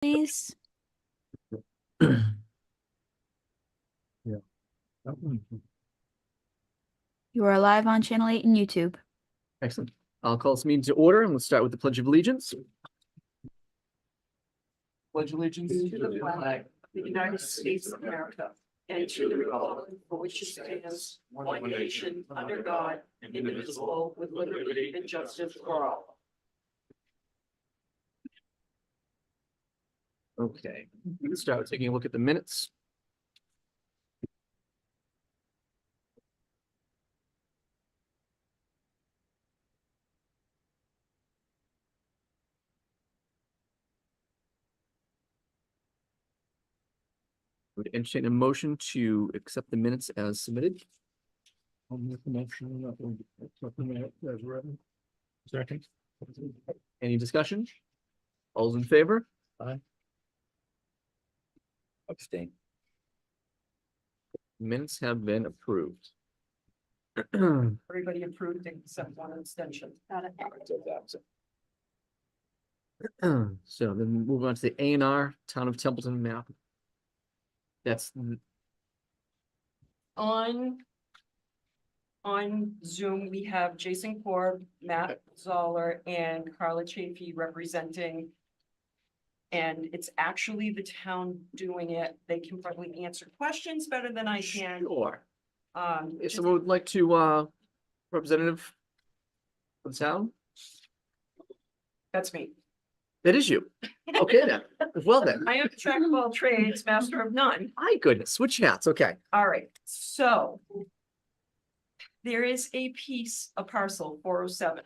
please. Yeah. You are live on Channel 8 and YouTube. Excellent. I'll call this meeting to order and we'll start with the Pledge of Allegiance. Pledge allegiance to the flag of the United States of America and to the republic for which it stands, one nation, under God, indivisible, with liberty and justice for all. Okay, we can start with taking a look at the minutes. Would entertain a motion to accept the minutes as submitted. I'll make the motion that we'll accept the minute as written. Second. Any discussion? All's in favor? Aye. Abstain. Minutes have been approved. Everybody approved except one abstention. Got it. So then we move on to the A&R Town of Templeton map. That's On Zoom, we have Jason Korb, Matt Zoller, and Carla Chafee representing. And it's actually the town doing it. They can probably answer questions better than I can. sure. If Just- someone would like to representative of the town, That's me. that is you. Okay then. Well then. I am jack of all trades, master of none. My goodness, switch hats. Okay. All right, so there is a piece, a parcel 407.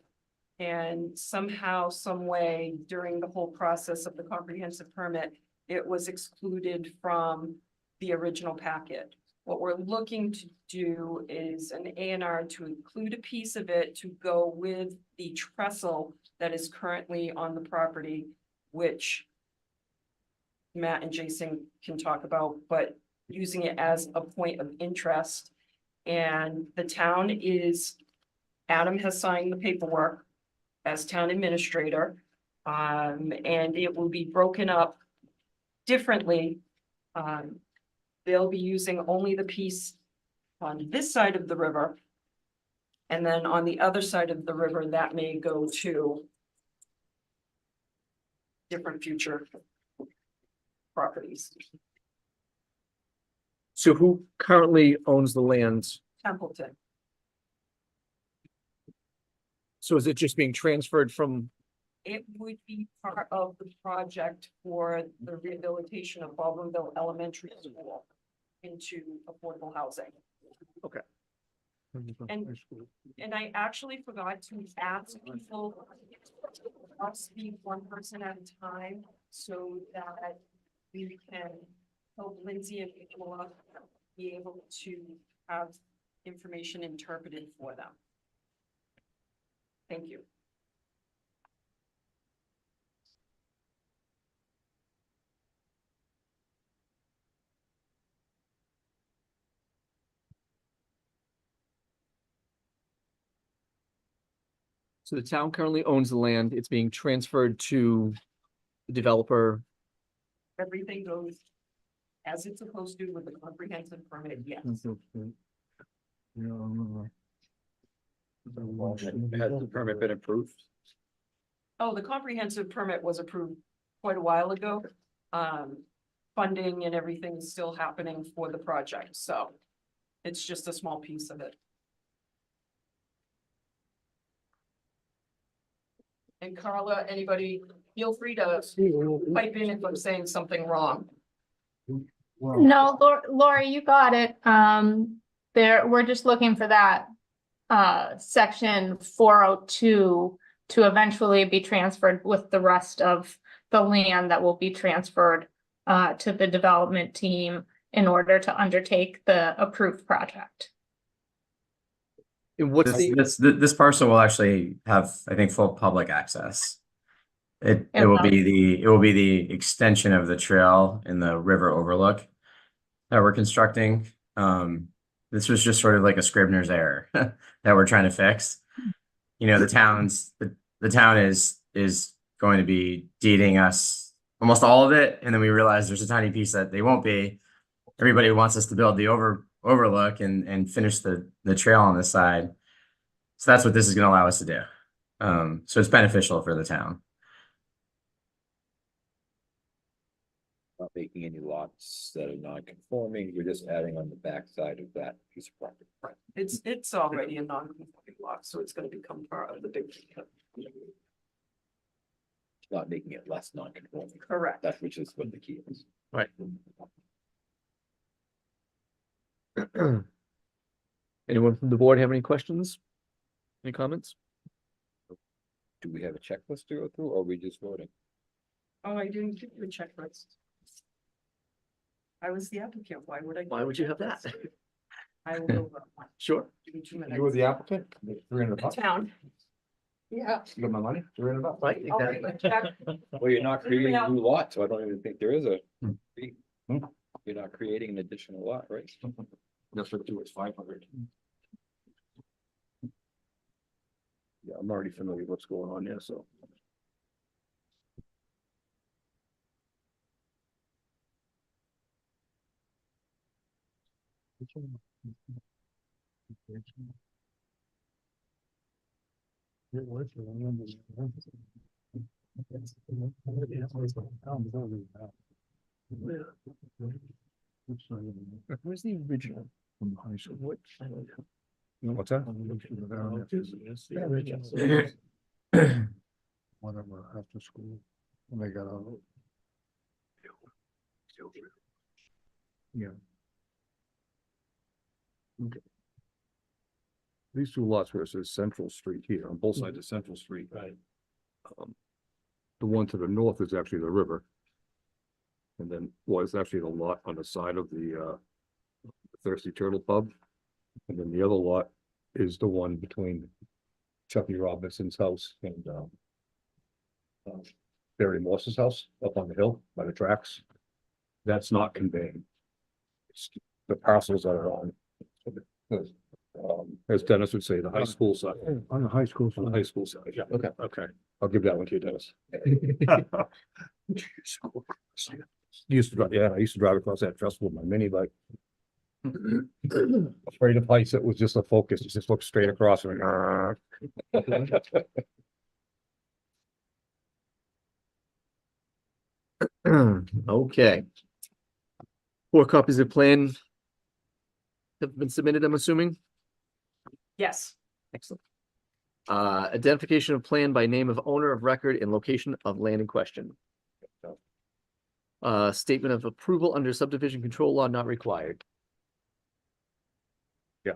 And somehow, some way, during the whole process of the comprehensive permit, it was excluded from the original packet. What we're looking to do is an A&R to include a piece of it to go with the trestle that is currently on the property, which Matt and Jason can talk about, but using it as a point of interest. And the town is, Adam has signed the paperwork as town administrator, and it will be broken up differently. They'll be using only the piece on this side of the river. And then on the other side of the river, that may go to different future properties. So who currently owns the land? Templeton, So is it just being transferred from? it would be part of the project for the rehabilitation of Baldwinville Elementary School into affordable housing. And I actually forgot to ask people, I'll speak one person at a time so that we can help Lindsay and Nicola be able to have information interpreted for them. Thank you. So the town currently owns the land. It's being transferred to the developer. Everything goes as it's supposed to with the comprehensive permit, yes. Has the permit been approved? Oh, the comprehensive permit was approved quite a while ago. Funding and everything is still happening for the project, so it's just a small piece of it. And Carla, anybody, feel free to pipe in if I'm saying something wrong. No, Lori, you got it. We're just looking for that section 402 to eventually be transferred with the rest of the land that will be transferred to the development team in order to undertake the approved project. And what's This parcel will actually have, I think, full public access. It will be the extension of the trail in the river overlook that we're constructing. This was just sort of like a Scribner's error that we're trying to fix. You know, the town is going to be deeding us almost all of it, and then we realized there's a tiny piece that they won't be. Everybody wants us to build the overlook and finish the trail on this side. So that's what this is gonna allow us to do. So it's beneficial for the town. Not making any lots that are non-conforming, we're just adding on the backside of that piece of property. It's already a non-conforming lot, so it's gonna become part of the big. Not making it less non-conforming. Correct. That which is what the key is. Right. Anyone from the board have any questions? Any comments? Do we have a checklist to go through, or are we just voting? Oh, I didn't give you a checklist. I was the applicant, why would I? Why would you have that? I will go over one. Sure. Give me 2 You were minutes. the applicant, $300. Town. Yeah. You got my money, $300. Right, I'll write exactly. a check. Well, you're not creating a new lot, so I don't even think there is a. Hmm. You're not creating an additional lot, right? That's what do, it's 500. Yeah, I'm already familiar with what's going on there, so. Where's the original? From high school. What? What's that? Whatever, after school, when they got out. Yeah. Okay. These two lots where it says Central Street here, on both sides of Central Street. Right. The one to the north is actually the river. And then, well, it's actually the lot on the side of the Thirsty Turtle Pub. And then the other lot is the one between Chucky Robinson's house and Barry Morse's house up on the hill by the tracks. That's not conveying. It's the parcels that are on. As Dennis would say, the high school side. On the high school. On the high school side, yeah. Okay. Okay. I'll give that one to you, Dennis. Used to drive, yeah, I used to drive across that trestle with my mini bike. Afraid of heights, it was just a focus, it just looked straight across and Okay. 4 copies of plan have been submitted, I'm assuming. Yes, Excellent. Identification of plan by name of owner of record and location of land in question. Statement of approval under subdivision control law not required. Yeah.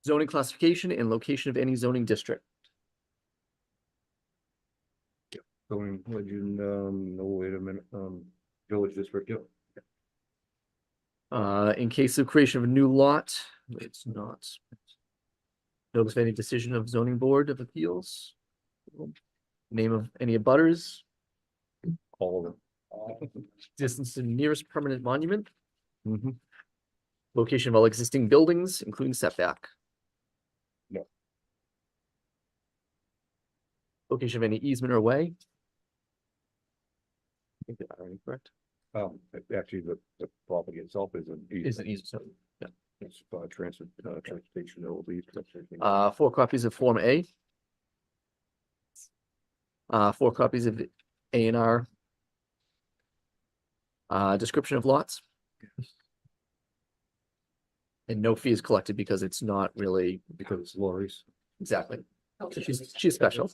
Zoning classification and location of any zoning district. going, legend, no, wait a minute, village district, yep. In case of creation of a new lot, it's not. Notice of any decision of zoning board of appeals. Name of any abutters. All of them. Distance to nearest permanent monument. Mhm. Location of all existing buildings, including setback. No. Location of any easement or way. I think that already correct. Actually, the property itself is an. Is an easement. Yeah. It's transportation, that will be. 4 copies of Form A. 4 copies of A&R. Description of lots. And no fee is collected because it's not really, Because it's lorries. exactly, so she's special.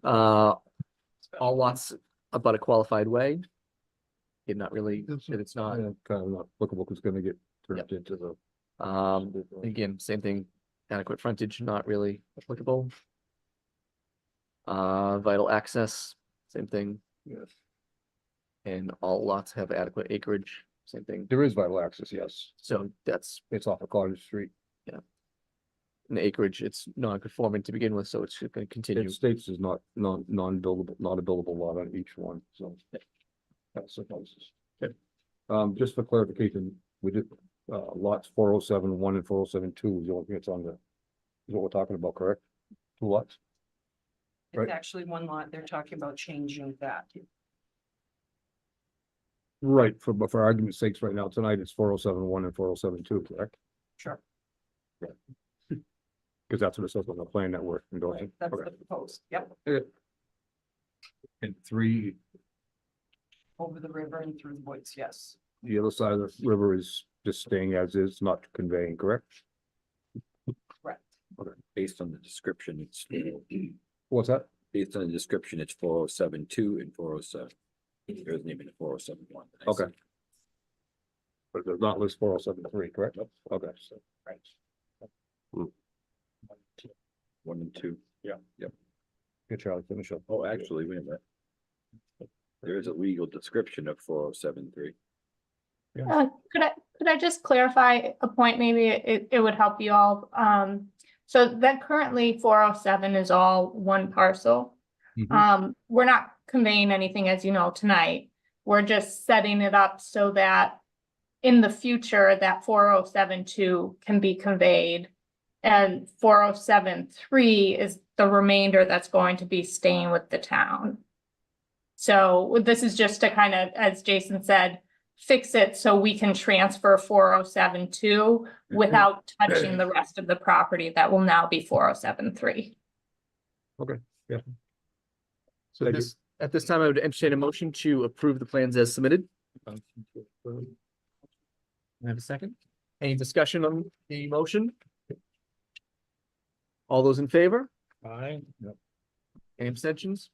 All lots about a qualified way. It not really, it's not, Kind of not applicable, because it's gonna get turned into the. again, same thing, adequate frontage, not really applicable. Vital access, same thing. Yes. And all lots have adequate acreage, same thing, There is vital access, yes. so that's It's off of Cottage Street. an acreage, it's non-conforming to begin with, so it's gonna continue. It states is not, non-buildable, not a buildable lot on each one, so. That suffices. Okay. Just for clarification, we did, lots 407-1 and 407-2 is the only thing that's on the, is what we're talking about, correct? 2 lots? It's Right. actually one lot. They're talking about changing that. Right, but for argument's sakes, right now, tonight, it's 4071 and 4072, correct? Sure. Because that's what it says on the plan that we're endorsing. That's Okay. the proposed, yep, And three, over the river and through the woods, yes. the other side of the river is just staying as is, not conveying, correct? Correct. Based on the description, it's, What's that? based on the description, it's 4072 and 407. There isn't even a 4071. Okay. But it does not list 4073, correct? Okay, so. Right. One and two. Good, Charlie, finish up. Oh, actually, wait a minute. There is a legal description of 4073. Could I just clarify a point? Maybe it would help you all. So that currently 407 is all one parcel. We're not conveying anything, as you know, tonight. We're just setting it up so that in the future, that 4072 can be conveyed. And 4073 is the remainder that's going to be staying with the town. So this is just to kind of, as Jason said, fix it so we can transfer 4072 without touching the rest of the property that will now be 4073. Okay, yeah. So Thank you. at this time, I would entertain a motion to approve the plans as submitted. Can I have a second? Any discussion on the motion? All those in favor? Aye. Yep. Any abstentions?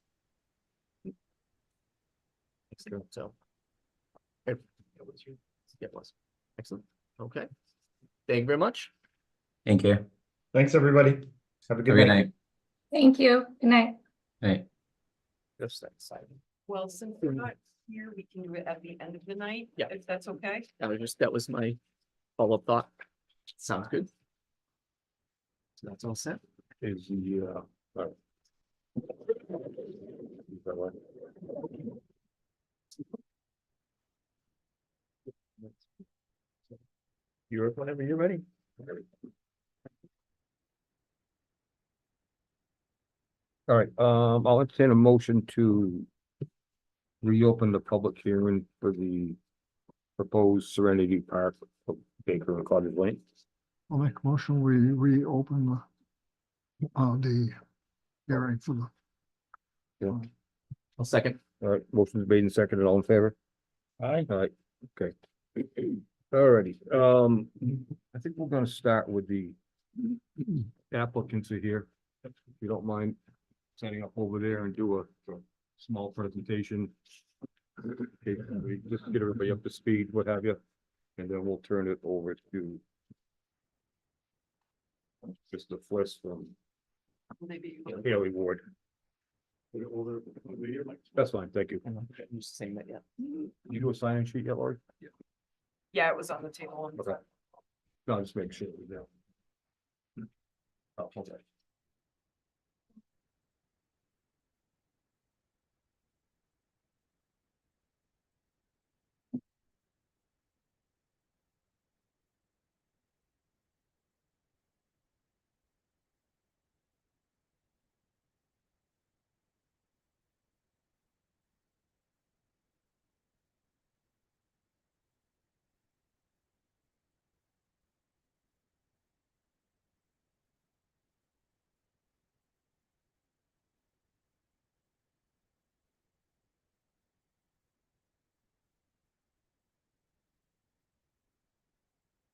Excellent. So. Excellent. Okay. Thank you very much. Thank you. Thanks, everybody. Have a Have a good good night. night. Thank you. Good night. Night. That's that side. Well, since we're not here, we can do it at the end of the night. Yeah. If that's okay. That was my follow-up thought. Sounds good. So that's all set. Is the, all right. Is that right? You're whenever you're ready. All right, I'll entertain a motion to reopen the public hearing for the proposed Serenity Park of Baker and Cottage Lane. I'll make a motion, we reopen the hearing for the. I'll second. All right, motion's made and seconded, all in favor? Aye. All right, okay. Alrighty, I think we're gonna start with the applicants are here. If you don't mind setting up over there and do a small presentation. Okay, we just get everybody up to speed, what have you, and then we'll turn it over to Mr. Fliss from Maybe. Haley Ward. That's fine, thank you. I'm not just saying that yet. You do a sign-in sheet yet, Lori? Yeah, it was on the table. Okay. No, just make sure we do. Oh, okay.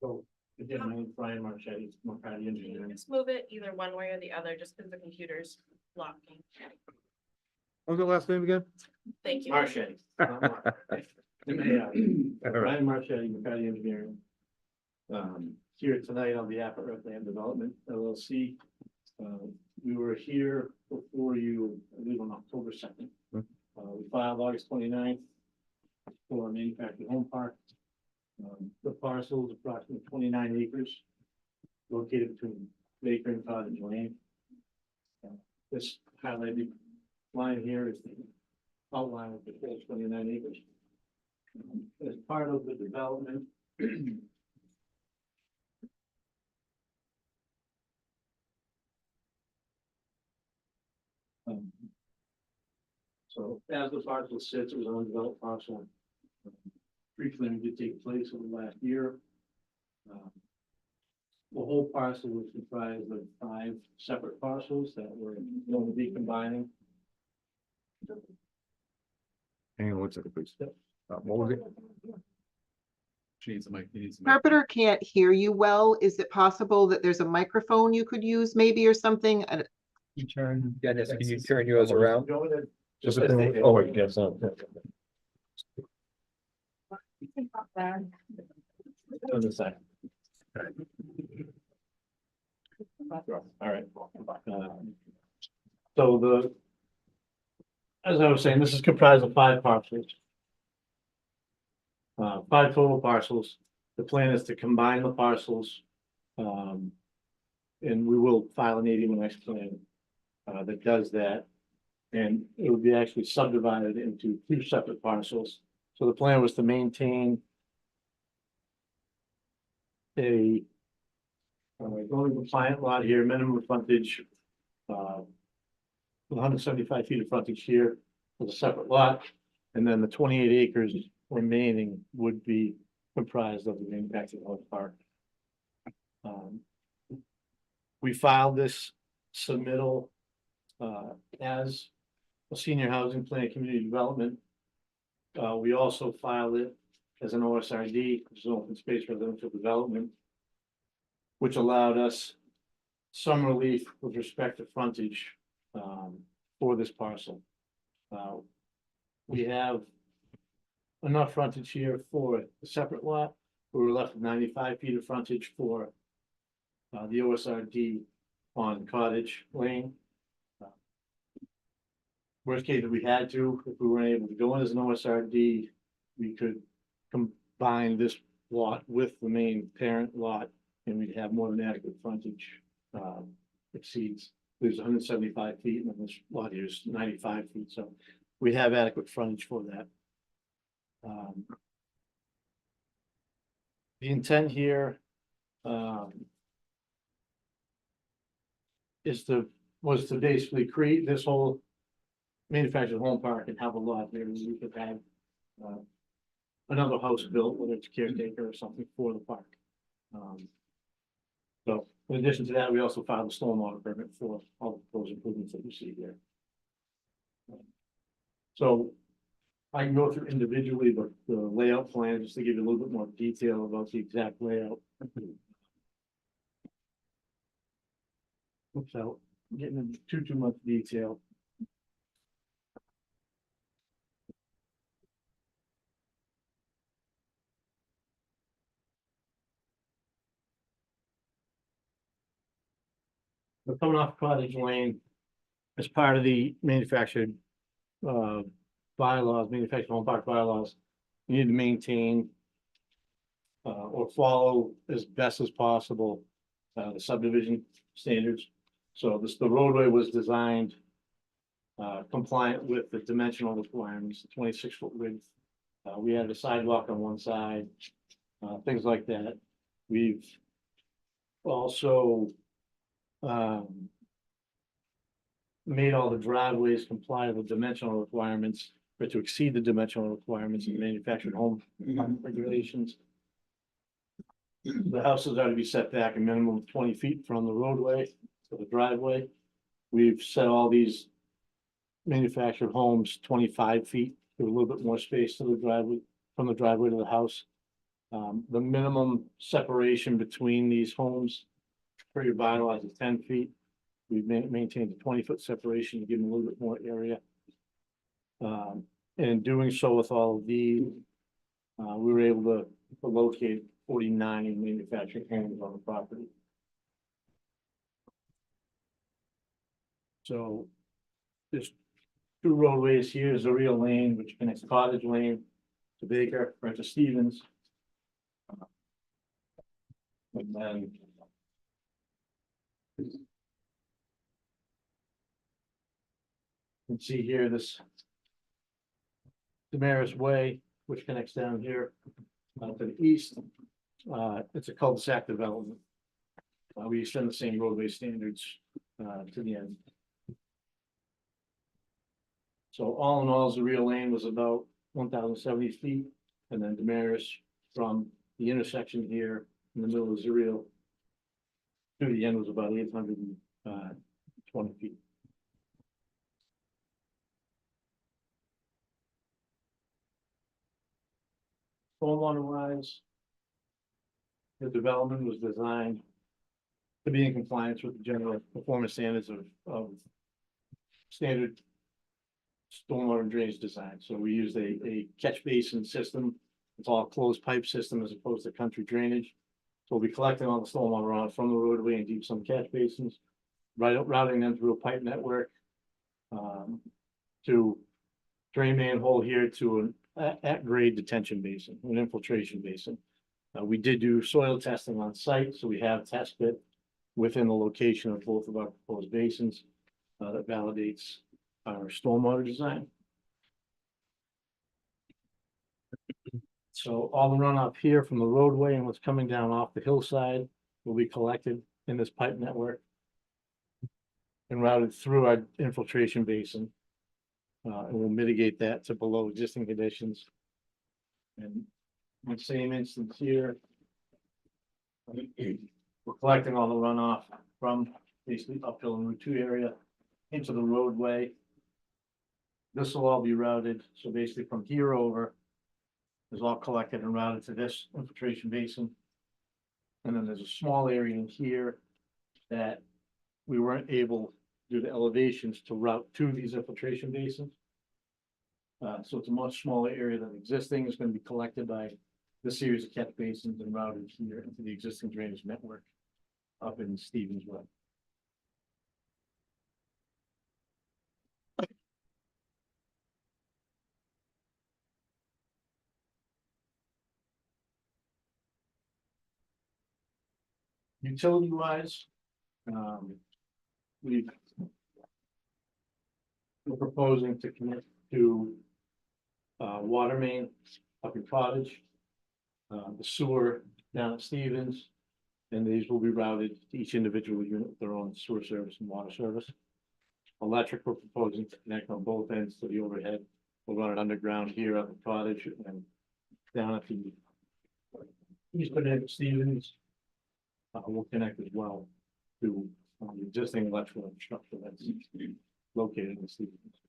So, again, my name's Brian Marchetti, Marchetti Can you Engineering. just move it either one way or the other, just because the computer's blocking? What was the last name again? Thank you. Marchetti. not Mark. Yeah, All right. Brian Marchetti, Marchetti Engineering. Here tonight on behalf of Earthland Development LLC. We were here before you, I believe on October 2nd. We filed August 29th for a manufactured home park. The parcel is approximately 29 acres located between Baker and Cottage Lane. This highlighted line here is the outline of the full 29 acres. As part of the development, So as the parcel sits, it was an undeveloped parcel. Tree clearing did take place over the last year. The whole parcel was comprised of 5 separate parcels that were going to be combining. Hang on one second, please. What was it? She needs a mic, he needs a mic. Interpreter can't hear you well. Is it possible that there's a microphone you could use maybe or something? Dennis, can you turn yours around? Go ahead. Just a thing- oh, wait, yes, On the side. All right. So as I was saying, this is comprised of 5 parcels. 5 total parcels. The plan is to combine the parcels. And we will file an 81X plan that does that. And it will be actually subdivided into 2 separate parcels. So the plan was to maintain a zoning compliant lot here, minimum frontage, 175 feet of frontage here with a separate lot. And then the 28 acres remaining would be comprised of the manufactured home park. We filed this submittal as a senior housing plan community development. We also filed it as an OSRD, which is an open space residential development, which allowed us some relief with respect to frontage for this parcel. We have enough frontage here for a separate lot. We were left with 95 feet of frontage for the OSRD on Cottage Lane. Worst case, if we had to, if we weren't able to go in as an OSRD, we could combine this lot with the main parent lot, and we'd have more than adequate frontage. Exceeds, there's 175 feet, and this lot here is 95 feet, so we have adequate frontage for that. The intent here was to basically create this whole manufactured home park and have a lot there, and we could have another house built, whether it's caretaker or something for the park. So in addition to that, we also filed a stormwater permit for all the proposed improvements that you see here. So I can go through individually the layout plan just to give you a little bit more detail about the exact layout. Without getting into too much detail. We're coming off Cottage Lane as part of the manufactured bylaws, manufactured home park bylaws. You need to maintain or follow as best as possible the subdivision standards. So the roadway was designed compliant with the dimensional requirements, the 26-foot width. We had a sidewalk on one side, things like that. We've also made all the driveways comply with dimensional requirements, or to exceed the dimensional requirements of the manufactured home regulations. The houses are to be set back a minimum of 20 feet from the roadway to the driveway. We've set all these manufactured homes 25 feet, with a little bit more space to the driveway, from the driveway to the house. The minimum separation between these homes for your bylaws is 10 feet. We've maintained a 20-foot separation to give them a little bit more area. And in doing so with all of these, we were able to locate 49 manufactured homes on the property. So there's 2 roadways here, Zaria Lane, which connects Cottage Lane to Baker, or to Stevens. And then you can see here this Damaris Way, which connects down here to the east. It's a cul-de-sac development. We extend the same roadway standards to the end. So all in all, Zaria Lane was about 1,070 feet, and then Damaris from the intersection here in the middle of Zaria to the end was about 820 feet. Stormwater wise, the development was designed to be in compliance with the general performance standards of standard stormwater and drainage design. So we used a catch basin system. It's all closed pipe system as opposed to country drainage. So we'll be collecting all the stormwater runoff from the roadway and deep some catch basins, routing them through a pipe network to drain manhole here to an at-grade detention basin, an infiltration basin. We did do soil testing on site, so we have test pit within the location of both of our proposed basins that validates our stormwater design. So all the runoff here from the roadway and what's coming down off the hillside will be collected in this pipe network and routed through our infiltration basin. And we'll mitigate that to below existing conditions. And in the same instance here, we're collecting all the runoff from basically uphill in Route 2 area into the roadway. This will all be routed, so basically from here over is all collected and routed to this infiltration basin. And then there's a small area in here that we weren't able, due to elevations, to route to these infiltration basins. So it's a much smaller area than existing. It's going to be collected by this series of catch basins and routed here into the existing drainage network up in Stevens Way. Utility wise, we're proposing to connect to water main up in Cottage, the sewer down at Stevens, and these will be routed to each individual unit with their own sewer service and water service. Electric, we're proposing to connect on both ends to the overhead. We'll run it underground here up at Cottage and down at the eastern end of Stevens. We'll connect as well to the existing electrical infrastructure that's located in Stevens.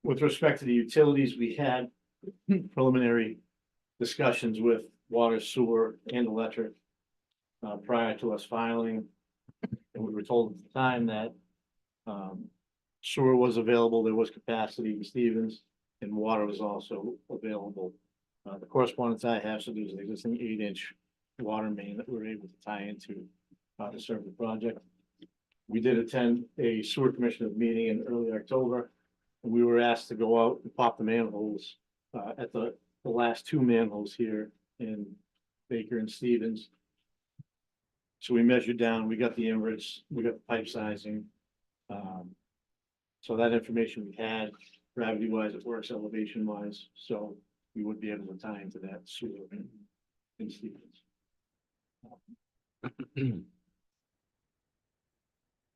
With respect to the utilities, we had preliminary discussions with water, sewer, and electric prior to us filing. And we were told at the time that sewer was available, there was capacity in Stevens, and water was also available. The correspondence I have, so there's an existing 8-inch water main that we're able to tie into to serve the project. We did attend a sewer commissioners meeting in early October, and we were asked to go out and pop the manholes at the last 2 manholes here in Baker and Stevens. So we measured down, we got the inverts, we got the pipe sizing. So that information we had, gravity wise, it works elevation wise, so we would be able to tie into that sewer in Stevens.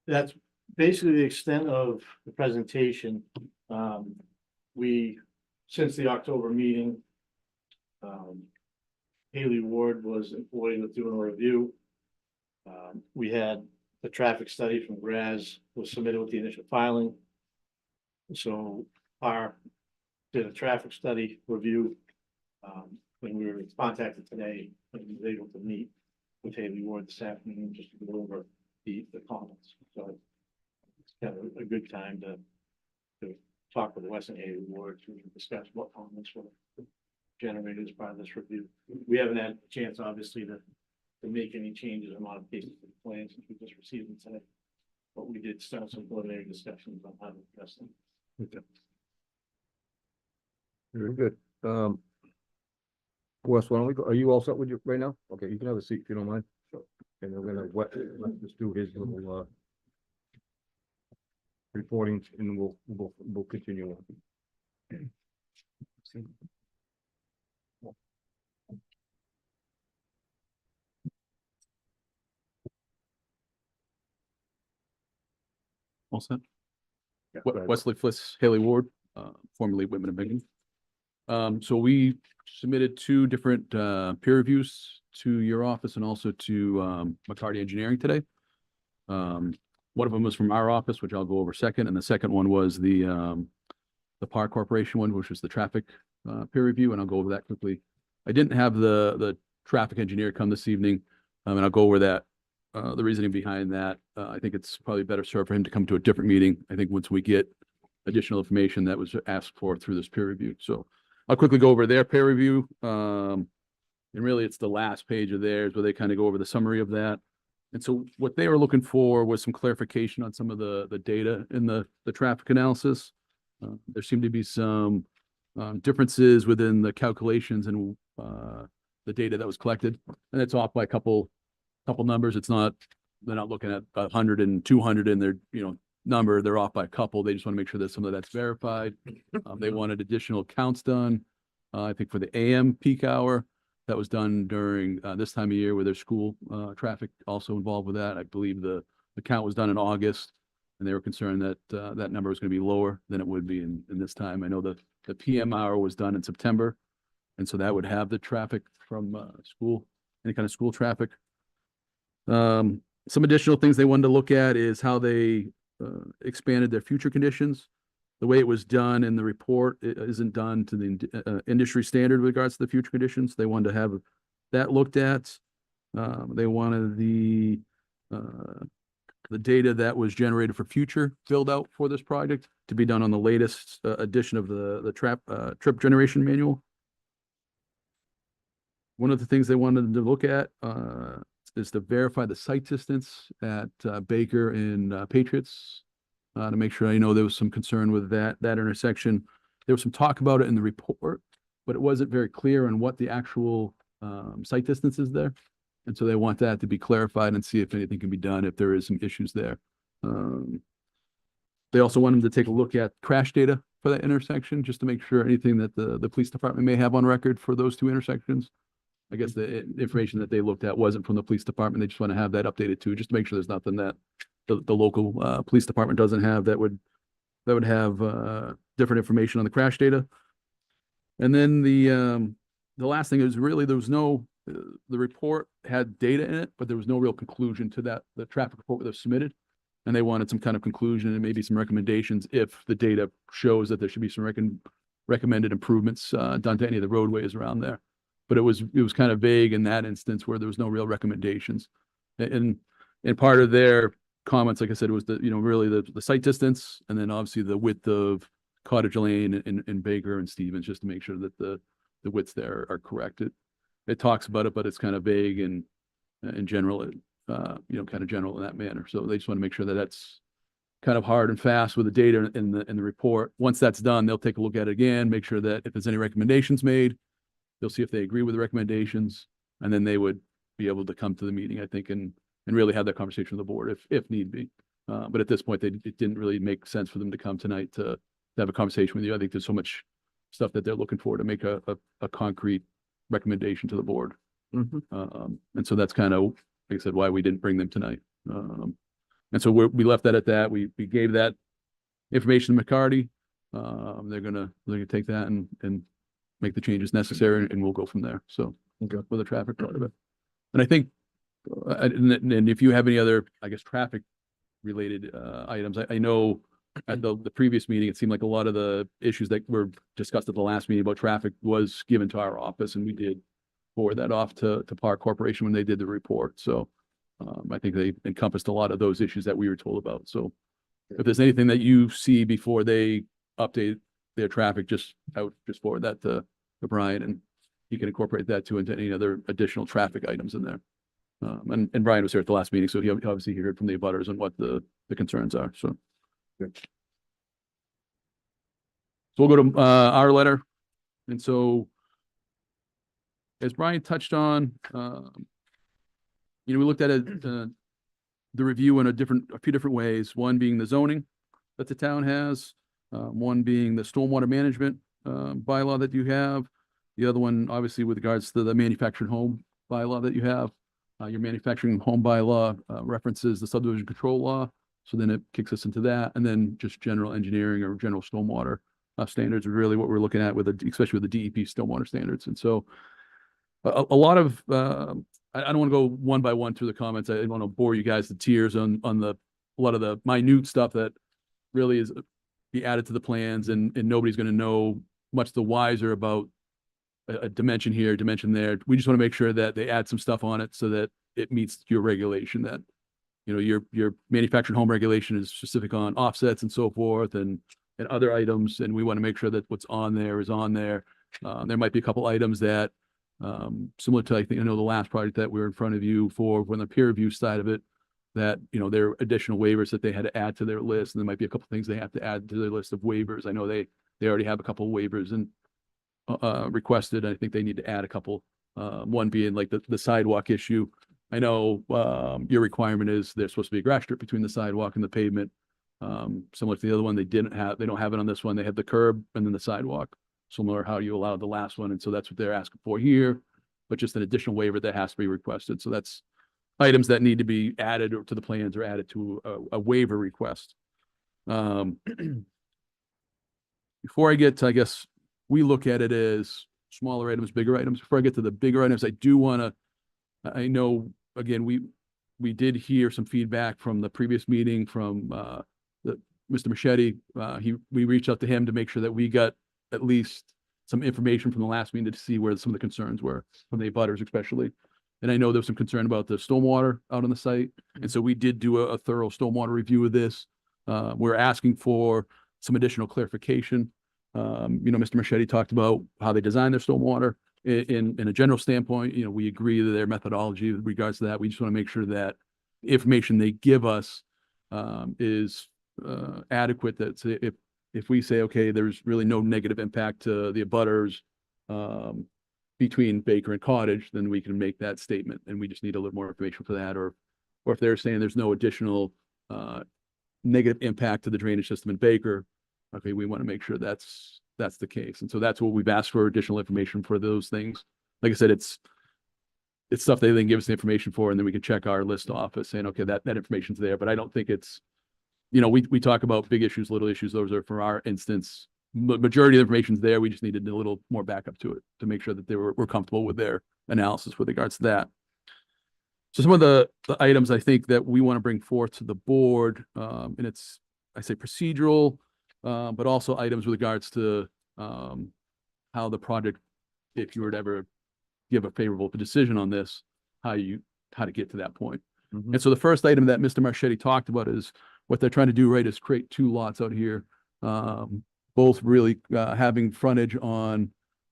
That's basically the extent of the presentation. Since the October meeting, Haley Ward was employed with doing a review. We had the traffic study from Graz was submitted with the initial filing. So our did a traffic study review. When we were contacted today, and we were able to meet with Haley Ward this afternoon just to go over the comments. So it's kind of a good time to talk with Wes and Haley Ward to discuss what comments were generated as part of this review. We haven't had a chance, obviously, to make any changes or modifications to the plan since we just received them today. But we did start some preliminary discussions on how to address them. Okay. Very good. Wes, why don't we go? Are you all set with you right now? Okay, you can have a seat if you don't mind. Sure. And we're gonna let's just do his little reporting and we'll continue on. All set. Yeah, go ahead. Wesley Fliss, Haley Ward, formerly Whitman and Bingham. So we submitted 2 different peer reviews to your office and also to McCarty Engineering today. One of them was from our office, which I'll go over second, and the second one was the Park Corporation one, which was the traffic peer review, and I'll go over that quickly. I didn't have the traffic engineer come this evening, and I'll go over that. The reasoning behind that, I think it's probably better served for him to come to a different meeting. I think once we get additional information that was asked for through this peer review. So I'll quickly go over their peer review. And really it's the last page of theirs where they kind of go over the summary of that. And so what they were looking for was some clarification on some of the data in the traffic analysis. There seemed to be some differences within the calculations and the data that was collected. And it's off by a couple numbers. They're not looking at 100 and 200 in their, number. They're off by a couple. They just want to make sure that some of that's verified. They wanted additional counts done. I think for the AM peak hour, that was done during this time of year with their school traffic also involved with that. I believe the count was done in August, and they were concerned that that number was going to be lower than it would be in this time. I know the PM hour was done in September, and so that would have the traffic from school, any kind of school traffic. Some additional things they wanted to look at is how they expanded their future conditions. The way it was done in the report, it isn't done to the industry standard with regards to the future conditions. They wanted to have that looked at. They wanted the data that was generated for future build out for this project to be done on the latest edition of the trip generation manual. One of the things they wanted to look at is to verify the site distance at Baker and Patriots to make sure. I know there was some concern with that intersection. There was some talk about it in the report, but it wasn't very clear on what the actual site distance is there. And so they want that to be clarified and see if anything can be done if there is some issues there. They also want them to take a look at crash data for that intersection, just to make sure anything that the police department may have on record for those 2 intersections. I guess the information that they looked at wasn't from the police department. They just want to have that updated too, just to make sure there's nothing that the local police department doesn't have that would have different information on the crash data. And then the last thing is really there was no, the report had data in it, but there was no real conclusion to that, the traffic report that was submitted. And they wanted some kind of conclusion and maybe some recommendations if the data shows that there should be some recommended improvements done to any of the roadways around there. But it was kind of vague in that instance where there was no real recommendations. And part of their comments, like I said, was really the site distance, and then obviously the width of Cottage Lane and Baker and Stevens, just to make sure that the widths there are correct. It talks about it, but it's kind of vague and in general, kind of general in that manner. So they just want to make sure that that's kind of hard and fast with the data in the report. Once that's done, they'll take a look at it again, make sure that if there's any recommendations made, they'll see if they agree with the recommendations, and then they would be able to come to the meeting, I think, and really have that conversation with the board if need be. But at this point, it didn't really make sense for them to come tonight to have a conversation with you. I think there's so much stuff that they're looking for to make a concrete recommendation to the board. And so that's kind of, like I said, why we didn't bring them tonight. And so we left that at that. We gave that information to McCarty. They're gonna take that and make the changes necessary, and we'll go from there. So with the traffic part of it. And I think, and if you have any other, I guess, traffic related items, I know at the previous meeting, it seemed like a lot of the issues that were discussed at the last meeting about traffic was given to our office, and we did forward that off to Park Corporation when they did the report. So I think they encompassed a lot of those issues that we were told about. So if there's anything that you see before they update their traffic, just forward that to Brian, and he can incorporate that too into any other additional traffic items in there. And Brian was here at the last meeting, so he obviously heard from the abutters on what the concerns are. So we'll go to our letter. And so as Brian touched on, we looked at it, the review in a few different ways. One being the zoning that the town has, one being the stormwater management bylaw that you have. The other one, obviously, with regards to the manufactured home bylaw that you have. Your manufacturing home bylaw references the subdivision control law So then it kicks us into that, and then just general engineering or general stormwater standards are really what we're looking at with especially with the DEP stormwater standards. And so a lot of I don't want to go one by one through the comments. I don't want to bore you guys to tears on a lot of the minute stuff that really is be added to the plans, and nobody's going to know much the wiser about a dimension here, dimension there. We just want to make sure that they add some stuff on it so that it meets your regulation, that, you know, your manufactured home regulation is specific on offsets and so forth, and other items. And we want to make sure that what's on there is on there. There might be a couple items that, similar to, I think, I know the last project that we were in front of you for, when the peer review side of it, that, you know, there are additional waivers that they had to add to their list. And there might be a couple things they have to add to their list of waivers. I know they already have a couple of waivers and requested. I think they need to add a couple, one being like the sidewalk issue. I know your requirement is there's supposed to be a grass strip between the sidewalk and the pavement. Similar to the other one, they don't have it on this one. They have the curb and then the sidewalk, similar how you allowed the last one. And so that's what they're asking for here, but just an additional waiver that has to be requested. So that's items that need to be added to the plans or added to a waiver request. Before I get to, I guess, we look at it as smaller items, bigger items. Before I get to the bigger items, I do want to, I know, again, we did hear some feedback from the previous meeting from Mr. Machete. We reached out to him to make sure that we got at least some information from the last meeting to see where some of the concerns were from the abutters especially. And I know there was some concern about the stormwater out on the site. And so we did do a thorough stormwater review of this. We're asking for some additional clarification. You know, Mr. Machete talked about how they design their stormwater. In a general standpoint, you know, we agree to their methodology with regards to that. We just want to make sure that the information they give us is adequate. That if we say, okay, there's really no negative impact to the abutters between Baker and Cottage, then we can make that statement, and we just need a little more information for that. Or if they're saying there's no additional negative impact to the drainage system in Baker, okay, we want to make sure that's the case. And so that's what we've asked for, additional information for those things. Like I said, it's stuff they then give us the information for, and then we can check our list off as saying, okay, that information's there. But I don't think it's, you know, we talk about big issues, little issues. Those are, for our instance, majority of the information's there. We just needed a little more backup to it to make sure that we're comfortable with their analysis with regards to that. So some of the items I think that we want to bring forth to the board, and it's, I say procedural, but also items with regards to how the project, if you were to ever give a favorable decision on this, how to get to that point. Mm-hmm. And so the first item that Mr. Marchetti talked about is what they're trying to do, right, is create two lots out here, both really having frontage on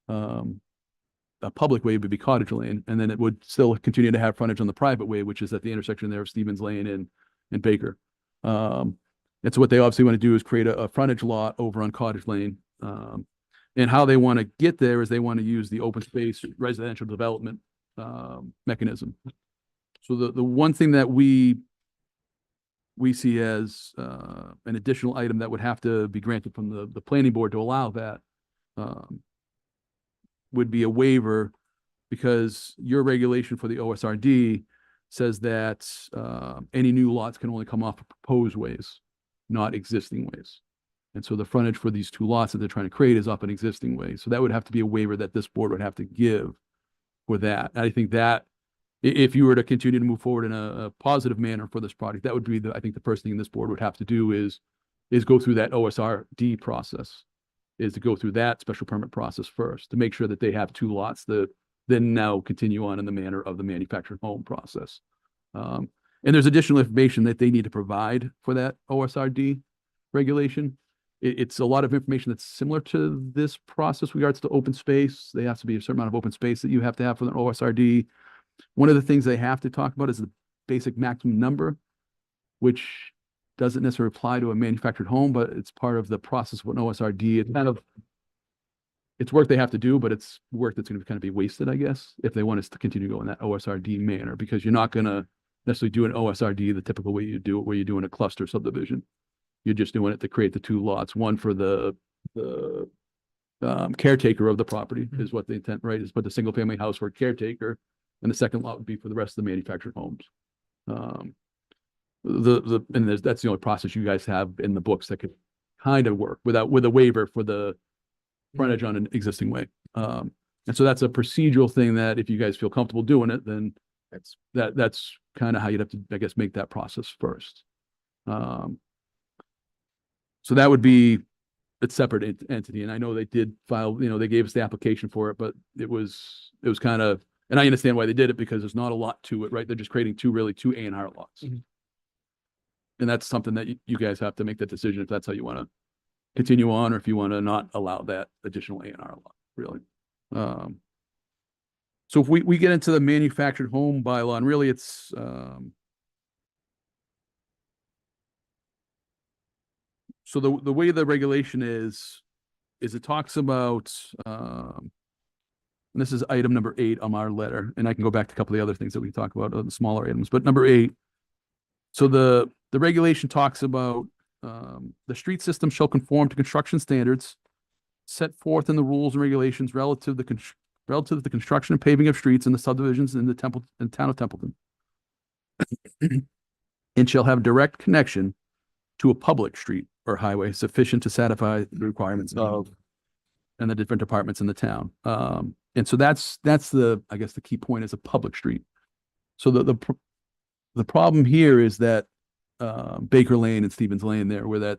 a public way would be Cottage Lane, and then it would still continue to have frontage on the private way, which is at the intersection there of Stevens Lane and Baker. And so what they obviously want to do is create a frontage lot over on Cottage Lane. And how they want to get there is they want to use the open space residential development mechanism. So the one thing that we see as an additional item that would have to be granted from the planning board to allow that would be a waiver, because your regulation for the OSRD says that any new lots can only come off of proposed ways, not existing ways. And so the frontage for these two lots that they're trying to create is off an existing way. So that would have to be a waiver that this board would have to give for that. And I think that if you were to continue to move forward in a positive manner for this project, that would be I think the first thing this board would have to do is go through that OSRD process, is to go through that special permit process first to make sure that they have two lots that then now continue on in the manner of the manufactured home process. And there's additional information that they need to provide for that OSRD regulation. It's a lot of information that's similar to this process with regards to open space. They have to be a certain amount of open space that you have to have for the OSRD. One of the things they have to talk about is the basic maximum number, which doesn't necessarily apply to a manufactured home, but it's part of the process of an OSRD. It's work they have to do, but it's work that's going to kind of be wasted, I guess, if they want us to continue going that OSRD manner, because you're not going to necessarily do an OSRD the typical way you do it, where you're doing a cluster subdivision. You're just doing it to create the two lots, one for the caretaker of the property is what the intent, right, is put the single family house for a caretaker, and the second lot would be for the rest of the manufactured homes. and that's the only process you guys have in the books that could kind of work with a waiver for the frontage on an existing way. And so that's a procedural thing that if you guys feel comfortable doing it, then that's kind of how you'd have to, I guess, make that process first. So that would be a separate entity. And I know they did file, they gave us the application for it, but it was kind of, and I understand why they did it because there's not a lot to it, right? They're just creating two A&R lots. Mhm. And that's something that you guys have to make that decision if that's how you want to continue on, or if you want to not allow that additional A&R lot, really. So if we get into the manufactured home bylaw, and really it's, so the way the regulation is it talks about, and this is item number 8 on our letter, and I can go back to a couple of the other things that we talk about, the smaller items, but number 8. So the regulation talks about, the street system shall conform to construction standards set forth in the rules and regulations relative to the construction and paving of streets in the subdivisions in the town of Templeton. And shall have direct connection to a public street or highway sufficient to satisfy the requirements of and the different departments in the town. And so that's the, I guess, the key point is a public street. So the problem here is that Baker Lane and Stevens Lane there, where that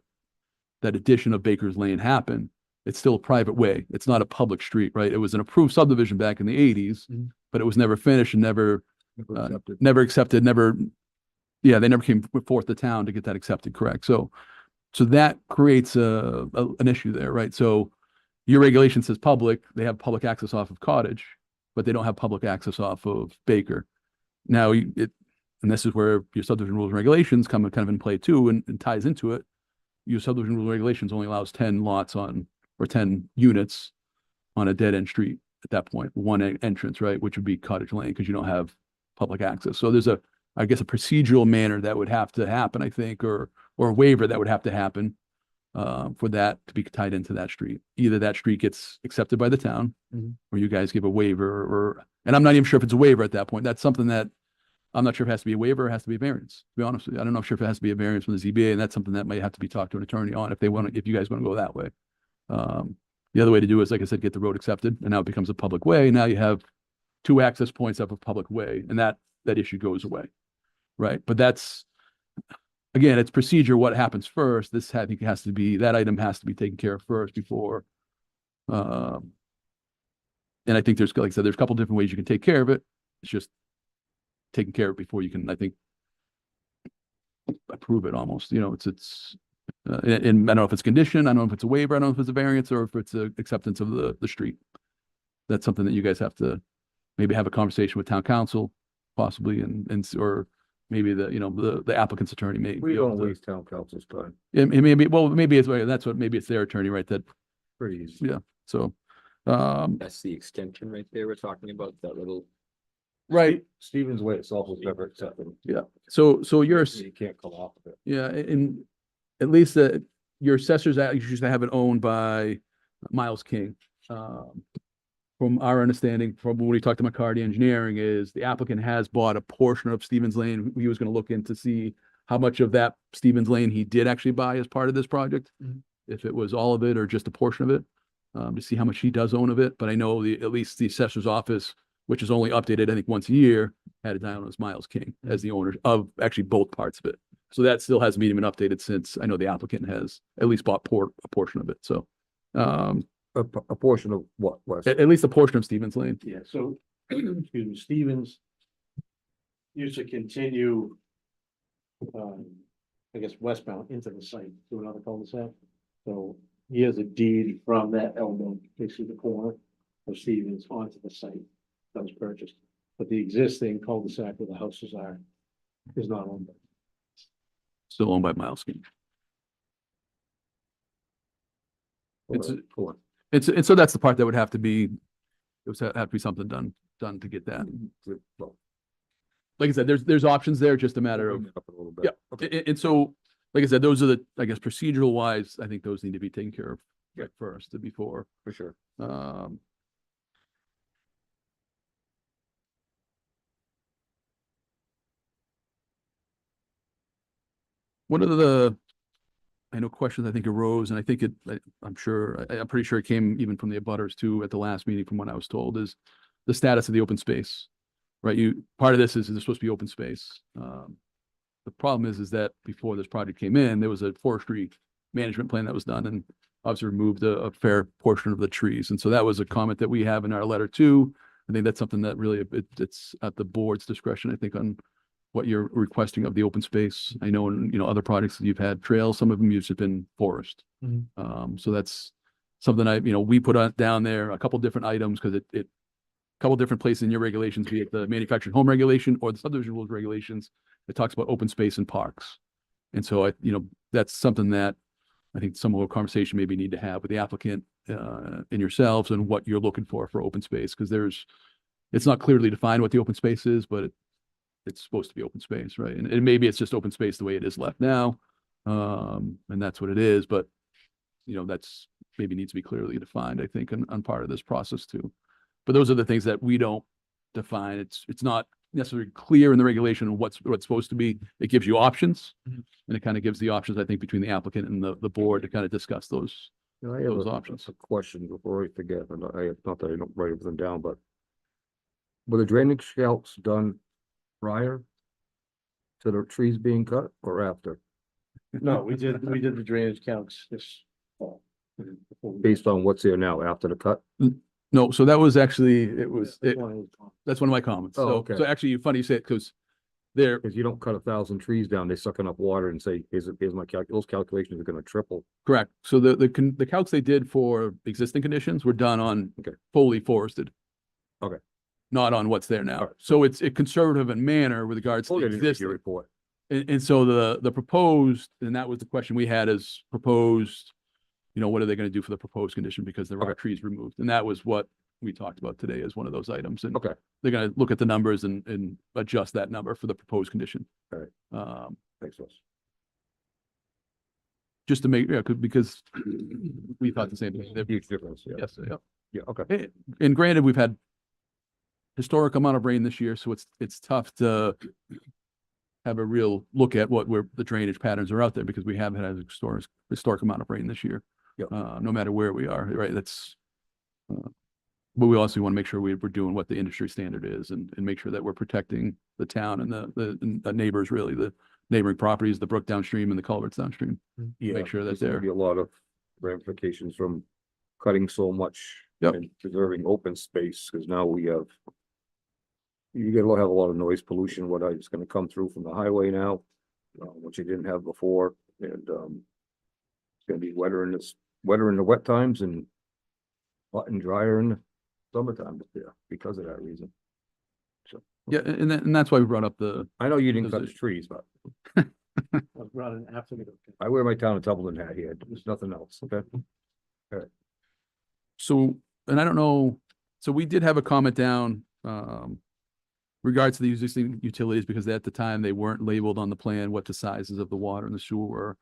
addition of Baker's Lane happened, it's still a private way. It's not a public street, right? It was an approved subdivision back in the 80s, but it was never finished and never accepted, they never came forth to town to get that accepted, correct? So that creates an issue there, right? So your regulation says public, they have public access off of Cottage, but they don't have public access off of Baker. Now, and this is where your subdivision rules and regulations come kind of in play too, and ties into it. Your subdivision rules and regulations only allows 10 lots or 10 units on a dead end street at that point, one entrance, right? Which would be Cottage Lane, because you don't have public access. So there's I guess a procedural manner that would have to happen, I think, or a waiver that would have to happen for that to be tied into that street. Either that street gets accepted by the town, or you guys give a waiver, and I'm not even sure if it's a waiver at that point. That's something that I'm not sure if it has to be a waiver or it has to be a variance. To be honest with you, I don't know if it has to be a variance from the ZBA, and that's something that might have to be talked to an attorney on if you guys want to go that way. The other way to do is, like I said, get the road accepted, and now it becomes a public way. Now you have 2 access points of a public way, and that issue goes away, right? But that's, again, it's procedure. What happens first? I think that item has to be taken care of first before. And I think there's, like I said, there's a couple different ways you can take care of it. It's just taking care of it before you can, I think, approve it almost. And I don't know if it's condition, I don't know if it's a waiver, I don't know if it's a variance, or if it's an acceptance of the street. That's something that you guys have to maybe have a conversation with town council, possibly, or maybe the applicant's attorney may. We don't waste town council's time. Maybe it's their attorney, right? That Pretty easy. Yeah. So, That's the extension right there we're talking about, that little. right. Stevens Way itself was never accepted. Yeah. So you're, You can't come off of it. yeah, and at least your assessors used to have it owned by Miles King. From our understanding, from when we talked to McCarty Engineering, is the applicant has bought a portion of Stevens Lane. He was going to look in to see how much of that Stevens Lane he did actually buy as part of this project. If it was all of it or just a portion of it, to see how much he does own of it. But I know at least the assessor's office, which is only updated, I think, once a year, had it down as Miles King as the owner of actually both parts of it. So that still hasn't even been updated since I know the applicant has at least bought a portion of it. So, A portion of what, Wes? at least a portion of Stevens Lane. Yeah, so, excuse me, Stevens used to continue, I guess westbound into the site to another cul-de-sac. So he has a deed from that elbow, basically the corner of Stevens onto the site that was purchased. But the existing cul-de-sac where the houses are is not owned by. Still owned by Miles King. Cool. And so that's the part that would have to be, it would have to be something done to get that. Well, Like I said, there's options there, just a matter of, up a little bit. yeah. Okay. And so, like I said, those are I guess, procedural wise, I think those need to be taken care of right first before. For sure. One of the, I know questions I think arose, and I think I'm pretty sure it came even from the abutters too at the last meeting from what I was told, is the status of the open space. Right, part of this is there's supposed to be open space. The problem is that before this project came in, there was a forestry management plan that was done and obviously removed a fair portion of the trees. And so that was a comment that we have in our letter too. I think that's something that really, it's at the board's discretion, I think, on what you're requesting of the open space. I know in, other projects that you've had trails, some of them have just been forest. So that's something we put on down there, a couple different items, because a couple different places in your regulations, be it the manufactured home regulation or the subdivision rules regulations, it talks about open space and parks. And so that's something that I think some of the conversation maybe need to have with the applicant and yourselves and what you're looking for open space, because it's not clearly defined what the open space is, but it's supposed to be open space, right? And maybe it's just open space the way it is left now. And that's what it is, but that's maybe needs to be clearly defined, I think, on part of this process too. But those are the things that we don't define. It's not necessarily clear in the regulation what's supposed to be. It gives you options, and it kind of gives the options, I think, between the applicant and the board to kind of discuss those I have options. a question before I forget, and not that I don't write everything down, but were the drainage scouts done prior to the trees being cut or after, No, we did the drainage counts this fall. based on what's there now after the cut? No, so that was actually, that's one of my comments. Oh, So, okay. so actually, funny you say it, because there, Because you don't cut 1,000 trees down, they suck enough water and say, here's my those calculations are gonna triple. correct. So the calcs they did for existing conditions were done on Okay. fully forested. Okay. Not on what's there now. All right. So it's a conservative in manner with regards to Oh, the they didn't get your existing. report. And so the proposed, and that was the question we had, is proposed, what are they gonna do for the proposed condition, because there are Okay. trees removed, and that was what we talked about today as one of those items, and Okay, they're gonna look at the numbers and adjust that number for the proposed condition. All right. Thanks, Wes. Just to make, because we thought the same thing. Huge difference, yeah. Yes, yeah. Yeah, okay. And granted, we've had historic amount of rain this year, so it's tough to have a real look at where the drainage patterns are out there, because we have had a historic amount of rain this year. Yep. No matter where we are, right? But we also want to make sure we're doing what the industry standard is, and make sure that we're protecting the town and the neighbors, really, the neighboring properties, the brook downstream and the culverts downstream. Yeah. Make sure that there's gonna be a lot of ramifications from cutting so much. Yep. And preserving open space, because now you're gonna have a lot of noise pollution, what is gonna come through from the highway now, which you didn't have before, and it's gonna be wetter in the wet times and hot and drier in the summertime up there because of that reason. So, Yeah, and that's why we brought up the, I know you didn't cut the Position. trees, but I brought in after the. I wear my town of Templeton hat here, there's nothing else, okay? so, and I don't know, so we did have a comment down, regards to the existing utilities, because at the time they weren't labeled on the plan what the sizes of the water and the sewer were.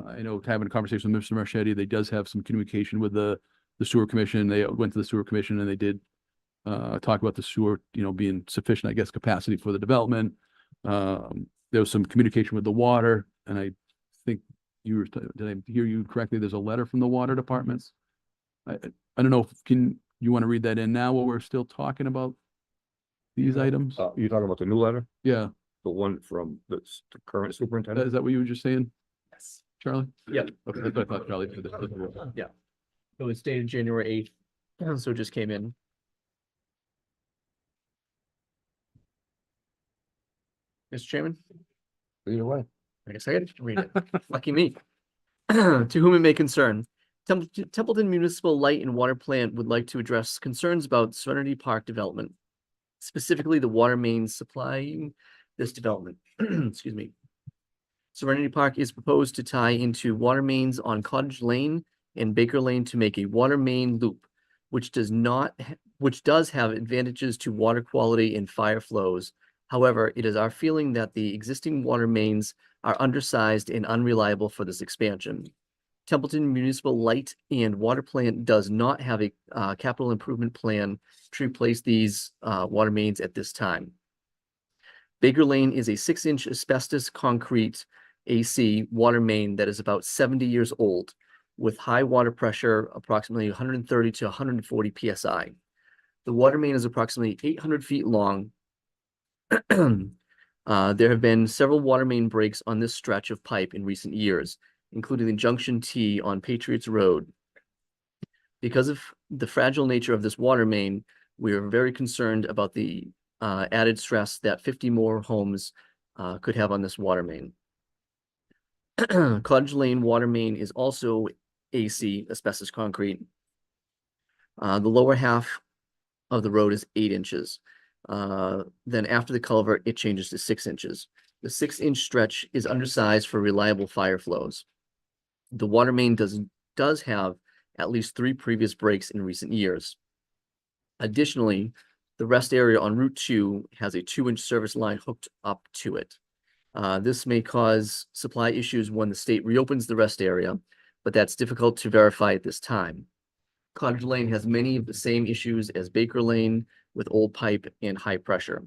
I know, having a conversation with Mr. Marchetti, they does have some communication with the sewer commission. They went to the sewer commission and they did talk about the sewer, being sufficient, I guess, capacity for the development. There was some communication with the water, and I think did I hear you correctly? There's a letter from the water departments. I don't know, you want to read that in now while we're still talking about these items? You're talking about the new letter, Yeah, the one from the current superintendent? is that what you were just saying, Yes. Charlie? Yeah. Okay, that's what I thought, Charlie. Yeah. It was dated January 8th, so it just came in. Mr. Chairman, Either way. I guess I get to read it. Lucky me. To whom it may concern, Templeton Municipal Light and Water Plant would like to address concerns about Serenity Park development, specifically the water mains supplying this development. Excuse me. Serenity Park is proposed to tie into water mains on Cottage Lane and Baker Lane to make a water main loop, which does have advantages to water quality and fire flows. However, it is our feeling that the existing water mains are undersized and unreliable for this expansion. Templeton Municipal Light and Water Plant does not have a capital improvement plan to replace these water mains at this time. Baker Lane is a 6-inch asbestos concrete AC water main that is about 70 years old with high water pressure, approximately 130 to 140 PSI. The water main is approximately 800 feet long. There have been several water main breaks on this stretch of pipe in recent years, including the Junction T on Patriots Road. Because of the fragile nature of this water main, we are very concerned about the added stress that 50 more homes could have on this water main. Cottage Lane water main is also AC, asbestos concrete. The lower half of the road is 8 inches. Then after the culvert, it changes to 6 inches. The 6-inch stretch is undersized for reliable fire flows. The water main does have at least 3 previous breaks in recent years. Additionally, the rest area on Route 2 has a 2-inch service line hooked up to it. This may cause supply issues when the state reopens the rest area, but that's difficult to verify at this time. Cottage Lane has many of the same issues as Baker Lane with old pipe and high pressure.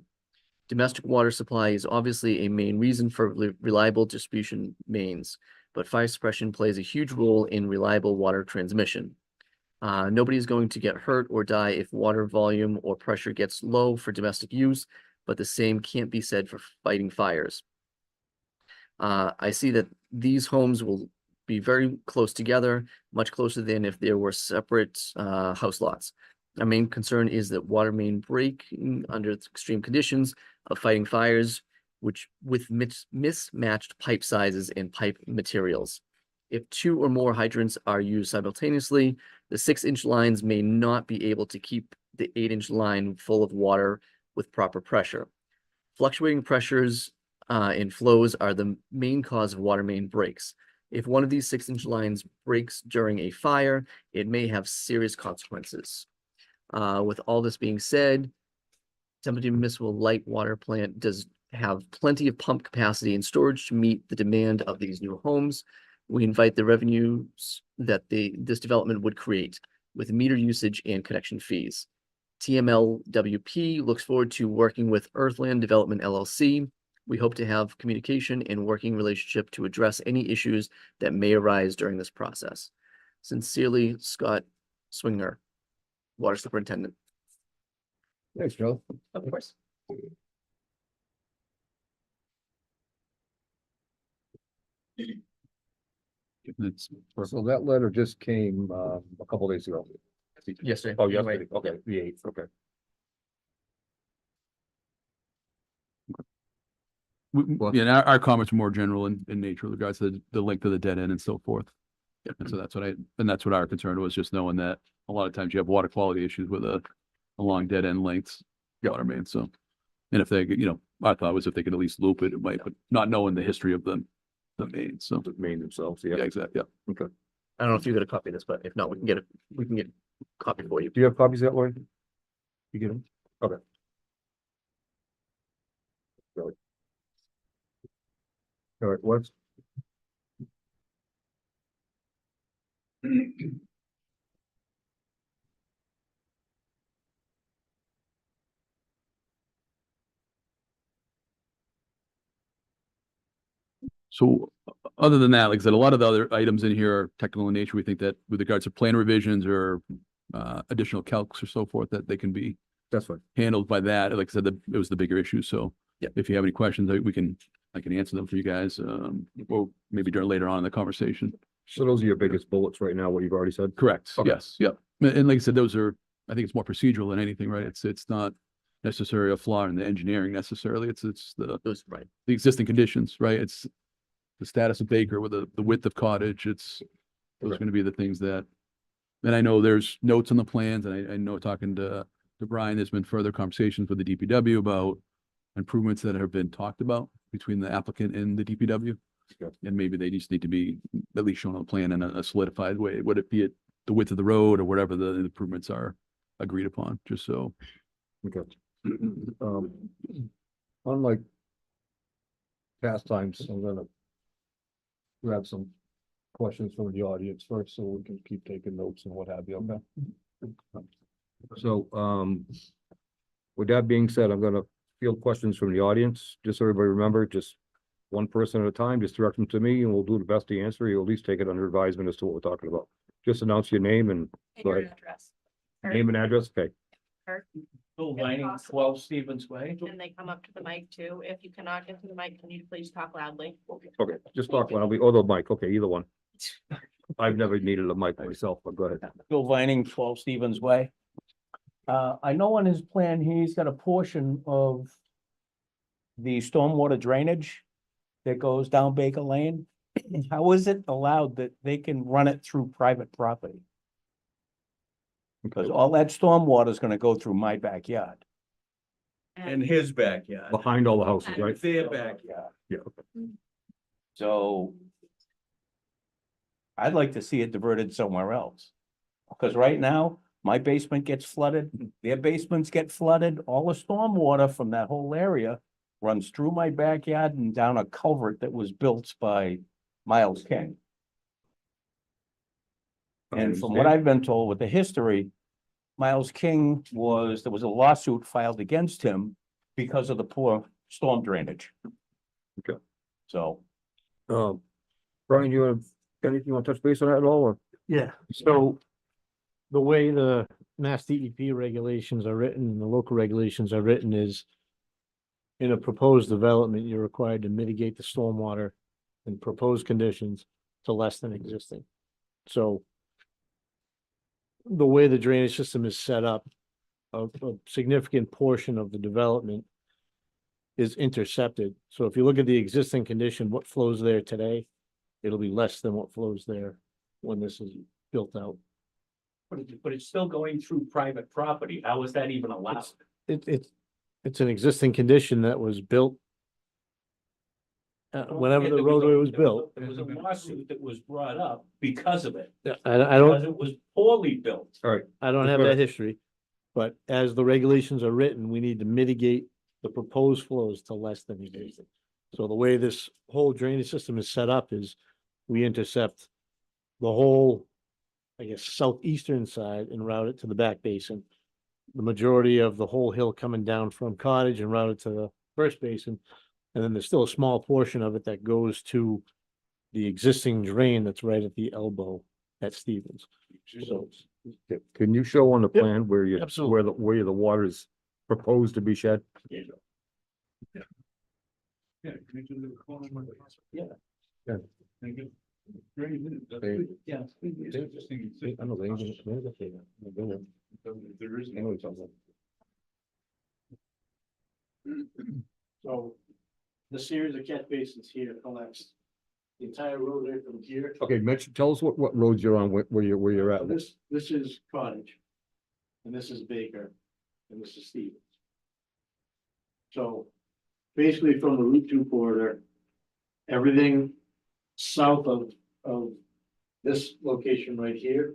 Domestic water supply is obviously a main reason for reliable distribution mains, but fire suppression plays a huge role in reliable water transmission. Nobody is going to get hurt or die if water volume or pressure gets low for domestic use, but the same can't be said for fighting fires. I see that these homes will be very close together, much closer than if there were separate house lots. Our main concern is that water main breaking under extreme conditions of fighting fires, which with mismatched pipe sizes and pipe materials. If 2 or more hydrants are used simultaneously, the 6-inch lines may not be able to keep the 8-inch line full of water with proper pressure. Fluctuating pressures and flows are the main cause of water main breaks. If one of these 6-inch lines breaks during a fire, it may have serious consequences. With all this being said, Templeton Municipal Light Water Plant does have plenty of pump capacity and storage to meet the demand of these new homes. We invite the revenues that this development would create with meter usage and connection fees. TMLWP looks forward to working with Earthland Development LLC. We hope to have communication and working relationship to address any issues that may arise during this process. Sincerely, Scott Swinger, Water Superintendent. Thanks, Joe. Of course. So that letter just came a couple days ago. Yesterday. Oh, yesterday, okay, the 8th, okay. Yeah, and our comments are more general in nature with regards to the length of the dead end and so forth. And so that's what our concern was, just knowing that a lot of times you have water quality issues with a long dead end lengths water main. So, and if they, our thought was if they could at least loop it, it might, but not knowing the history of the main. So The main themselves, yeah. yeah, exactly. Yeah. Okay. I don't know if you got a copy of this, but if not, we can get a copy for you. Do you have copies of that, Lori? You get them? Okay. Really? All right, what's? So other than that, like I said, a lot of the other items in here are technical in nature. We think that with regards to plan revisions or additional calcs or so forth, that they can be That's fine. handled by that. Like I said, it was the bigger issue. So Yeah. if you have any questions, I can answer them for you guys, or maybe later on in the conversation. So those are your biggest bullets right now, what you've already said? Correct. Okay. Yes. Yep. And like I said, I think it's more procedural than anything, right? It's not necessarily a flaw in the engineering necessarily. It's Those, right. the existing conditions, right? It's the status of Baker with the width of Cottage. Those are Okay. going to be the things that, and I know there's notes on the plans, and I know talking to Brian, there's been further conversations with the DPW about improvements that have been talked about between the applicant and the DPW. Okay. And maybe they just need to be at least shown on the plan in a solidified way. Would it be at the width of the road or whatever the improvements are agreed upon, just so. Okay. Unlike past times, I'm gonna grab some questions from the audience first, so we can keep taking notes and what have you, okay? So, with that being said, I'm gonna field questions from the audience, just so everybody remember, just one person at a time, just direct them to me and we'll do the best to answer. You'll at least take it under advisement as to what we're talking about. Just announce your name and And go your ahead. address. Name and address, okay. Bill Vining, 12 Stevens Way. And they come up to the mic too. If you cannot get to the mic, can you please talk loudly? Okay, just talk loudly, or the mic, okay, either one. I've never needed a mic myself, but go ahead. Bill Vining, 12 Stevens Way. I know on his plan, he's got a portion of the stormwater drainage that goes down Baker Lane. How is it allowed that they can run it through private property? Because all that stormwater is gonna go through my backyard. And his backyard. Behind all the houses, right? Their backyard. Yeah. So I'd like to see it diverted somewhere else. Because right now, my basement gets flooded, their basements get flooded, all the stormwater from that whole area runs through my backyard and down a culvert that was built by Miles King. And from what I've been told with the history, Miles King there was a lawsuit filed against him because of the poor storm drainage. Okay. So, Brian, anything you want to touch base on that at all, or? Yeah, so the way the Mass DEP regulations are written, the local regulations are written is in a proposed development, you're required to mitigate the stormwater and proposed conditions to less than existing. So the way the drainage system is set up, a significant portion of the development is intercepted. So if you look at the existing condition, what flows there today, it'll be less than what flows there when this is built out. but it's still going through private property. How is that even allowed? It's an existing condition that was built whenever the roadway was built. There was a lawsuit that was brought up because of it. I Because don't, it was poorly built. All right, I don't have that history, but as the regulations are written, we need to mitigate the proposed flows to less than existing. So the way this whole drainage system is set up is we intercept the whole, I guess, southeastern side and route it to the back basin. The majority of the whole hill coming down from Cottage and route it to the first basin. And then there's still a small portion of it that goes to the existing drain that's right at the elbow at Stevens. So, can you show on the Yep, plan where absolutely. where the water is proposed to be shed? Yeah. Yeah. Yeah. Yeah. Thank you. Yeah. I know, There is. So the series of catch basins here collects the entire roadway from here. Okay, Mitch, tell us what roads you're on, where you're at. So this is Cottage. And this is Baker. And this is Stevens. So basically from the Route 2 corridor, everything south of this location right here.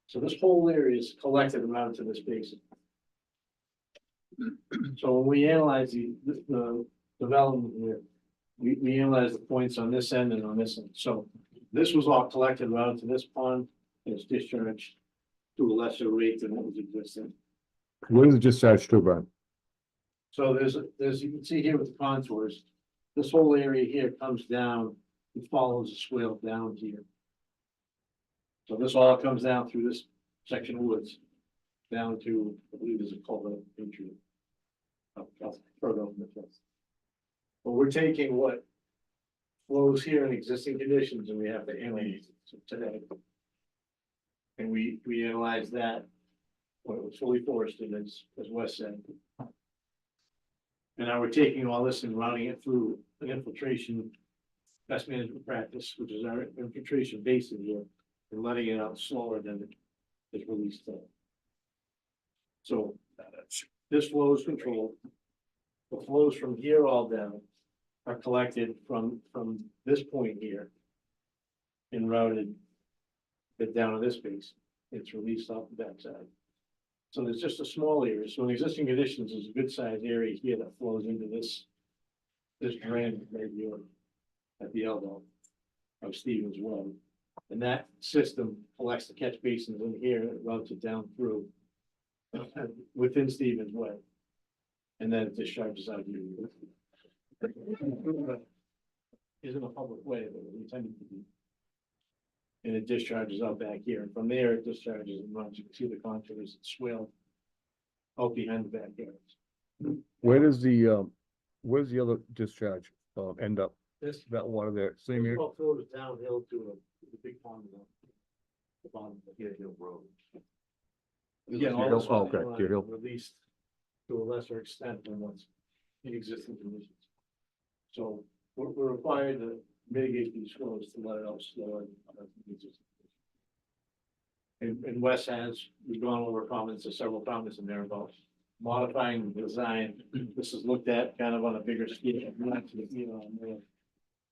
So this whole area is collected around to this basin. So when we analyze the development here, we analyze the points on this end and on this end. So this was all collected around to this pond, and it's discharged to a lesser rate than what was existing. What is it discharged to, Brian? So there's, you can see here with the contours, this whole area here comes down, it follows a swale down here. So this all comes down through this section of woods, down to, I believe there's a culvert entry. Further on the place. But we're taking what flows here in existing conditions and we have to analyze it today. And we analyze that, when it was fully forested, as Wes said. And now we're taking all this and routing it through an infiltration best management practice, which is our infiltration basin here, and letting it out slower than it is released. So this flow is controlled. The flows from here all down are collected from this point here and routed it down to this base. It's released off the backside. So there's just a small area. So in existing conditions, there's a good sized area here that flows into this drain right here at the elbow of Stevens Well. And that system collects the catch basins in here and routes it down through within Stevens Way. And then it discharges out here. isn't a public way, but it's intended to be. And it discharges out back here, and from there it discharges and runs, you can see the contours, it's swelled out behind the backyard. Where's the other discharge, end up? This, That water there, same here? all flows downhill to the big pond down the bottom of the Hill Road. Again, all this Oh, okay, water Deer Hill. released to a lesser extent than what's in existing conditions. So we're required to mitigate these flows to let it out slower. And Wes has, we've gone over comments, there's several comments in there about modifying the design. This is looked at kind of on a bigger scale, not to, on a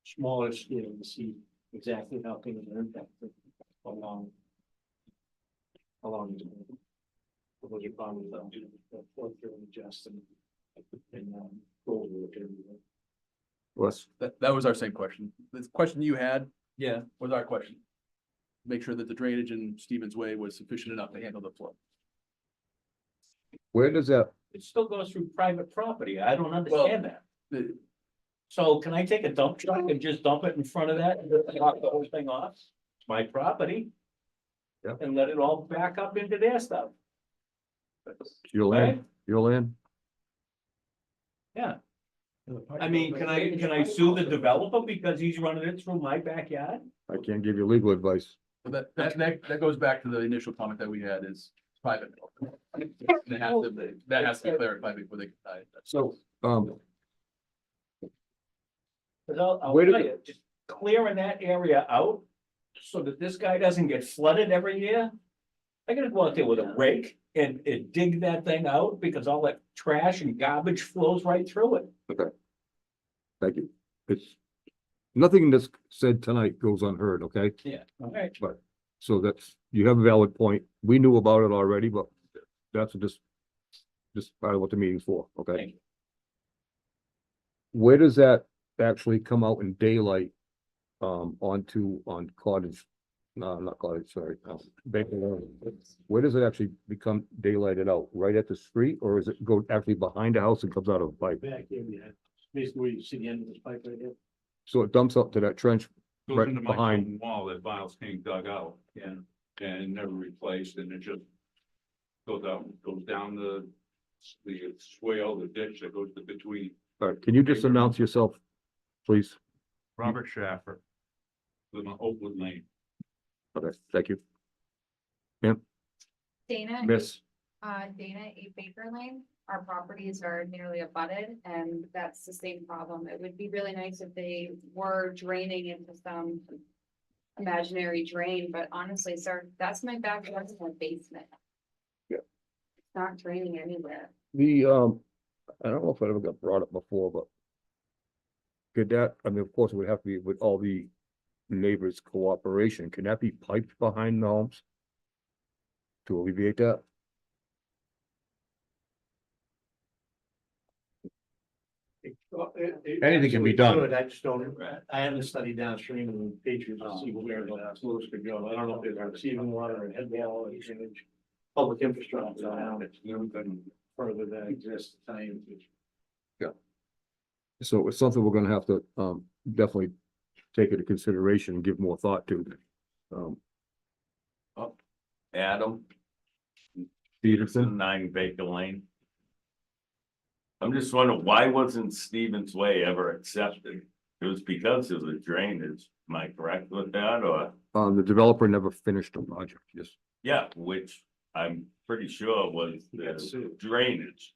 smaller scale to see exactly how things are impacted along the. Those are comments that flow through and adjust and go over it. Wes? That was our same question. The question you had Yeah. was our question. Make sure that the drainage in Stevens Way was sufficient enough to handle the flow. Where does that, It still goes through private property. I don't understand that. The- So can I take a dump truck and just dump it in front of that and just knock the whole thing off? It's my property. Yeah. And let it all back up into their stuff. your land, your land? Yeah. I mean, can I sue the developer because he's running it through my backyard? I can't give you legal advice. But that goes back to the initial comment that we had is private. That has to be clarified before they. So, Cause I'll Where tell did- you, just clearing that area out so that this guy doesn't get flooded every year. I gotta go out there with a rake and dig that thing out because all that trash and garbage flows right through it. thank you. It's, nothing that's said tonight goes unheard, okay? Yeah, alright. But, so that's, you have a valid point. We knew about it already, but that's just part of what the meeting's for, okay? Thank you. Where does that actually come out in daylight? On Cottage, no, not Cottage, sorry, Baker Lane. Where does it actually become daylighted out? Right at the street, or is it go actually behind the house and comes out of a pipe? Back here, we had, basically where you see the end of this pipe right here. So it dumps up to that trench Goes right into my behind, stone wall that Biles King dug out and never replaced, and it just goes down the swale, the ditch that goes between. all right, can you just announce yourself, please? Robert Schaffer, live on Oakwood Lane. Okay, thank you. Dana. Miss, Dana, 8 Baker Lane. Our properties are nearly abutted and that's the same problem. It would be really nice if they were draining into some imaginary drain, but honestly, sir, that's my backyard, that's my basement. Yeah. It's not draining anywhere. the, I don't know if it ever got brought up before, but could that, I mean, of course, it would have to be with all the neighbors' cooperation. Can that be piped behind the homes? To alleviate that? Anything can be done. Good, I just don't, I haven't studied downstream in Patriots to see where the flows could go. I don't know if there's a receiving water and head wall or drainage. Public infrastructure around it, further than exists. So it's something we're gonna have to, definitely take into consideration and give more thought to. Adam, Peterson, 9 Baker Lane. I'm just wondering, why wasn't Stevens Way ever accepted? It was because of the drainage. Am I correct with that, or? the developer never finished the project, yes. Yeah, which I'm pretty sure was the drainage.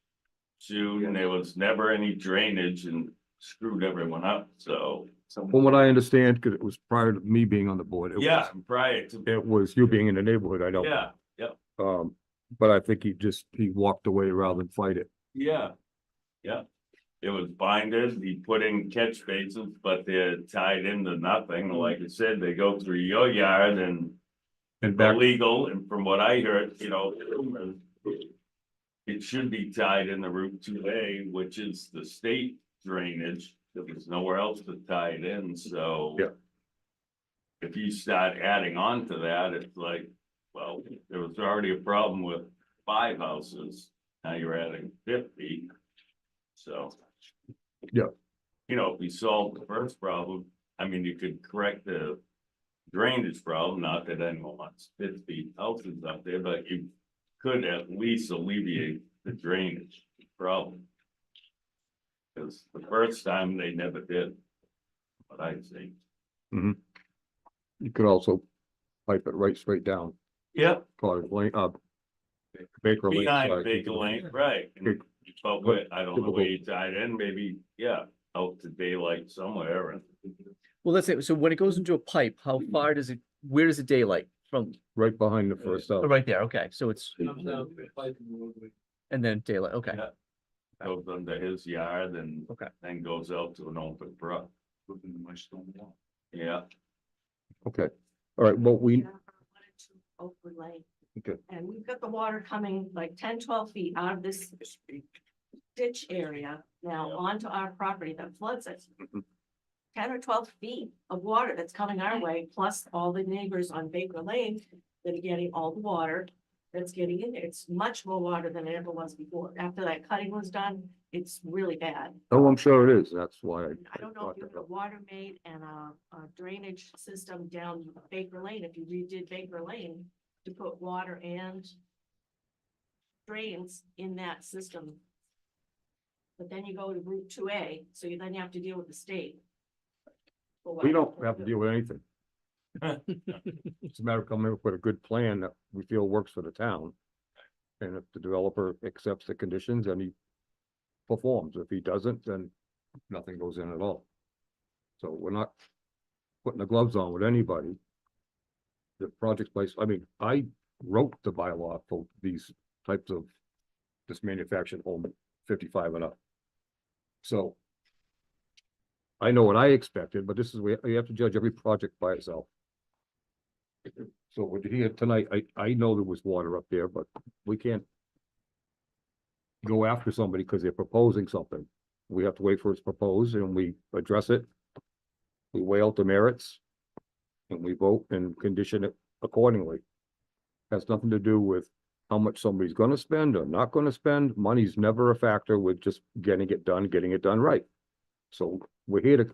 Soon, there was never any drainage and screwed everyone up, so. From what I understand, because it was prior to me being on the board. It Yeah, was- prior to, It was you being in the neighborhood, I don't. yeah, yep, But I think he walked away rather than fight it. yeah, yeah. It was binders, he put in catch basins, but they're tied into nothing. Like I said, they go through your yard and And back, illegal, and from what I heard, it should be tied in the Route 2A, which is the state drainage. There was nowhere else to tie it in, so. Yeah. If you start adding on to that, it's like, well, there was already a problem with 5 houses, now you're adding 50. So. Yeah. You know, if we solve the first problem, I mean, you could correct the drainage problem, not that anyone wants 50 houses up there, but you could at least alleviate the drainage problem. Because the first time they never did, what I see. You could also pipe it right straight down Yep, Cottage Lane, Baker Lane. behind side. Baker Lane, right. And- But where, I don't know where you tied in, maybe, yeah, out to daylight somewhere and. Well, let's say, so when it goes into a pipe, how far does it, where does it daylight from? Right behind the first house. Oh, right there, okay, so it's, Comes down to the pipe in the roadway. and then daylight, okay. Yeah. Goes under his yard and Okay. then goes out to an open brook. Within my stone wall. Yeah, Okay, all right, well, we, Oakwood Lane. Okay. And we've got the water coming like 10, 12 feet out of this ditch area now onto our property that floods it. 10 or 12 feet of water that's coming our way, plus all the neighbors on Baker Lane that are getting all the water that's getting in there. It's much more water than it ever was before. After that cutting was done, it's really bad. oh, I'm sure it is, that's why. I don't know if you have a water main and a drainage system down Baker Lane, if you redid Baker Lane to put water and drains in that system. But then you go to Route 2A, so then you have to deal with the state. for what- We don't have to deal with anything. It's a matter of coming up with a good plan that we feel works for the town. And if the developer accepts the conditions and he performs, if he doesn't, then nothing goes in at all. So we're not putting the gloves on with anybody. The project's place, I mean, I wrote the bylaw for these types of this manufactured home 55 and up. So I know what I expected, but this is where you have to judge every project by itself. So with here tonight, I know there was water up there, but we can't go after somebody because they're proposing something. We have to wait for it's proposed and we address it. We weigh out the merits and we vote and condition it accordingly. Has nothing to do with how much somebody's gonna spend or not gonna spend. Money's never a factor with just getting it done right. So we're here to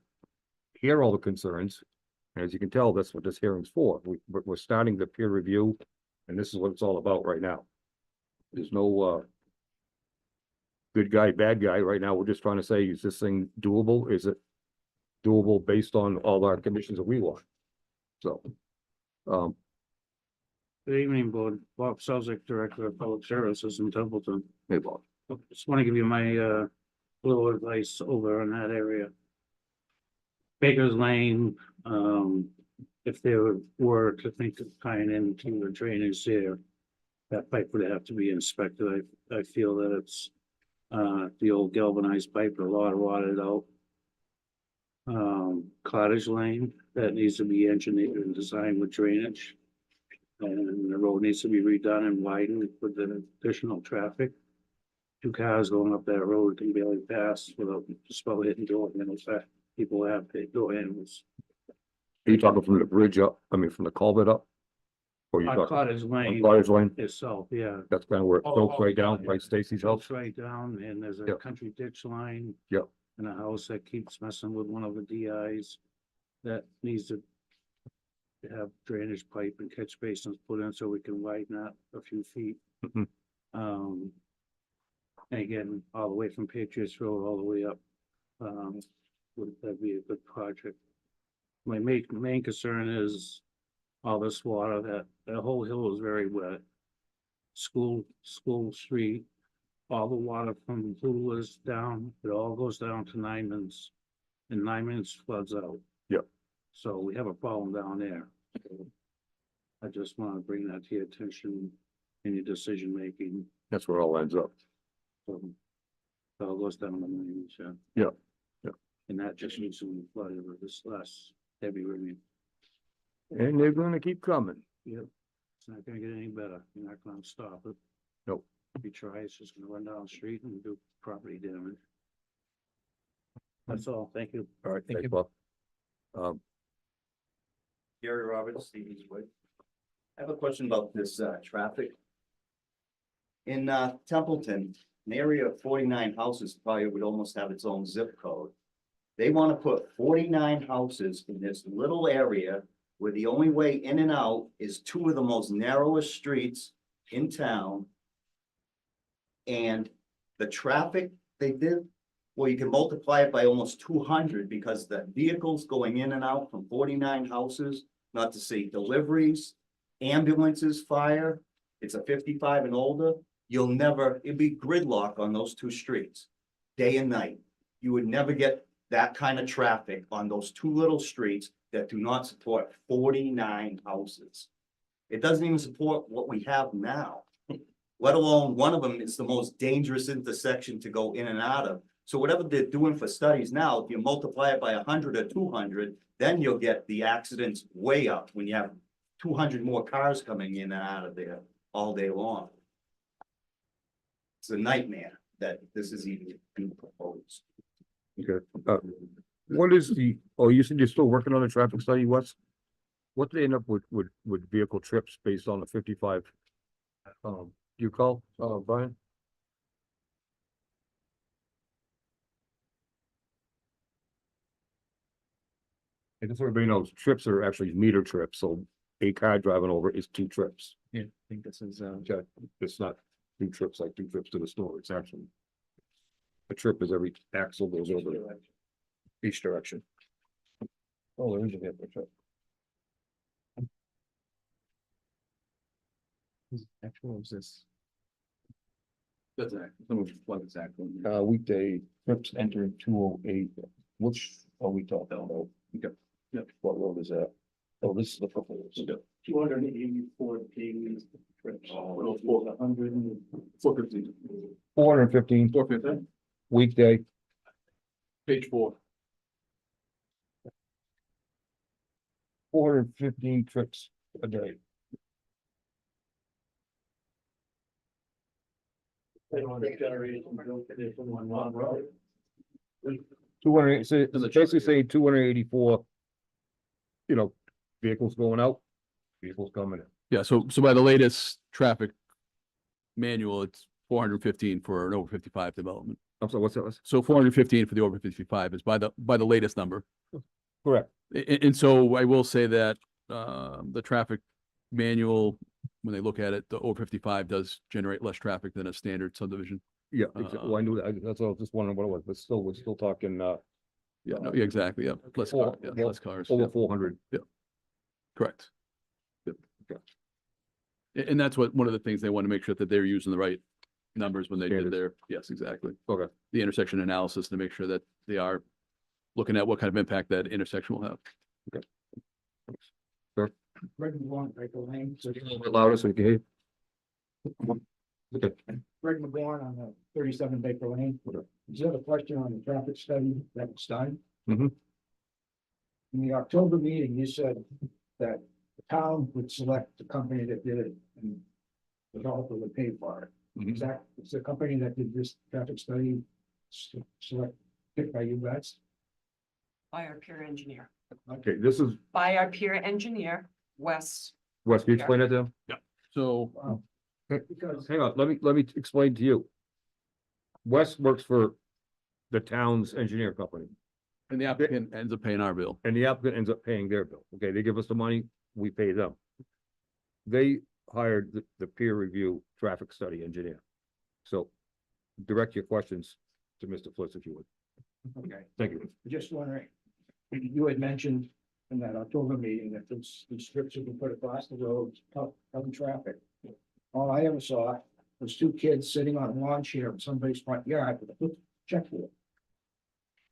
hear all the concerns. As you can tell, that's what this hearing's for. We're starting the peer review, and this is what it's all about right now. There's no good guy, bad guy. Right now, we're just trying to say, is this thing doable? Is it doable based on all our conditions that we want? So, Good evening, Board. Bob Selznick, Director of Public Services in Templeton. hey, Bob. Just want to give you my little advice over in that area. Baker's Lane, if they were to think of tying into the drainage there, that pipe would have to be inspected. I feel that it's the old galvanized pipe, a lot of rotted out. Cottage Lane, that needs to be engineered and designed with drainage. And the road needs to be redone and widened with the additional traffic. 2 cars going up that road can barely pass without just about hitting door handles. People have door handles. Are you talking from the bridge up? I mean, from the culvert up? Or you On talking Cottage on Lane Cottage Lane? itself, yeah. That's kind of where it goes right down, right Stacy's house. Goes right down and there's a Yep. country ditch line. Yep. And a house that keeps messing with one of the DIs that needs to have drainage pipe and catch basins put in so we can widen that a few feet. Mhm. And again, all the way from Patriots Road all the way up. Would that be a good project? My main concern is all this water, that whole hill is very wet. School Street, all the water from Hula's down, it all goes down to Nyman's. And Nyman's floods out. Yep. So we have a problem down there. I just want to bring that to your attention in your decision making. That's where it all ends up. It all goes down to Nyman's, yeah. Yep. Yep. And that just recently flooded with this last heavy rain. And they're gonna keep coming. Yep. It's not gonna get any better. You're not gonna stop it. Nope. If you try, it's just gonna run down the street and do property damage. That's all. Thank you. All right, Thank thanks, you. Bob. Gary Roberts, Stevens Way. I have a question about this traffic. In Templeton, an area of 49 houses probably would almost have its own zip code. They want to put 49 houses in this little area where the only way in and out is two of the most narrowest streets in town. And the traffic they did, well, you can multiply it by almost 200 because the vehicles going in and out from 49 houses, not to say deliveries, ambulances, fire, it's a 55 and older, it'd be gridlock on those two streets, day and night. You would never get that kind of traffic on those two little streets that do not support 49 houses. It doesn't even support what we have now, let alone one of them is the most dangerous intersection to go in and out of. So whatever they're doing for studies now, if you multiply it by 100 or 200, then you'll get the accidents way up when you have 200 more cars coming in and out of there all day long. It's a nightmare that this is even being proposed. Okay, what is you said you're still working on a traffic study, Wes? What do they end up with vehicle trips based on the 55? You call, Brian? I guess everybody knows trips are actually meter trips, so a car driving over is 2 trips. Yeah, I think this is, Okay, it's not 2 trips like 2 trips to the store, it's actually. A trip is every axle goes over each direction. Oh, there is a vehicle trip. actual is this? That's an, some of what it's actually. Weekday trips entered 208, which are we talking about? Okay. Yep. What road is that? Oh, this is the proposed. 284 daily trips. 400. 415. 415 415. weekday. Page 4. 415 trips a day. Generation built it from one long road. 200, so it's basically say 284. Vehicles going out, vehicles coming in. Yeah, so by the latest traffic manual, it's 415 for an over 55 development. I'm sorry, what's that? So 415 for the over 55 is by the latest number. Correct. And so I will say that the traffic manual, when they look at it, the over 55 does generate less traffic than a standard subdivision. Yeah, well, I knew that. That's all. I was just wondering what it was, but still, we're still talking. Yeah, no, yeah, exactly. Yeah, less Over- cars. Yeah, less cars. Over Yeah, 400. correct. Yep. Okay. And that's one of the things they want to make sure that they're using the right numbers when they did Standards. their, yes, exactly. Okay. The intersection analysis to make sure that they are looking at what kind of impact that intersection will have. Greg McGorn, Baker Lane. A little bit louder so you can hear. Okay. Greg McGorn on the 37 Baker Lane. Is there a question on the traffic study that was done? Mhm. In the October meeting, you said that the town would select the company that did it and the developer would pay for it. Is that, is the company that did this traffic study select, picked by you guys? By our peer engineer, Okay, this is, by our peer engineer, Wes. Wes, can you explain that to him? So Because Hang on, let me explain to you. Wes works for the town's engineer company, and the applicant ends up paying our bill. and the applicant ends up paying their bill. Okay, they give us the money, we pay them. They hired the peer review traffic study engineer. So direct your questions to Mr. Flitz if you would. okay, Thank you. just wondering, you had mentioned in that October meeting that these strips have been put across the road, helping traffic. All I ever saw was 2 kids sitting on a lawn chair in somebody's front yard with a checkbook.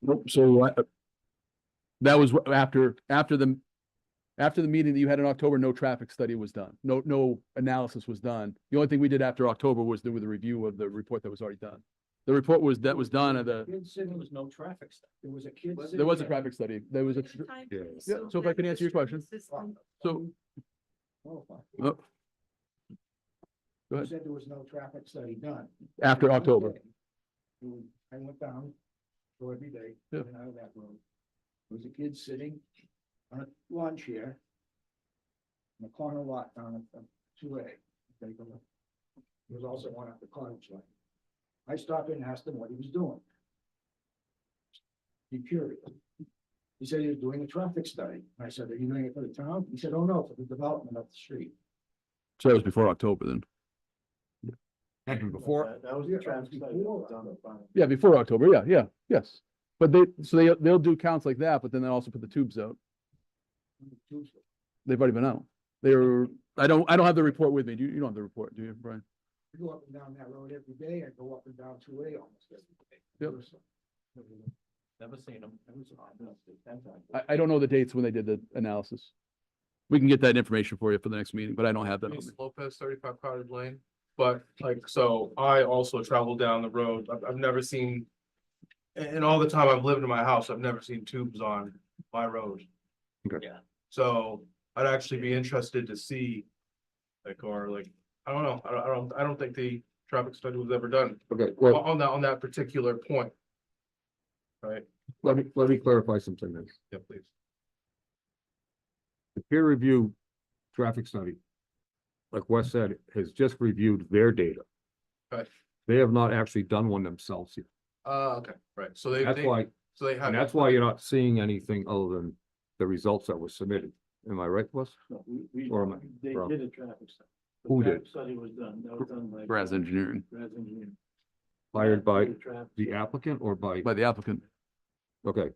Nope, so that was after the meeting that you had in October, no traffic study was done. No analysis was done. The only thing we did after October was do with the review of the report that was already done. The report was done at the, Kid sitting, there was no traffic study. There was a kid. there was a traffic study. There was a, Yeah. yeah, so if I can answer your question. So, Oh, Go You ahead. said there was no traffic study done. After October. I went down, go every day, Yeah. in and out of that road. There was a kid sitting on a lawn chair in the corner lot down at 2A. There was also one at the Cottage Lane. I stopped in and asked him what he was doing. Be curious. He said he was doing a traffic study. I said, are you doing it for the town? He said, oh, no, for the development of the street. So that was before October then. And before, That was the traffic study. that was done by- Yeah, before October. Yeah, yes. But they'll do counts like that, but then they'll also put the tubes out. They've already been out. I don't have the report with me. You don't have the report, do you, Brian? I go up and down that road every day. I go up and down 2A almost every day. Yep. Never seen them. I don't know the dates when they did the analysis. We can get that information for you for the next meeting, but I don't have that on me. Lopez, 35 Cottage Lane. But like, so I also travel down the road. I've never seen, in all the time I've lived in my house, I've never seen tubes on my road. Okay. Yeah. So I'd actually be interested to see, I don't know, I don't think the traffic study was ever done okay, well, on that particular point. Right? let me clarify something then. Yeah, please. The peer review traffic study, like Wes said, has just reviewed their data. Right. They have not actually done one themselves yet. Okay, right. So they, That's why, so they have. and that's why you're not seeing anything other than the results that were submitted. Am I right, Wes? No, we, Or am I they wrong? did a traffic study. The Who traffic did? Study was done, that was done by. Graz Engineering. Graz Engineering. Hired by Did a traffic- the applicant or by, By the applicant. okay.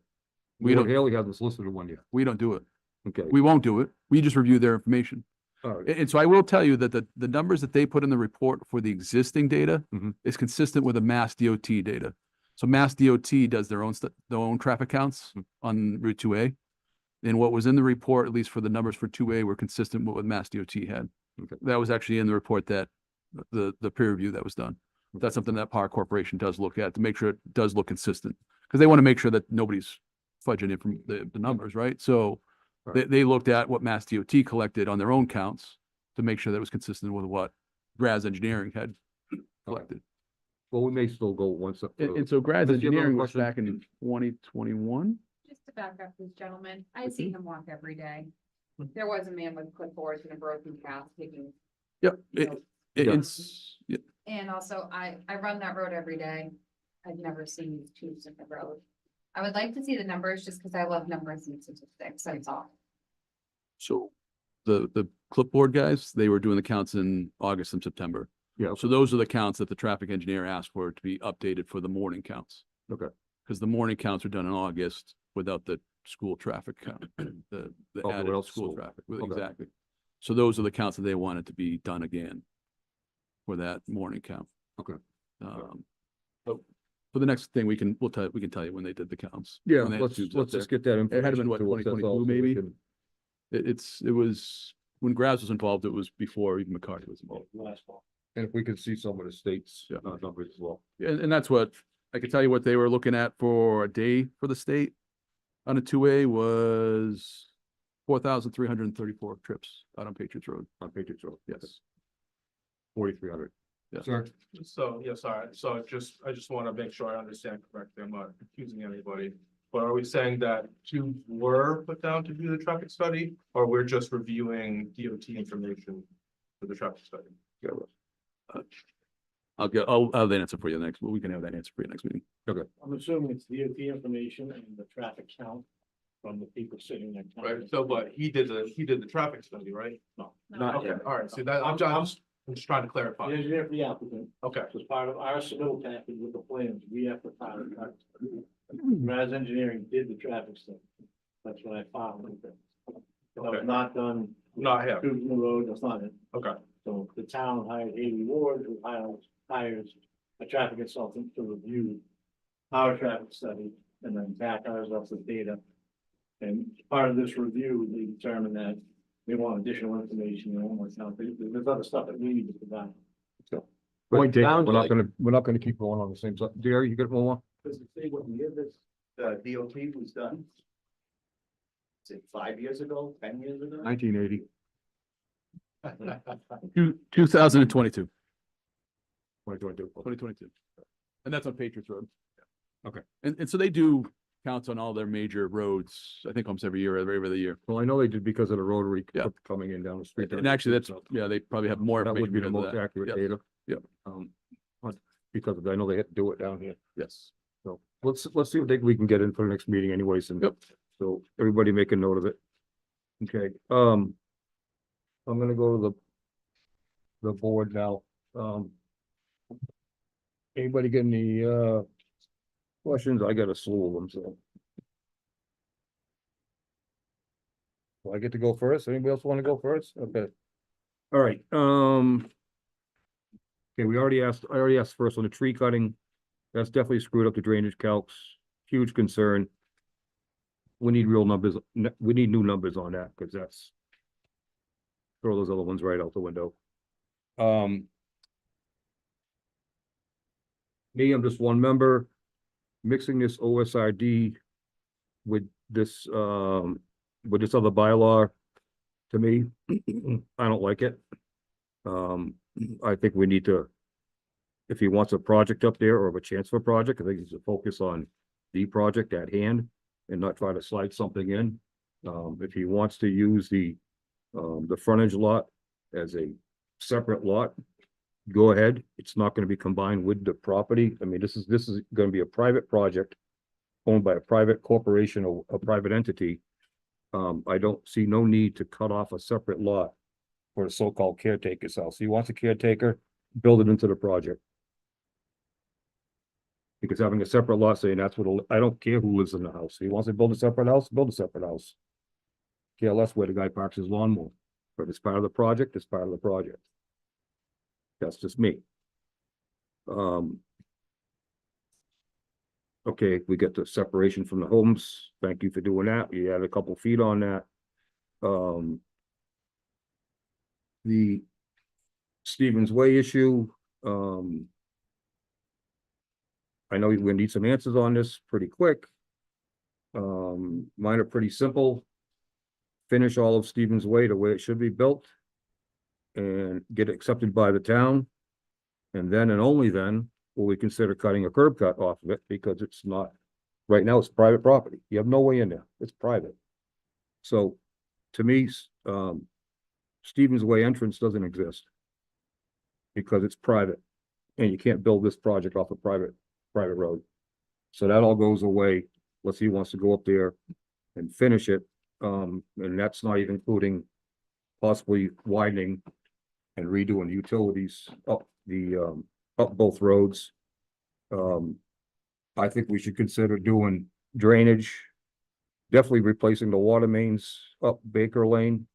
We Ward don't- Haley hasn't solicited one yet. We don't do it. Okay. We won't do it. We just review their information. All right. And so I will tell you that the numbers that they put in the report for the existing data Mhm. is consistent with the Mass DOT data. So Mass DOT does their own traffic counts on Route 2A. And what was in the report, at least for the numbers for 2A, were consistent with what Mass DOT had. Okay. That was actually in the report that the peer review that was done. That's something that Power Corporation does look at to make sure it does look consistent. Because they want to make sure that nobody's fudging it from the numbers, right? So Right. they looked at what Mass DOT collected on their own counts to make sure that was consistent with what Graz Engineering had collected. Well, we may still go one step. And so Graz Unless you have another Engineering was question. back in 2021. Just to back up this gentleman, I see him walk every day. There was a man with clipboards and a broken cast taking. Yep. notes. Yeah. And also, I run that road every day. I've never seen these tubes in the road. I would like to see the numbers just because I love numbers and statistics, that's all. So the clipboard guys, they were doing the counts in August and September. Yeah. So those are the counts that the traffic engineer asked for to be updated for the morning counts. Okay. Because the morning counts were done in August without the school traffic count, the Oh, added without school school. traffic, Okay. exactly. So those are the counts that they wanted to be done again for that morning count. Okay. But for the next thing, we can tell you when they did the counts. Yeah, when they had let's tubes up just there. get that It information. had been what, to us, that's 2022 all, so we maybe? can- It was, when Graz was involved, it was before even McCarty was involved. Last fall. And if we can see some of the states, Yeah. numbers as well. And that's what, I could tell you what they were looking at for a day for the state. On a 2A was 4,334 trips out on Patriots Road. On Patriots Road. Yes. 4,300. Yeah. Sir, So, yes, all right. So I just want to make sure I understand correctly. I'm not accusing anybody. But are we saying that tubes were put down to do the traffic study, or we're just reviewing DOT information for the traffic study? I'll have that answer for you next, we can have that answer for you next meeting. I'm assuming it's DOT information and the traffic count from the people sitting there. Right, so but he did the traffic study, right? No. Not Okay, yet. all right, so that, I'm just trying to The clarify. engineer for the applicant, Okay, as part of our submittal package with the plans, we have to file a traffic study. Raz Engineering did the traffic study. That's what I filed with them. That was Okay. not done. Not him. Tubes in the road, that's not it. okay, So the town hired Haley Ward, who hires a traffic consultant to review our traffic study and then back ours up with data. And part of this review, they determined that they want additional information, they want more stuff. There's other stuff that we need to provide. point taken, sounds we're not like- gonna, we're not gonna keep going on the same side. Jerry, you got one more? Does it say what year this, DOT was done? Is it 5 years ago, 10 years ago? 1980. 2022. 2022. 2022. And that's on Patriots Road. Okay. And so they do counts on all their major roads, I think almost every other year. Well, I know they did because of the rotary Yeah. coming in down the street. And actually, that's, yeah, they probably have more That would information be the because of most that. accurate Yes. data. Yep. But because I know they had to do it down here. Yes. So let's see what we can get in for the next meeting anyways, and so everybody make a note of it. Okay, I'm gonna go to the board now. Anybody got any, questions? I got a slew of them, so. Do I get to go first? Anybody else want to go first? Okay. All right, okay, I already asked first on the tree cutting. That's definitely screwed up the drainage calcs, huge concern. We need real numbers, we need new numbers on that, because that's. Throw those other ones right out the window. Me, I'm just one member, mixing this OSRD with this other bylaw. To me, I don't like it. I think we need to, if he wants a project up there or a chance for a project, I think he should focus on the project at hand and not try to slide something in. If he wants to use the frontage lot as a separate lot, go ahead. It's not going to be combined with the property. I mean, this is going to be a private project owned by a private corporation or a private entity. I don't see no need to cut off a separate lot for a so-called caretaker's house. He wants a caretaker, build it into the project. Because having a separate lot saying that's what, I don't care who lives in the house. He wants to build a separate house, build a separate house. Care less where the guy parks his lawnmower. But if it's part of the project, it's part of the project. That's just me. Okay, we get the separation from the homes. Thank you for doing that. You add a couple feet on that. The Stevens Way issue, I know we need some answers on this pretty quick. Mine are pretty simple. Finish all of Stevens Way the way it should be built and get it accepted by the town. And then and only then will we consider cutting a curb cut off of it, because it's not, right now it's private property. You have no way in there. It's private. So to me, Stevens Way entrance doesn't exist because it's private and you can't build this project off a private road. So that all goes away. Let's see, he wants to go up there and finish it. And that's not even including possibly widening and redoing the utilities up up both roads. I think we should consider doing drainage, definitely replacing the water mains up Baker Lane.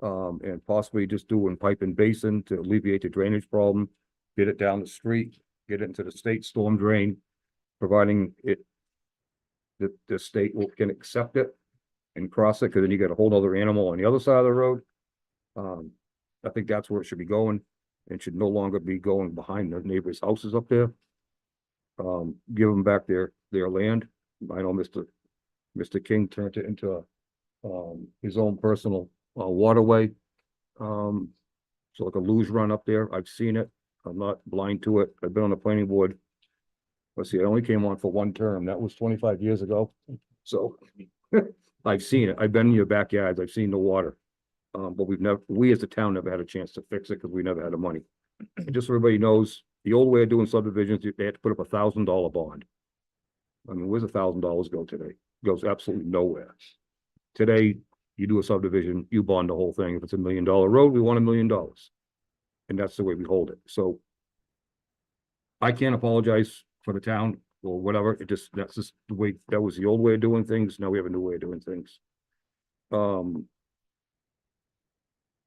And possibly just doing pipe and basin to alleviate the drainage problem, get it down the street, get it into the state storm drain, providing the state can accept it and cross it, because then you got a whole other animal on the other side of the road. I think that's where it should be going, and should no longer be going behind the neighbors' houses up there. Give them back their land. I know Mr. King turned it into his own personal waterway. So like a luge run up there. I've seen it. I'm not blind to it. I've been on the planning board. Let's see, I only came on for one term. That was 25 years ago. So I've seen it. I've been in your backyards. I've seen the water. But we as a town never had a chance to fix it because we never had the money. And just so everybody knows, the old way of doing subdivisions, they had to put up $1,000 bond. I mean, where's $1,000 go today? It goes absolutely nowhere. Today, you do a subdivision, you bond the whole thing. If it's $1 million road, we want $1 million. And that's the way we hold it. So I can't apologize for the town or whatever. That's just the way, that was the old way of doing things. Now we have a new way of doing things. The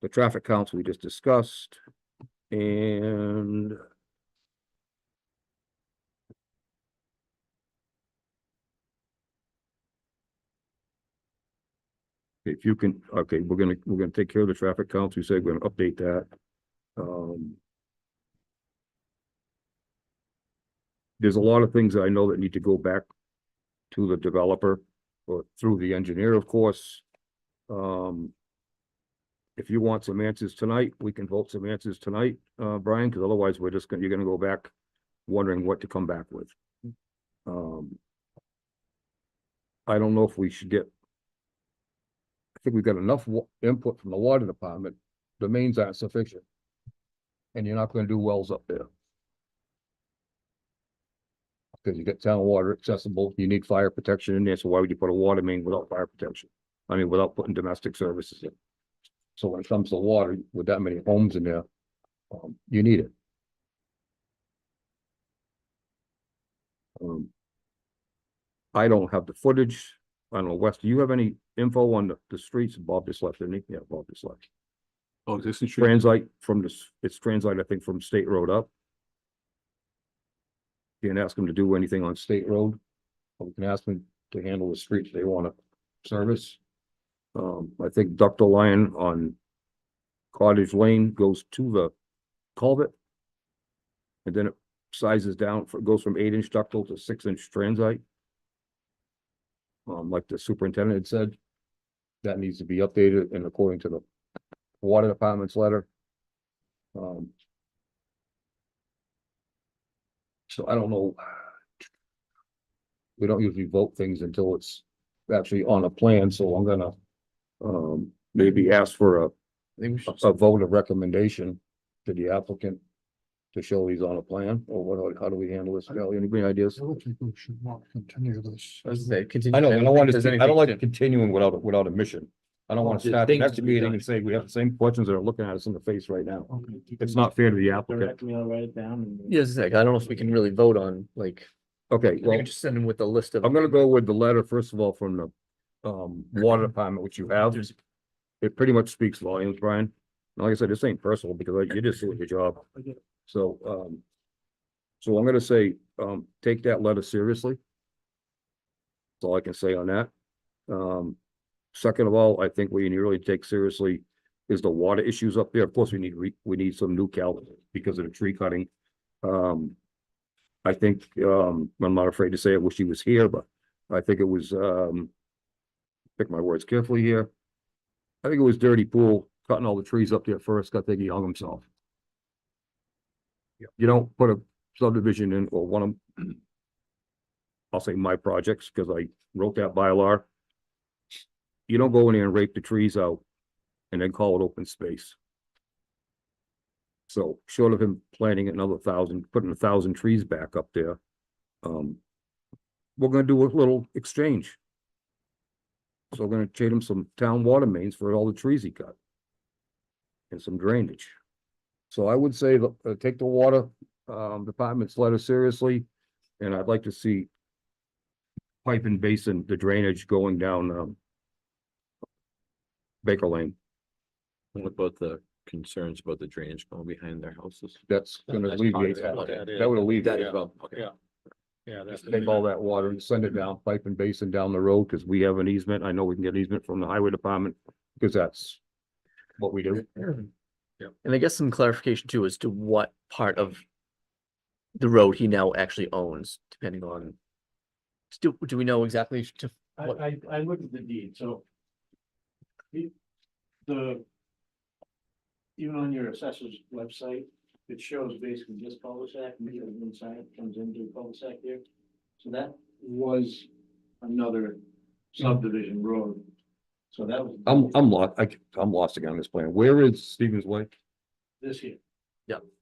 traffic counts we just discussed, and if you can, okay, we're gonna take care of the traffic counts. We said we're gonna update that. There's a lot of things that I know that need to go back to the developer or through the engineer, of course. If you want some answers tonight, we can vote some answers tonight, Brian, because otherwise you're gonna go back wondering what to come back with. I don't know if we should get, I think we've got enough input from the water department. The mains aren't sufficient. And you're not gonna do wells up there. Cause you got town water accessible, you need fire protection in there, so why would you put a water main without fire protection? I mean, without putting domestic services in. So when it comes to water, with that many homes in there, you need it. I don't have the footage. I don't know, Wes, do you have any info on the streets? Bob just left, didn't he? Yeah, Bob just left. Oh, existing street. Transite from this, it's transite, I think, from State Road up. You can ask them to do anything on State Road. Or we can ask them to handle the streets they want to service. I think ductile line on Cottage Lane goes to the culvert. And then it sizes down, goes from 8-inch ductile to 6-inch transite. Like the superintendent had said, that needs to be updated and according to the water department's letter. So I don't know. We don't usually vote things until it's actually on a plan, so I'm gonna maybe ask for a vote of recommendation to the applicant to show he's on a plan, or what, how do we handle this? Kelly, anybody ideas? I don't think we should not continue this. I was gonna say, continue. I don't think want there's to, I don't anything like to- continuing without a mission. I don't want to There's start the things next to be meeting done. and say we have the same questions that are looking at us in the face right now. Okay. It's not fair to the applicant. Direct me, I'll write it down. And- Yeah, it's like, I don't know if we can really vote on, like, Okay, we well, can just send him with a list of. I'm gonna go with the letter, first of all, from the water department, which you have. It pretty much speaks volumes, Brian. And like I said, this ain't personal because you just doing your job. So, so I'm gonna say, take that letter seriously. That's all I can say on that. Second of all, I think what you need to really take seriously is the water issues up there. Of course, we need some new cal because of the tree cutting. I think, I'm not afraid to say I wish he was here, but I think it was, pick my words carefully here. I think it was Dirty Pool cutting all the trees up there first. I think he hung himself. You don't put a subdivision in or one of I'll say my projects, because I wrote that bylaw. You don't go in there and rape the trees out and then call it open space. So short of him planting another 1,000, putting 1,000 trees back up there, we're gonna do a little exchange. So we're gonna trade him some town water mains for all the trees he cut. And some drainage. So I would say, take the water, department's letter seriously, and I'd like to see pipe and basin, the drainage going down, Baker Lane. What about the concerns about the drainage going behind their houses? That's gonna That's part alleviate of that. it. That would alleviate That that. as well, okay. Yeah, that's. Take all that water and send it down, pipe and basin down the road, because we have an easement. I know we can get an easement from the highway department, because that's what we do. And I guess some clarification too as to what part of the road he now actually owns, depending on. Still, do we know exactly to what? I looked at the deed, so. The. Even on your assessor's website, it shows basically this cul-de-sac, and the one side comes into the cul-de-sac here. So that was another subdivision road. So that was. I'm lost, I'm lost again on this plan. Where is Stevens Way? This here.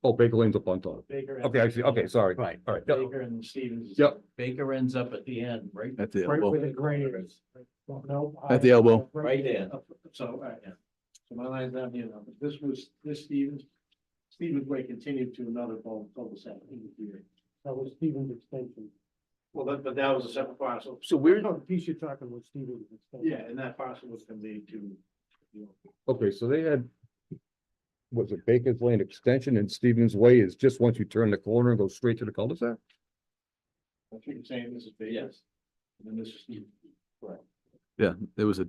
Oh, Baker Lane's up on top. Baker. Okay, I see. Okay, sorry. Right. All right. Yep. Baker and Stevens. Yep. Baker ends up at the end, right? At the Right elbow. where the grade is. No, At the elbow. Right there. So, all right, yeah. So my line's down here now, but this Stevens Way continued to another cul-de-sac. That was Stevens extension. Well, but that was a separate parcel. So we're, The piece you're talking was Stevens extension. Yeah, and that parcel was conveyed to. Okay, so they had. Was it Baker's Lane Extension and Stevens Way is just once you turn the corner and go straight to the cul-de-sac? That's what you're saying, this is Baker's. Yes. And then this is Stevens. Right. Yeah, there was a.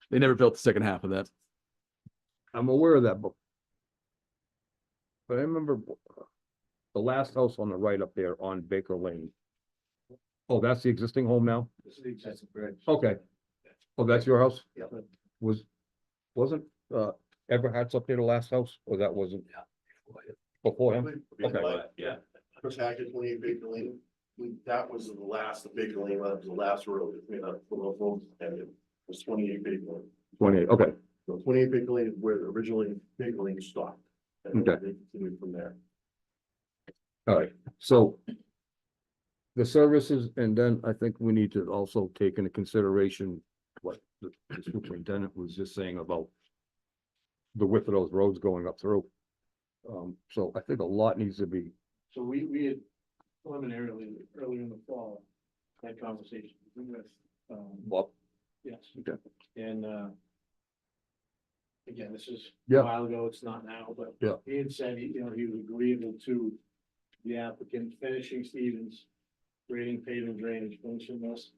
They never built the second half of that. I'm aware of that, but I remember the last house on the right up there on Baker Lane. Oh, that's the existing home now? This is the existing bridge. Okay. Oh, that's your house? Yeah. Wasn't Everhart's up there the last house, or that wasn't? Before him? Okay. Yeah. Chris Hackett, 28 Baker Lane, that was the last, the Baker Lane, that was the last road, it was 28 Baker Lane. 28, okay. So 28 Baker Lane is where originally Baker Lane stopped. And then Okay. they continued from there. All right, so the services, and then I think we need to also take into consideration what the superintendent was just saying about the width of those roads going up through. So I think a lot needs to be, So we had preliminarily, earlier in the fall, had conversations with, well, yes. okay. And, again, this is Yeah. a while ago, it's not now, but Yeah. he had said, he was agreeable to the applicant finishing Stevens, grading, paving, drainage, finishing this,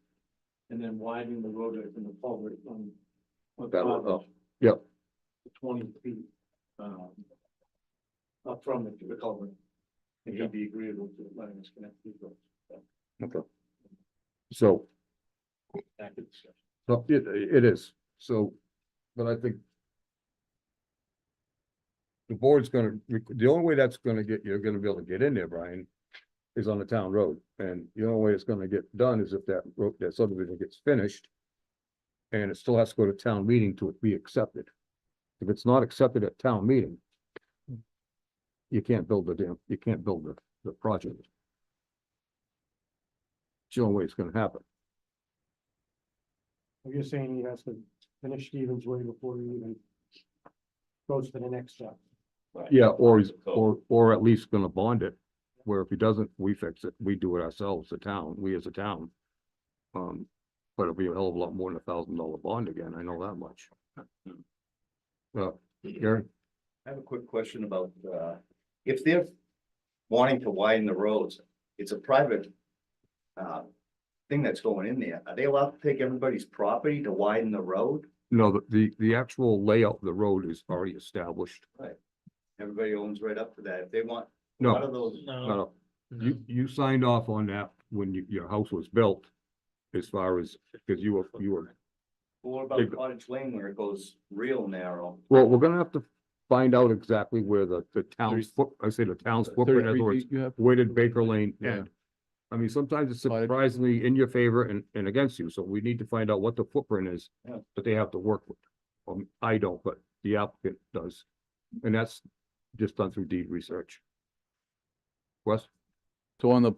and then widening the road from the culvert on That one, Cottage Yep, to 20 feet, up from the culvert. And he'd be agreeable to letting us connect these roads. okay. So, Back to discussion. so it is, so, but I think the board's gonna, the only way that's gonna get, you're gonna be able to get in there, Brian, is on the town road, and the only way it's gonna get done is if that road, that subdivision gets finished. And it still has to go to town meeting to be accepted. If it's not accepted at town meeting, you can't build you can't build the project. It's the only way it's gonna happen. You're saying he has to finish Stevens way before he even goes to the next step. Yeah, or at least gonna bond it, where if he doesn't, we fix it, we do it ourselves, the town, we as a town. But it'll be a hell of a lot more than $1,000 bond again, I know that much. Gary? I have a quick question about, if they're wanting to widen the roads, it's a private thing that's going in there. Are they allowed to take everybody's property to widen the road? No, the actual layout of the road is already established. Right. Everybody owns right up to that. If they want, a No, lot of those. no, you signed off on that when your house was built. As far as, because you were, What about Cottage Lane where it goes real narrow? well, we're gonna have to find out exactly where the town's the town's footprint, in other 33 words, feet you have? where did Baker Lane Yeah. end? I mean, sometimes it's Cottage. surprisingly in your favor and against you, so we need to find out what the footprint is Yeah. that they have to work with. I don't, but the applicant does, and that's just done through deed research. Wes? So on that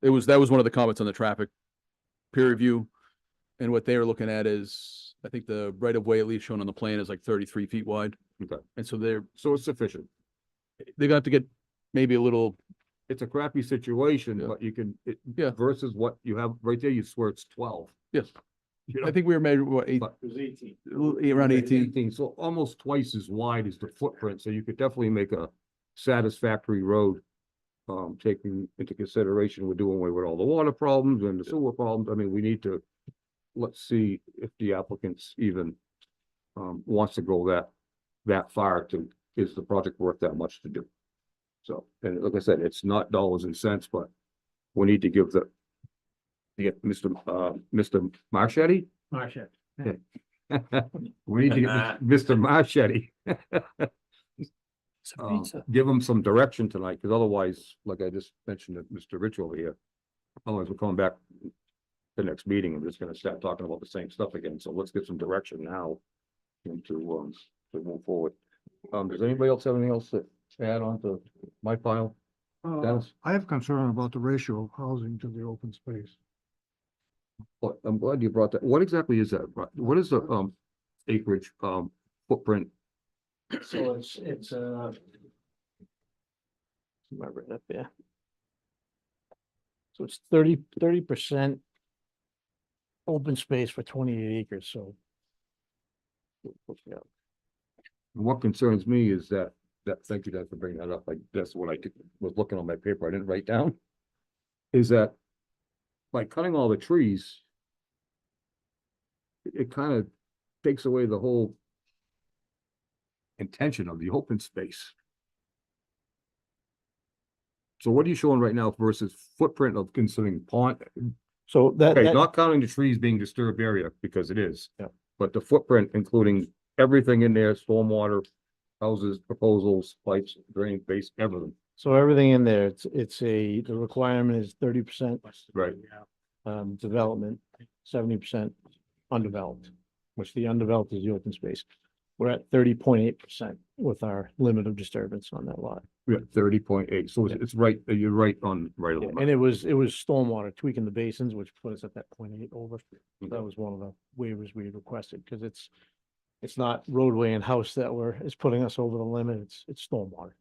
was one of the comments on the traffic peer review. And what they are looking at is, I think the right of way at least shown on the plan is like 33 feet wide. Okay, And so so it's sufficient. they're gonna have to get maybe a little, It's a crappy situation, Yeah. but you can, Yeah. versus what you have right there, you swear it's 12. yes, You know? I think we were measured, what, But- It was 18. around 18. 18, so almost twice as wide as the footprint, so you could definitely make a satisfactory road. Taking into consideration, we're doing away with all the water problems and the sewer problems, I mean, we need to. Let's see if the applicants even, wants to go that far is the project worth that much to do? So, and like I said, it's not dollars and cents, but we need to give Mr. Marchetti? Marcia. We need to get Mr. Marchetti. Give him some direction tonight, because otherwise, like I just mentioned to Mr. Rich over here, otherwise we're coming back the next meeting, and we're just gonna start talking about the same stuff again, so let's get some direction now and to move forward. Does anybody else have anything else to add on to my file? Dennis? I have concern about the ratio of housing to the open space. Well, I'm glad you brought that. What exactly is that? What is the acreage footprint? So it's Remember it up there. So it's 30% open space for 28 acres, so. What concerns me is that thank you guys for bringing that up, like, that's what was looking on my paper, I didn't write down. Is that by cutting all the trees, it kind of takes away the whole intention of the open space. So what are you showing right now versus footprint of considering pond? So Okay, not counting the trees being disturbed area, because it is. Yeah. But the footprint, including everything in there, stormwater, houses, proposals, pipes, drain base, everything. So everything in there, the requirement is 30% Right. development, 70% undeveloped, which the undeveloped is the open space. We're at 30.8% with our limit of disturbance on that lot. Yeah, 30.8, so it's right, you're right on, right on. the And mark. it was stormwater tweaking the basins, which put us at that 0.8 over. That was one of the waivers we requested, because it's not roadway and house is putting us over the limit, it's stormwater.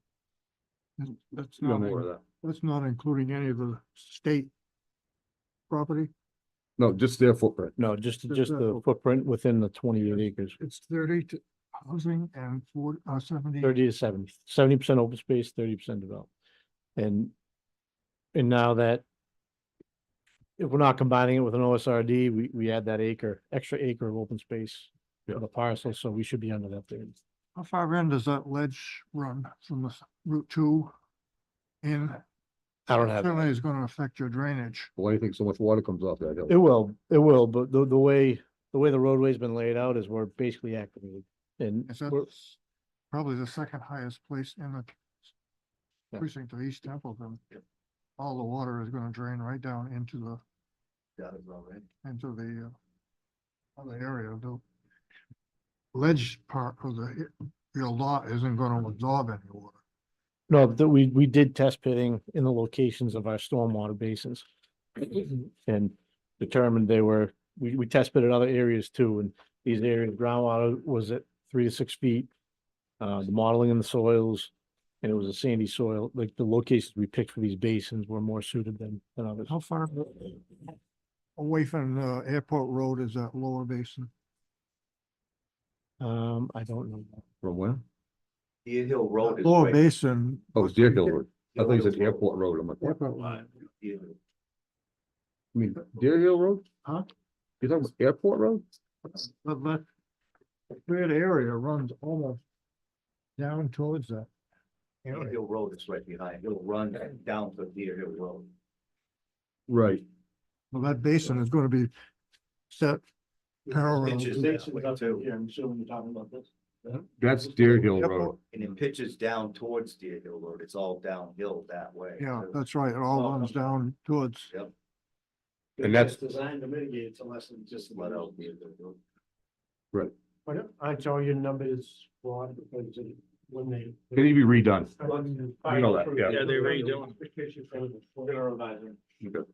That's You got not, more of that. that's not including any of the state property. No, just their footprint. No, just Just the that- footprint within the 28 acres, It's 30 to housing and 40, 70. 30 to 70% open space, 30% developed. And now that if we're not combining it with an OSRD, we add that extra acre of open space for the parcel, so we should be under that 30. How far in does that ledge run from the Route 2 in? I don't have. Certainly is gonna affect your drainage. Why do you think so much water comes off that hill? It will, but the way the roadway's been laid out is we're basically activated. And Is that we're, probably the second highest place in the Yeah. precinct of East Templeton? All the water is gonna drain right down into the other area. The ledge part of your lot isn't gonna absorb any water. no, that we did test pitting in the locations of our stormwater basins. And determined we test pitted other areas too, and these areas, groundwater was at 3 to 6 feet. The modeling in the soils, and it was a sandy soil, like the locations we picked for these basins were more suited than others. How far away from the airport road is that lower basin? I don't know. From where? Deer Hill Road is Lower right. basin. Oh, it's Deer Hill Road. I thought you said Airport Road. I'm like, what? Airport road. Deer Hill. I mean, Deer Hill Road? Huh? You talking about Airport Road? But that third area runs almost down towards that. Deer Hill Road is right behind. It'll run down to Deer Hill Road. Right. Well, that basin is gonna be set parallel. Pitches to- that way too. Yeah, I'm assuming you're talking about this. That's Deer Hill Road. And it pitches down towards Deer Hill Road. It's all downhill that way. Yeah, too. that's right. It all runs down towards. Yep. And that's- It's designed to mitigate it to less than just. Let out Deer Hill Road. Right. Aren't all your numbers flawed because when they. They need to be redone. You know that, yeah. Yeah, they're redoing. We're gonna revise them. Okay.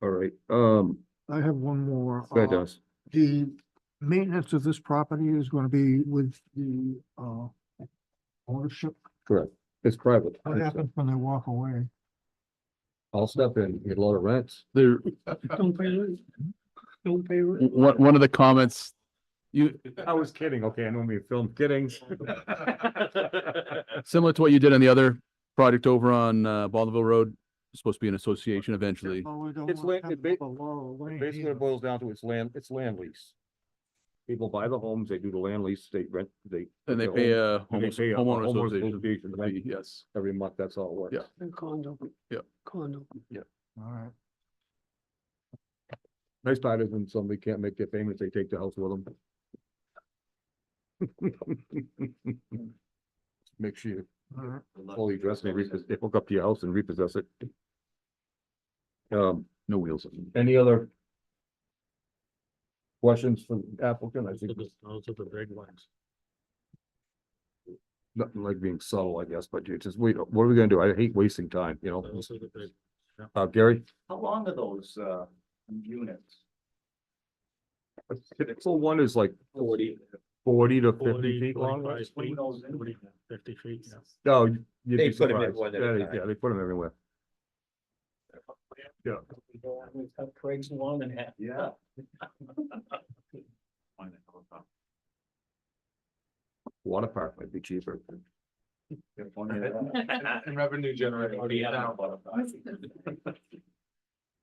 All right, I have one more. go ahead, Dennis. The maintenance of this property is gonna be with the ownership. Correct. It's private. What happens when they walk away? I'll step in, get a lot of rents. There, Don't pay rent. Don't pay rent. one of the comments, I was kidding. Okay, I know me film kidding. similar to what you did on the other project over on Baldwinville Road, it's supposed to be an association eventually. Oh, we don't It's want land- to it have a Laurel Lane Basically, either. it boils down to it's land lease. People buy the homes, they do the land lease, they rent, they. And they their pay home- a and they pay a homeowner homeowners association association rent fee, yes. every month, that's all it works. Yeah. And condo. Yeah. Condo. All right. Nice part is when somebody can't make their payments, they take the house with them. Make sure you All right. fully address and they hook up to your house and repossess it. No wheels. Any other questions from the applicant? I think Those are the big ones. nothing like being subtle, I guess, but you just wait, what are we gonna do? I hate wasting time, you know? Those are the big. Gary? How long are those units? Typical one is like 40 to 50 feet long. 50 feet, yeah. No, you'd They be put 'em in surprised. one at a Yeah, time. yeah, they put them everywhere. Yeah. We've got Craig's long and half. Yeah. Water park might be cheaper. And revenue generating.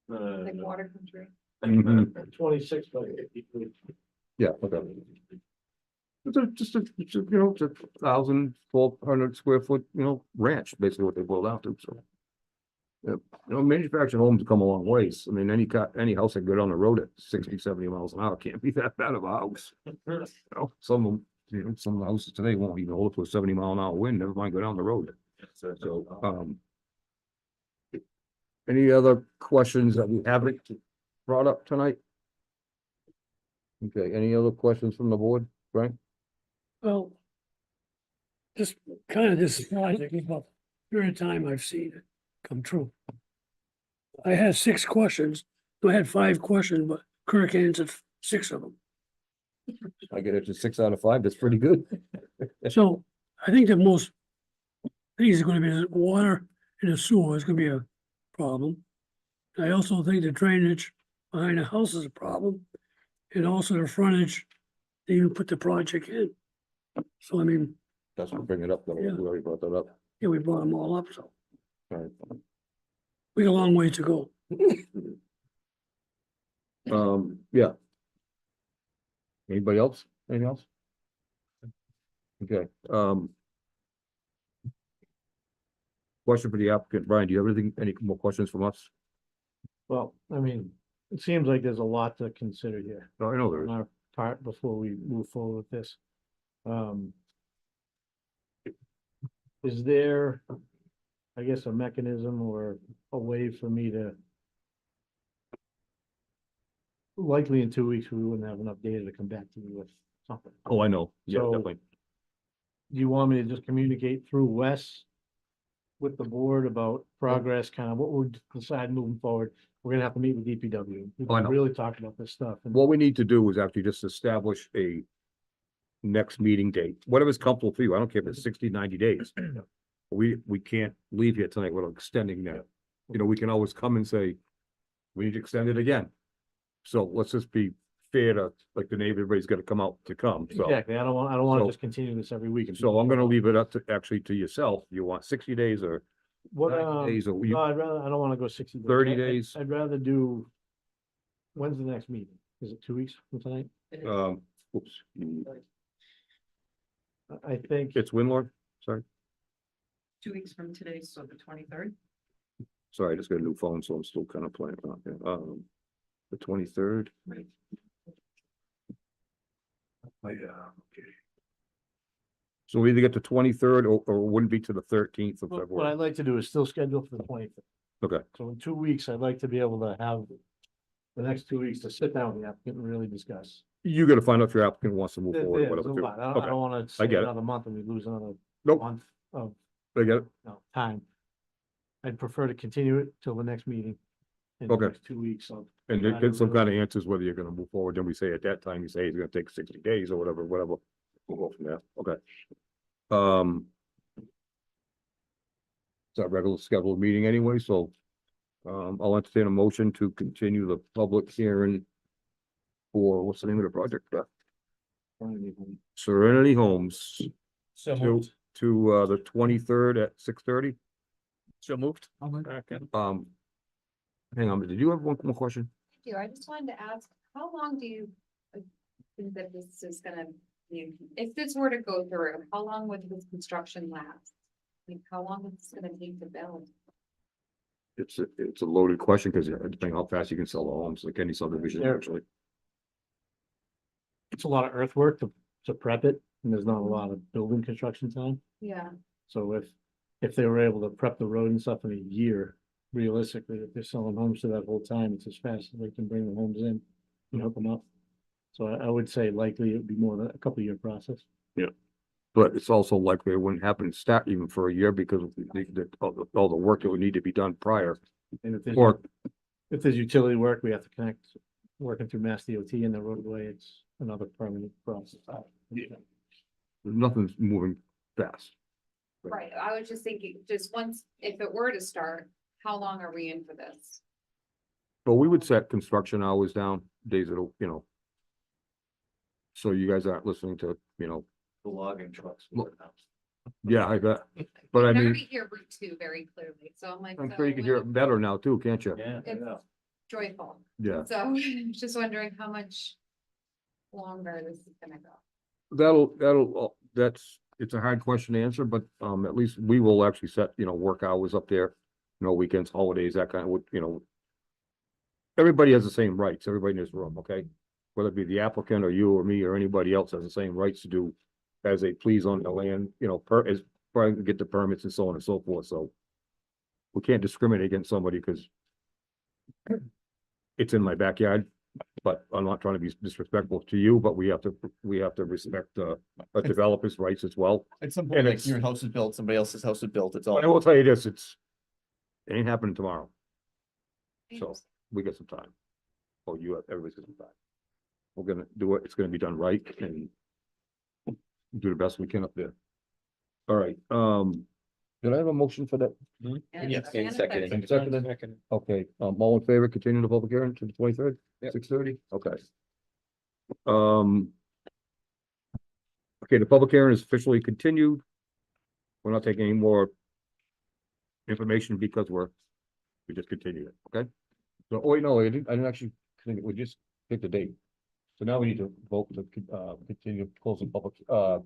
Like water country. Mhm. 26 by 50 feet. Yeah, okay. It's a, you know, it's a 1,200 square foot, you know, ranch, basically what they boiled out to, so. Yeah, you know, manufactured homes come a long ways. I mean, any house that go down the road at 60, 70 miles an hour can't be that bad of a house. You know, some of them, you know, some of the houses today won't even hold up to a 70-mile-an-hour wind, never mind go down the road. So, any other questions that we haven't brought up tonight? Okay, any other questions from the board, Frank? Well, Just kind of disappointing about the period of time I've seen it come true. I had 6 questions, I had 5 questions, but Kirk answered 6 of them. I get it to 6 out of 5, that's pretty good. So I think the most things is gonna be the water and the sewer is gonna be a problem. I also think the drainage behind the house is a problem, and also the frontage, they even put the project in. So I mean, That's what bring it up, though, we Yeah. already brought that up. yeah, we brought them all up, so All right. we got a long way to go. Yeah. Anybody else? Anything else? Okay, question for the applicant, Brian, do you have anything, any more questions from us? Well, I mean, it seems like there's a lot to consider here. No, I know there On is. our part before we move forward with this. Is there, I guess, a mechanism or a way for me to? Likely in 2 weeks, we wouldn't have enough data to come back to you with something. Oh, I know, yeah, So- definitely. Do you want me to just communicate through Wes with the board about progress, kind of what we'll decide moving forward? We're gonna have to meet with DPW. We Oh, I know. really talk about this stuff. And What we need to do is actually just establish a next meeting date, whatever's comfortable for you, I don't care if it's 60, 90 days. We can't leave here tonight without extending that, you know, we can always come and say, we need to extend it again. So let's just be fair to, like, the neighbor, everybody's gotta come out to come, so. Exactly. I don't want to So- just continue this every week. So I'm gonna leave it up to, actually to yourself, you want 60 days or What, 90 days, or no, you, I don't want to go 60 days. 30 I- days. I'd rather do, when's the next meeting? Is it 2 weeks from tonight? oops, I think, it's Winlord, sorry, 2 weeks from today, so the 23rd. sorry, I just got a new phone, so I'm still kind of playing around here, the 23rd. Right. Oh, yeah, okay. So we either get the 23rd or it wouldn't be to the 13th of what February, I'd like to do is still schedule for the 25th. okay, So in 2 weeks, I'd like to be able to have the next 2 weeks to sit down with the applicant and really discuss. you gotta find out if your applicant wants to move There- forward, or there's a whatever, too. lot. I don't Okay, want to say get it. another month and we lose another Nope. month of I get it, time. I'd prefer to continue it till the next meeting. In Okay. the next 2 weeks. and then get some kind of answers whether you're gonna move forward, then we say at that time, you say it's gonna take 60 days or whatever, we'll go from there, okay. It's our regular scheduled meeting anyway, so I'll entertain a motion to continue the public hearing for, what's the name of the project? Serenity Homes So to, moved. the 23rd at 6:30. So moved. Hang on, did you have one more question? I just wanted to ask, how long do you think that this is gonna be, if this were to go through, how long would this construction last? Like, how long is this gonna take to build? It's a loaded question, because depending how fast you can sell the homes, like any subdivision, There- actually. It's a lot of earthwork to prep it, and there's not a lot of building construction time. Yeah. So if they were able to prep the road and stuff in a year, realistically, if they're selling homes to that whole time, it's as fast as they can bring the homes in and hook them up. So I would say likely it would be more than a couple year process. But it's also likely it wouldn't happen start even for a year because of all the work that would need to be done prior. And Or, if there's utility work, we have to connect, working through Mass DOT and the roadway, it's another permanent process. nothing's moving fast. Right, I was just thinking, just once, if it were to start, how long are we in for this? But we would set construction hours down, days that'll, so you guys aren't listening to, The logging trucks. yeah, I bet. But I can mean, already hear Route 2 very clearly, so I'm like. I'm so sure you can when hear it better now too, can't you? Yeah. It's joyful, Yeah, so I'm just wondering how much longer this is gonna go. it's a hard question to answer, but, at least we will actually set, work hours up there. Weekends, holidays, that kind of, everybody has the same rights, everybody in this room, okay? Whether it be the applicant or you or me or anybody else has the same rights to do as they please on the land, as far as get the permits and so on and so forth, so. We can't discriminate against somebody because it's in my backyard, But I'm not trying to be disrespectful to you, but we have to respect, a developer's rights as well. At some And point, like it's- your house is built, somebody else's house is built, it's all. But I will tell you this, it ain't happening tomorrow. So we got some time. Oh, everybody's got some time. We're gonna do it, it's gonna be done right and do the best we can up there. All right, did I have a motion for that? Yes. And seconded. And seconded? Okay, all in favor, continue the public hearing to the 23rd, 6:30, okay. Okay, the public hearing is officially continued. We're not taking any more information because we just continued it, okay? So, oh, wait, no, I didn't actually, we just picked the date. So now we need to vote to, continue closing public, No,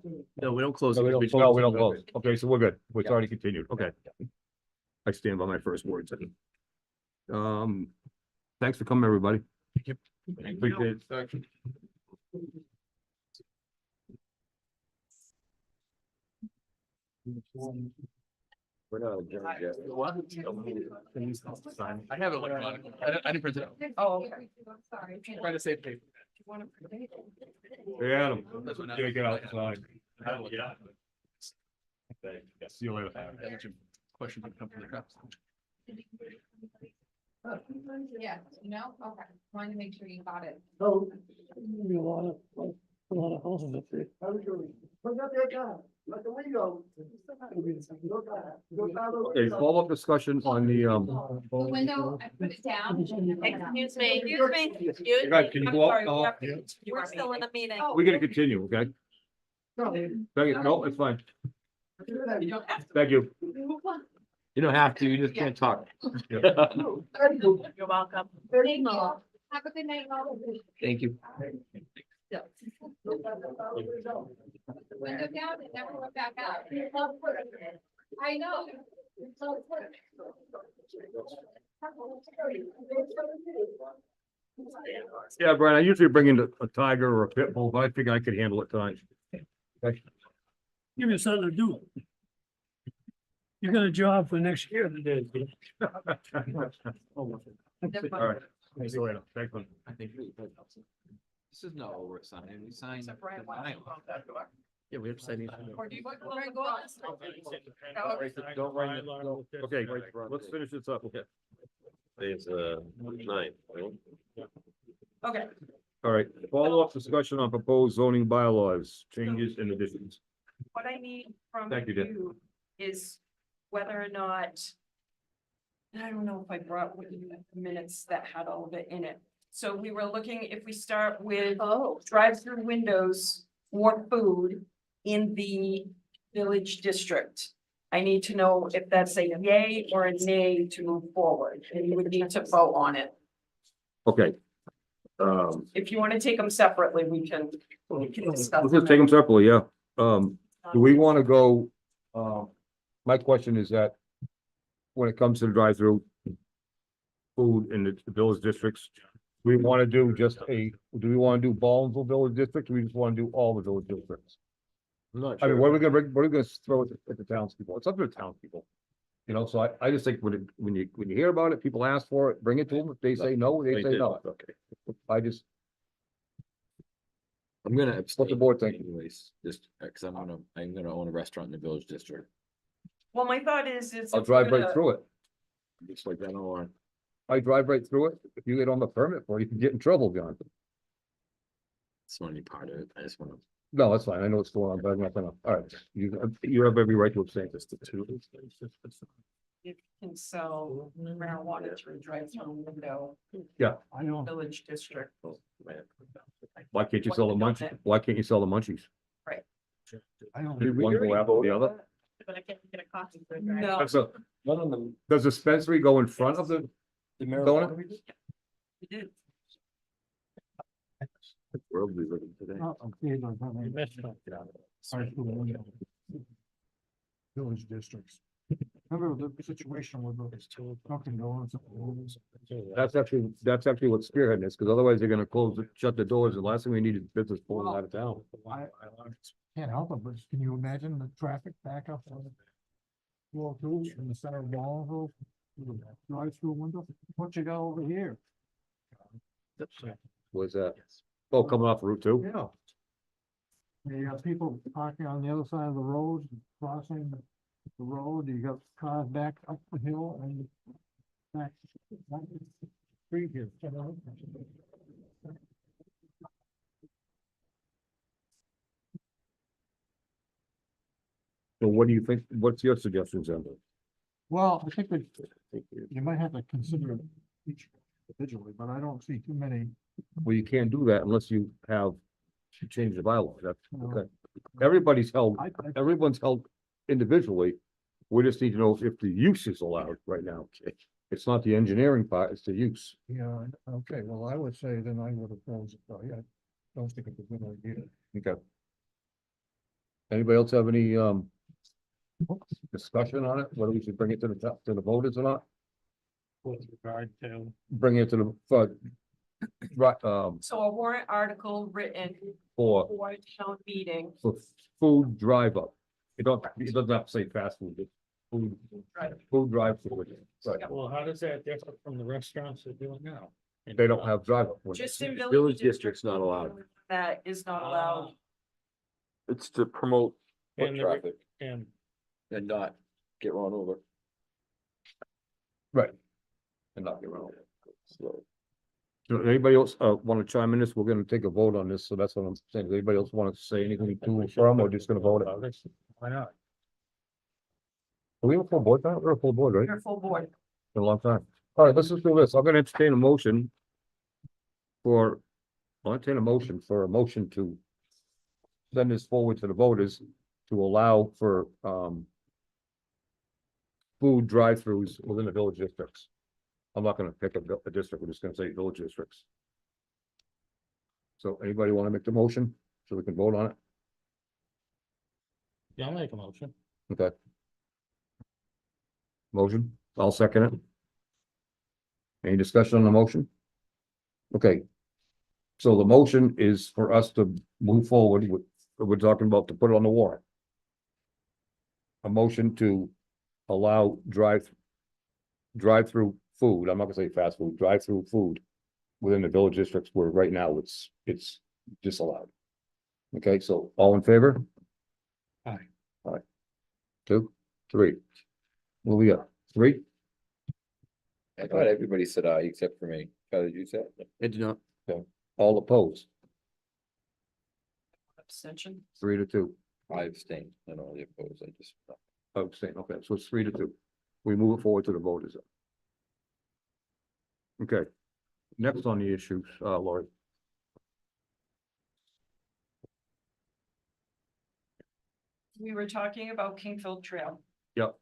we don't close. no, it, we we don't, no, we don't just- close. Okay, so we're good. It's Yeah. already continued. Okay. I stand by my first words. Thanks for coming, everybody. Appreciate it. We're not adjourned yet. I have it electronic. I didn't print it out. Oh, okay. Sorry. Trying to save paper. Hey, Adam. That's what Yeah, get outside. Yeah. See you later. Question would come from the cops. Yeah, you know, okay, wanted to make sure you got it. Oh, a lot of houses up there. Okay, follow-up discussion on the, The window, I put it down. Excuse me. Hey, guys, can you go up? We're still in a meeting. We're gonna continue, okay? Thank you. No, it's fine. Thank you. You don't have to, you just can't talk. You're welcome. Thank you. Have a good night. all. Thank you. The window down, it never went back up. I know. Yeah, Brian, I usually bring in a tiger or a pit bull, but I think I could handle it tonight. Okay. Give me something to do. You got a job for next year. All right. See you later. Thanks, man. I think. This is not what we're signing, we signed. Except Brian wants to close that door. Yeah, we have to sign. Or do you want to go on this? Don't write it. Okay, let's finish this up. Okay. It's, 9. Okay, All right, follow-up discussion on proposed zoning bylaws, changes and additions. what I need from Thank you, Dan. you is whether or not. And I don't know if I brought with you the minutes that had all of it in it. So we were looking, if we start with drive-through windows for food in the village district. I need to know if that's a yay or a nay to move forward, and you would need to vote on it. Okay. If you want to take them separately, we can discuss. Let's just take them separately, yeah. Do we want to go, my question is that when it comes to the drive-through food in the village districts, do we want to do do we want to do Ballinsville Village District, or we just want to do all the village districts? I'm not I mean, sure. what are we gonna throw at the townspeople? It's up to the townspeople. You know, so I just think when you hear about it, people ask for it, bring it to them. If they say no, they say no. Okay. I'm gonna abstain. What the board think? Anyways, just, cause I'm gonna own a restaurant in the village district. Well, my thought is. I'll drive right through it. Just like that, or. I drive right through it. If you get on the permit for it, you can get in trouble, John. It's not any part of it, I just wanna. No, that's fine. I know what's going on, but I'm not gonna, all right, you have every right to abstain. Just the two. You can sell marijuana through drive-through window. Yeah. I know. Village district. Why can't you sell the munchies? Why can't you sell the munchies? Right. One go after the other? But I can't get a coffee for it. That's a, does dispensary go in front of the donut? You did. World we live in today. Village districts. Remember the situation with the Dunkin' Donuts? That's actually what spearheading this, because otherwise they're gonna shut the doors. The last thing we need is business pulling out of town. I can't help it, but can you imagine the traffic backup on Wall 2 in the center of Ballinsville? Drive-through window, what you got over here? Was that, oh, coming off Route 2? Yeah. You got people parking on the other side of the road, crossing the road, you got cars back up the hill and back. Street here. So what do you think, what's your suggestions on this? Well, I think that you might have to consider each individually, but I don't see too many. Well, you can't do that unless you have to change the bylaw, that's, No. okay. Everybody's held, I, everyone's held individually. We just need to know if the use is allowed right now. It's not the engineering part, it's the use. yeah, okay, well, I would say then I would oppose it, but I don't think it's a good idea. Okay. Anybody else have any, discussion on it, whether we should bring it to the voters or not? With regard to. Bring it to the, right, So a warrant article written for for town meeting, food drive up. It doesn't have to say fast food, it's food, right? food drive through. Right. Well, how does that differ from the restaurants they're doing now? They don't have drive up. Just in Village district's not allowed. That is not allowed. It's to promote foot And the- traffic And and not get run over. Right. And not get around. So So anybody else, want to chime in this? We're gonna take a vote on this, so that's what I'm saying. Does anybody else want to say anything to or from, or just gonna vote it? why not? Are we a full board now? We're a full board, right? Your full board. Been a long time. All right, let's just do this. I'm gonna entertain a motion for, I'll entertain a motion to send this forward to the voters to allow for, food drive-throughs within the village districts. I'm not gonna pick a district, we're just gonna say village districts. So anybody want to make the motion so we can vote on it? Yeah, I'll make a motion. Okay. Motion, I'll second it. Any discussion on the motion? Okay. So the motion is for us to move forward with, we're talking about to put it on the warrant. A motion to allow drive-through food, I'm not gonna say fast food, drive-through food within the village districts where right now it's disallowed. Okay, so all in favor? Aye. Aye. 2, 3. What we got? 3? I thought everybody said aye except for me. How did you say? I do not. All opposed? Abstention. 3 to 2. I abstained. I don't really oppose. I just. Abstain, okay, so it's 3 to 2. We move it forward to the voters. Okay, next on the issues, Lori. We were talking about Kingfield Trail. Yep.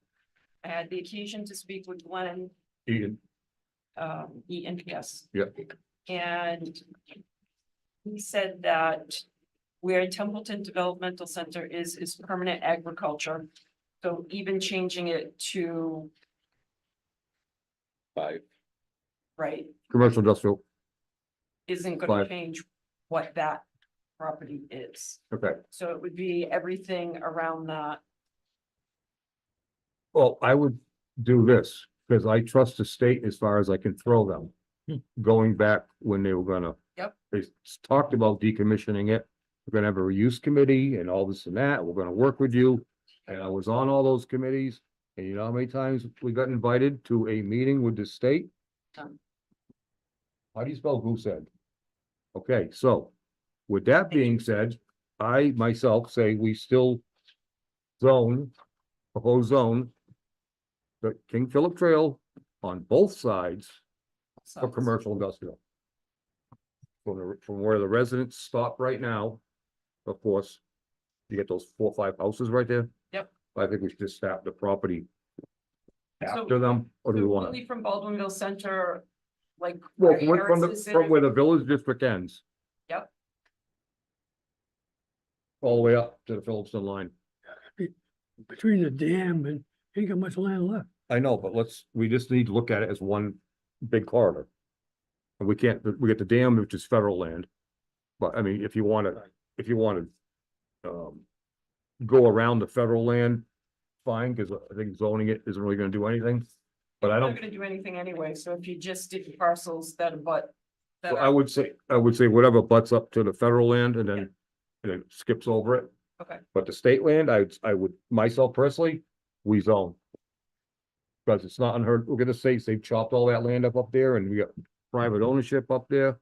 I had the occasion to speak with Glenn, Ian, Eaton, yes. Yep. And he said that where Templeton Developmental Center is permanent agriculture. So even changing it to, 5. right, commercial industrial, isn't gonna Five. change what that property is. okay. So it would be everything around that. Well, I would do this, because I trust the state as far as I can throw them. Going back when they were gonna. Yep. They talked about decommissioning it. We're gonna have a reuse committee and all this and that. We're gonna work with you. And I was on all those committees. And you know how many times we got invited to a meeting with the state? Done. How do you spell goose egg? Okay, so with that being said, I myself say we still propose zone the King Philip Trail on both sides for commercial industrial. From where the residents stop right now, of course, you get those 4 or 5 houses right there. Yep. I think we should just stop the property So- after them, or do we So want really to? from Baldwinville Center, like. Well, where Harris is from in- where the village district ends, Yep, all the way up to the Phillipston line. Between the dam and ain't got much land left. I know, but we just need to look at it as one big corridor. And we can't, we get the dam, which is federal land. But I mean, if you wanna, go around the federal land, fine, because I think zoning it isn't really gonna do anything. But I I'm don't, not gonna do anything anyway, so if you just did parcels that abut that So are- I would say whatever butts up to the federal land and then skips over it. Okay, But the state land, I would, myself personally, we zone. Because it's not unheard, we're gonna say they've chopped all that land up there and we got private ownership up there.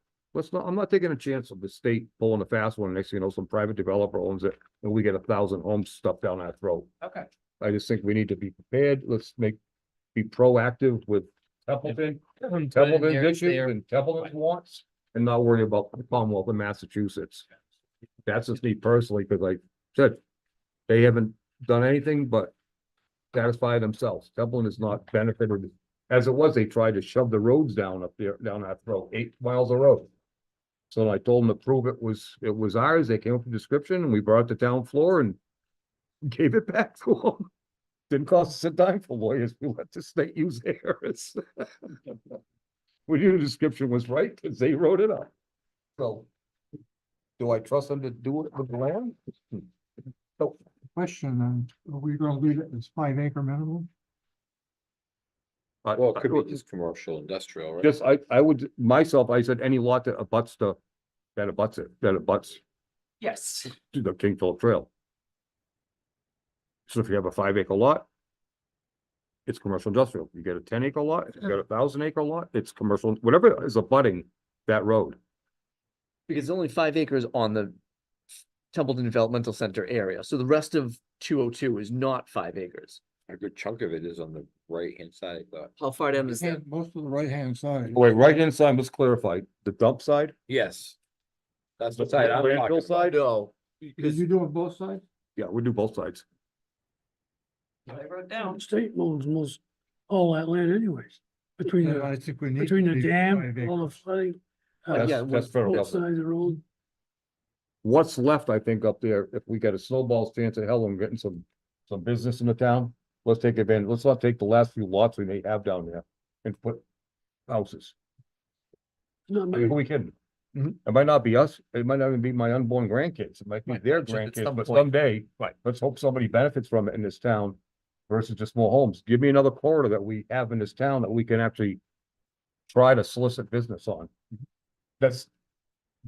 I'm not taking a chance of the state pulling a fast one. Next thing you know, some private developer owns it and we get 1,000 homes stuffed down our throat. okay. I just think we need to be prepared. Let's be proactive with Templeton, Templeton's issues and Templeton's wants, and not worry about the Commonwealth of Massachusetts. That's just me personally, because like I said, they haven't done anything but satisfy themselves. Templeton has not benefited. As it was, they tried to shove the roads down up there, down that road, 8 miles of road. So I told them to prove it was ours. They came up with a description and we brought it to town floor and gave it back to them. Didn't cost us a dime for lawyers. We let the state use theirs. We knew the description was right because they wrote it up. So do I trust them to do it with the land? No. Question, then, are we gonna leave it as 5-acre minimum? Well, it could be just commercial, industrial, right? Just, I would, myself, I said any lot that abuts that abuts Yes, to the King Philip Trail. So if you have a 5-acre lot, it's commercial industrial. You get a 10-acre lot, if you got a 1,000-acre lot, it's commercial, whatever is abutting that road. Because it's only 5 acres on the Templeton Developmental Center area, so the rest of 202 is not 5 acres. A good chunk of it is on the right-hand side, but How far down is that? Most of the right-hand side. Wait, right-hand side, let's clarify, the dump side? yes. That's the The side I'm landfill talking about. side? No. Did you do it both sides? Yeah, we do both sides. I wrote down. State owns most, all that land anyways, between I think we need. between the dam, 5 all the acres. flooding. That's federal Both government. sides of the road. What's left, I think, up there, if we got a snowball's chance of hell and getting some business in the town, let's take advantage, let's not take the last few lots we may have down there and put houses. Not I many. mean, who we kidding? Mhm. It might not be us, it might not even be my unborn grandkids, it might be Right, their just at grandkids, some but point. someday, Right. let's hope somebody benefits from it in this town versus just more homes. Give me another corridor that we have in this town that we can actually try to solicit business on. That's,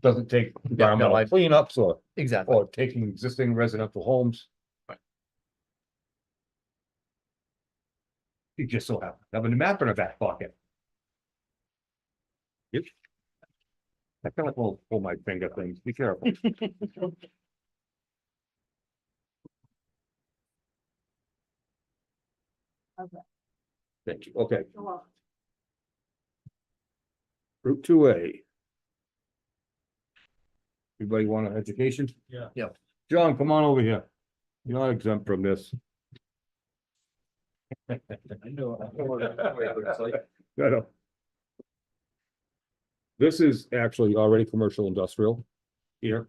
doesn't take environmental I- cleanups Exactly. or taking existing residential homes. Right. You just so happen, to have a map in a back pocket. Yep. I feel like we'll pull my finger things, be careful. Thank you, okay. Route 2A. Everybody want an education? Yeah. Yeah. John, come on over here. You're not exempt from this. I know what it looks like. I know. This is actually already commercial industrial here.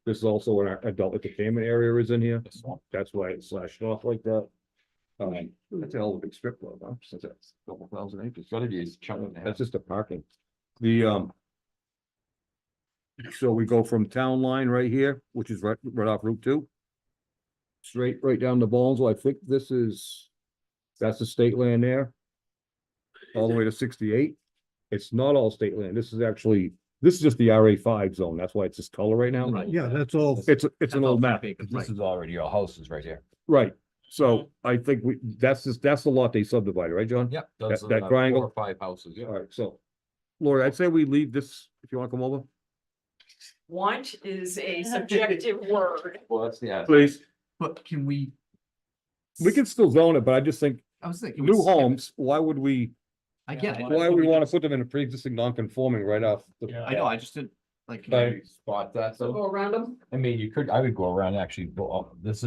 This is also an adult entertainment area is in here. That's why it's slashed off like that. That's a hell of a big strip though, huh? Since that's a couple thousand acres. Gotta be a chunk and a half. That's just the parking. So we go from town line right here, which is right off Route 2. Straight right down to Bonesville. I think that's the state land there. All the way to 68. It's not all state land. This is just the RA5 zone. That's why it's this color right now. Right. Yeah, that's all. It's an old map. Right. is already your houses right here. Right. So I think that's the lot they subdivided, right, John? Yep. That triangle? 4 or 5 houses, yeah. All right, so Lori, I'd say we leave this, if you want to come over, Want is a subjective word. Well, that's the. please. But can we? We can still zone it, but I just think I was thinking. new homes, why would we, I get it. why we want to put them in a pre-existing non-conforming right off? I know, I just didn't, like. Can you spot that, So so, go around them. I mean, I would go around actually, this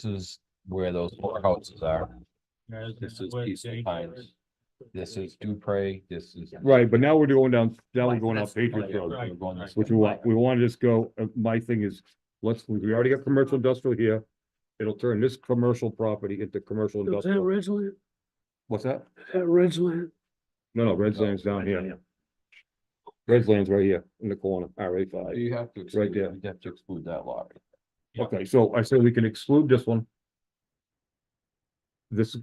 is where those 4 houses are. This is Peace and Pines. This is Dupre, this is. Right, but now we're going down, now we're Right, going that's- up Patriot Road, We're going this which way. we want to just go, my thing is, we already got commercial industrial here. It'll turn this commercial property into commercial Is that industrial. Ridgeland? What's that? Is that Ridgeland? No, Red's Land's down here. Red's Land's right here in the corner, RA5. You have to. Right exclude- there. You have to exclude that lot. Okay, so I say we can exclude this one. this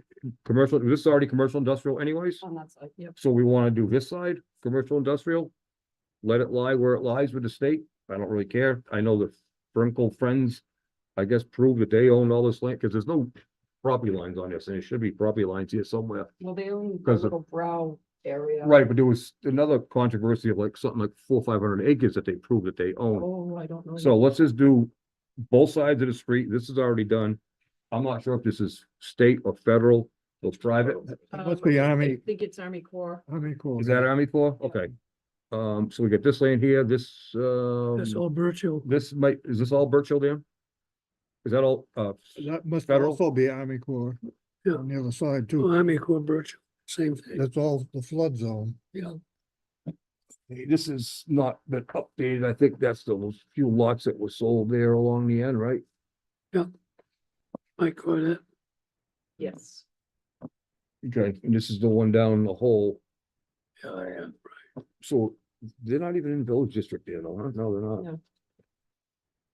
commercial, this is already commercial industrial anyways, On that side, yep. so we wanna do this side, commercial industrial. Let it lie where it lies with the state, I don't really care, I know the Frankel friends, I guess, prove that they own all this land, cause there's no property lines on this, and there should be property lines here somewhere. Well, they own the Because of- little brow area. Right, but there was another controversy of like something like 400-500 acres that they proved that they own. Oh, I don't know. So let's just do both sides of the street. This is already done. I'm not sure if this is state or federal or private. Must be I Army, think it's Army Corps. Army Corps. Is that Army Corps? Okay. So we get this land here, this, That's all Birchill. this might, is this all Birchill Dam? Is that all, That must Federal? also be Army Corps. Yeah. On the other side too. Army Corps Birch, same thing. That's all the flood zone. Yeah. this is not been updated. I think that's the few lots that were sold there along the end, right? Mike Cordet. Yes. Okay, and this is the one down the hole. Yeah, yeah. So they're not even in village district there, though, huh? No, they're not. No.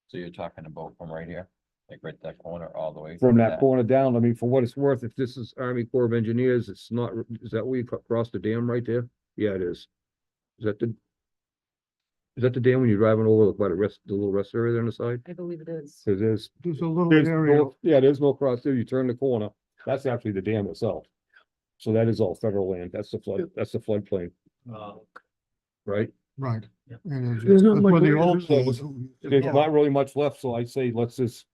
So you're talking about from right here, like right that corner all the way? From that corner down, I mean, for what it's worth, if this is Army Corps of Engineers, it's not, is that where you cross the dam right there? Yeah, it is. Is that the? Is that the dam when you're driving over by the little rest area there on the side? I believe it is. It is. There's a little There's area. no, yeah, there's no cross there. You turn the corner. That's actually the dam itself. So that is all federal land. That's the flood, that's the floodplain, right? Right. And There's not that's much where the area. old There's There's not really much left, so I say let's just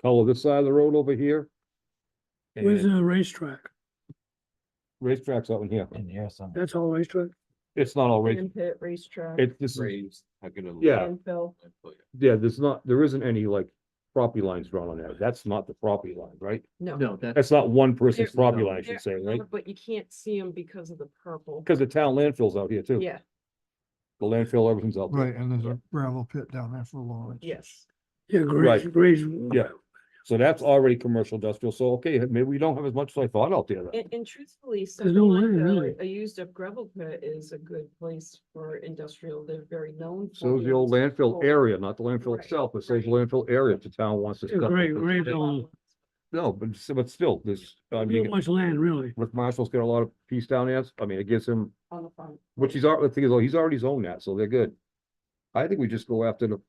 color this side of the road over here. Where's And the racetrack? racetrack's out in here. In here somewhere. That's all racetrack? It's not all race, Sand pit, racetrack. it, this is, Raised, how can it? Yeah. Landfill. yeah, there isn't any like property lines drawn on there. That's not the property line, right? No. No, that's, That's not one person's There- property line, I should There say, right? are, But you can't see them because of the purple. Because the town landfill's out here too. Yeah, The landfill, everything's out there. Right, and there's a gravel pit down there for Lawrence. yes. Yeah, Right. Grace. Yeah. So that's already commercial industrial. So, okay, maybe we don't have as much as I thought out there then. And truthfully, no something like land, really. a used up gravel pit is a good place for industrial. They're very known. So is for the old it. landfill area, not the landfill Right, itself, it says right. landfill area if the town wants to. Yeah, stuff great, it. great, don't No, but still, this, I do mean, much land, really. Rick Marshall's got a lot of piece down there. I mean, it gives him, On the front. which he's already, the thing is, he's already zoned that, so they're good. I think we just go after the.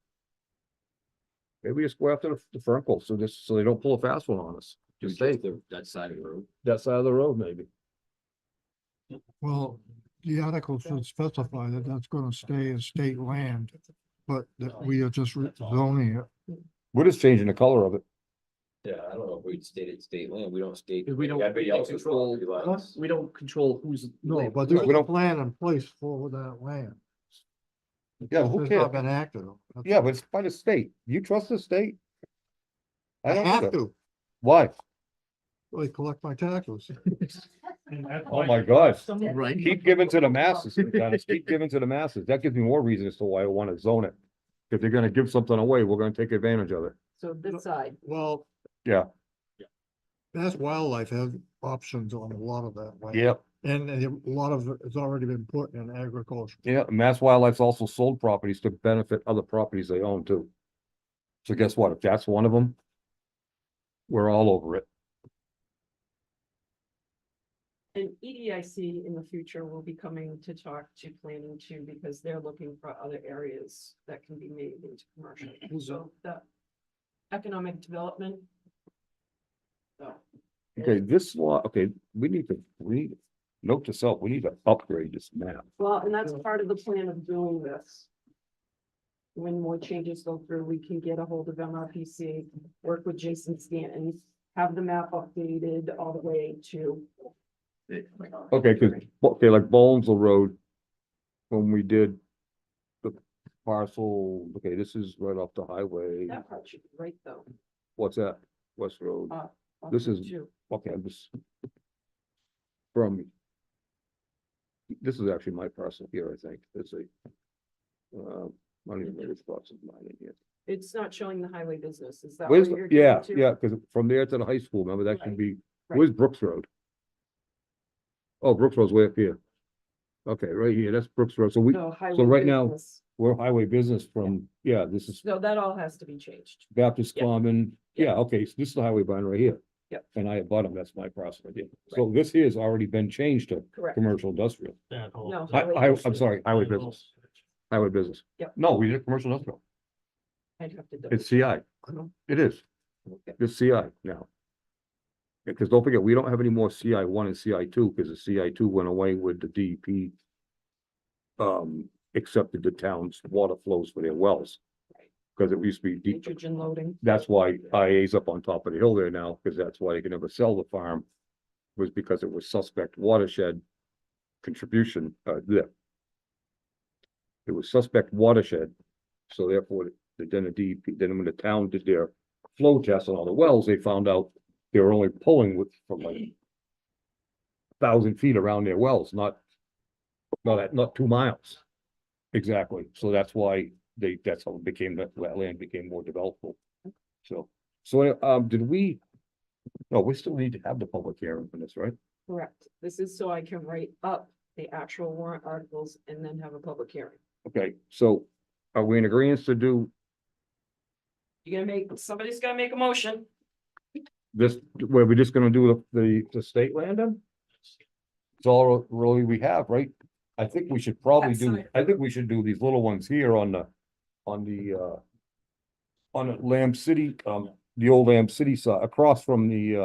Maybe we just go after the Frankel, so they don't pull a fast one on us. Just say That side of the road. that side of the road, maybe. Well, the article should specify that that's gonna stay as state land, but that we are just zoning it. We're just changing the color of it. Yeah, I don't know if we'd state it state land, we don't state. we don't Everybody else's control, property lines. we don't control who's. No, but No, there's we a don't- plan in place for that land. Yeah, who It's cares? not been acted on. That's- Yeah, but it's by the state. You trust the state? I don't have either. to, Why? really collect my taxes. Oh my gosh. Right. Keep giving to the masses, Dennis. Keep giving to the masses. That gives me more reason as to why I want to zone it. If they're gonna give something away, we're gonna take advantage of it. So this side, Well. Yeah. Mass Wildlife has options on a lot of that land. Yep. And a lot of it's already been put in agriculture. Yeah, Mass Wildlife's also sold properties to benefit other properties they own too. So guess what? If that's one of them, we're all over it. and EDIC in the future will be coming to talk to planning too, because they're looking for other areas that can be made into commercial. So the economic development. So, Okay, this law, okay, we need, note to self, we need to upgrade this map. well, and that's part of the plan of doing this. When more changes go through, we can get a hold of MRPC, work with Jason Stanton, have the map updated all the way to. Okay, like Bollinsville Road, when we did the parcel, okay, this is right off the highway. That part should be right though. What's that? West Road. on This is, Route 2. okay, I'm just. From. This is actually my parcel here, I think. It's a. I don't even know which spots of mine in here. It's not showing the highway business, is that Where's, where you're yeah, getting to? yeah, because from there to the high school, remember, that should Right, be, right. where's Brooks Road? Oh, Brooks Road's way up here. Okay, right here, that's Brooks Road, so No, highway right now- business. we're highway business from, yeah, this is So that all has to be changed. Baptist Yeah. Common, yeah, okay, so this is the highway bind right here. Yep. And I abut them, that's my process. So this here has already been changed to Correct. commercial industrial. No. I'm sorry, highway business. Highway business. Yep. No, we did commercial industrial. I'd have to double It's CI. It is. check. It's CI now. Because don't forget, we don't have any more CI one and CI two, because the CI two went away with the DEP. Accepted the town's water flows for their wells. Because it used to be deep. Nitrogen loading. That's why IA's up on top of the hill there now, because that's why they could never sell the farm. Was because it was suspect watershed contribution, there. It was suspect watershed, so therefore, then the DEP, then when the town did their flow test on all the wells, they found out they were only pulling with, from like 1,000 feet around their wells, not 2 miles. Exactly, so that's why that's how it became, that land became more developable. So, did we? No, we still need to have the public hearing for this, right? Correct. This is so I can write up the actual warrant articles and then have a public hearing. Okay, so are we in agreement to do Somebody's gonna make a motion. this, where we're just gonna do the state land then? It's all really we have, right? I think we should probably do, I think we should do these little ones here on the Lamb City, the old Lamb City side, across from the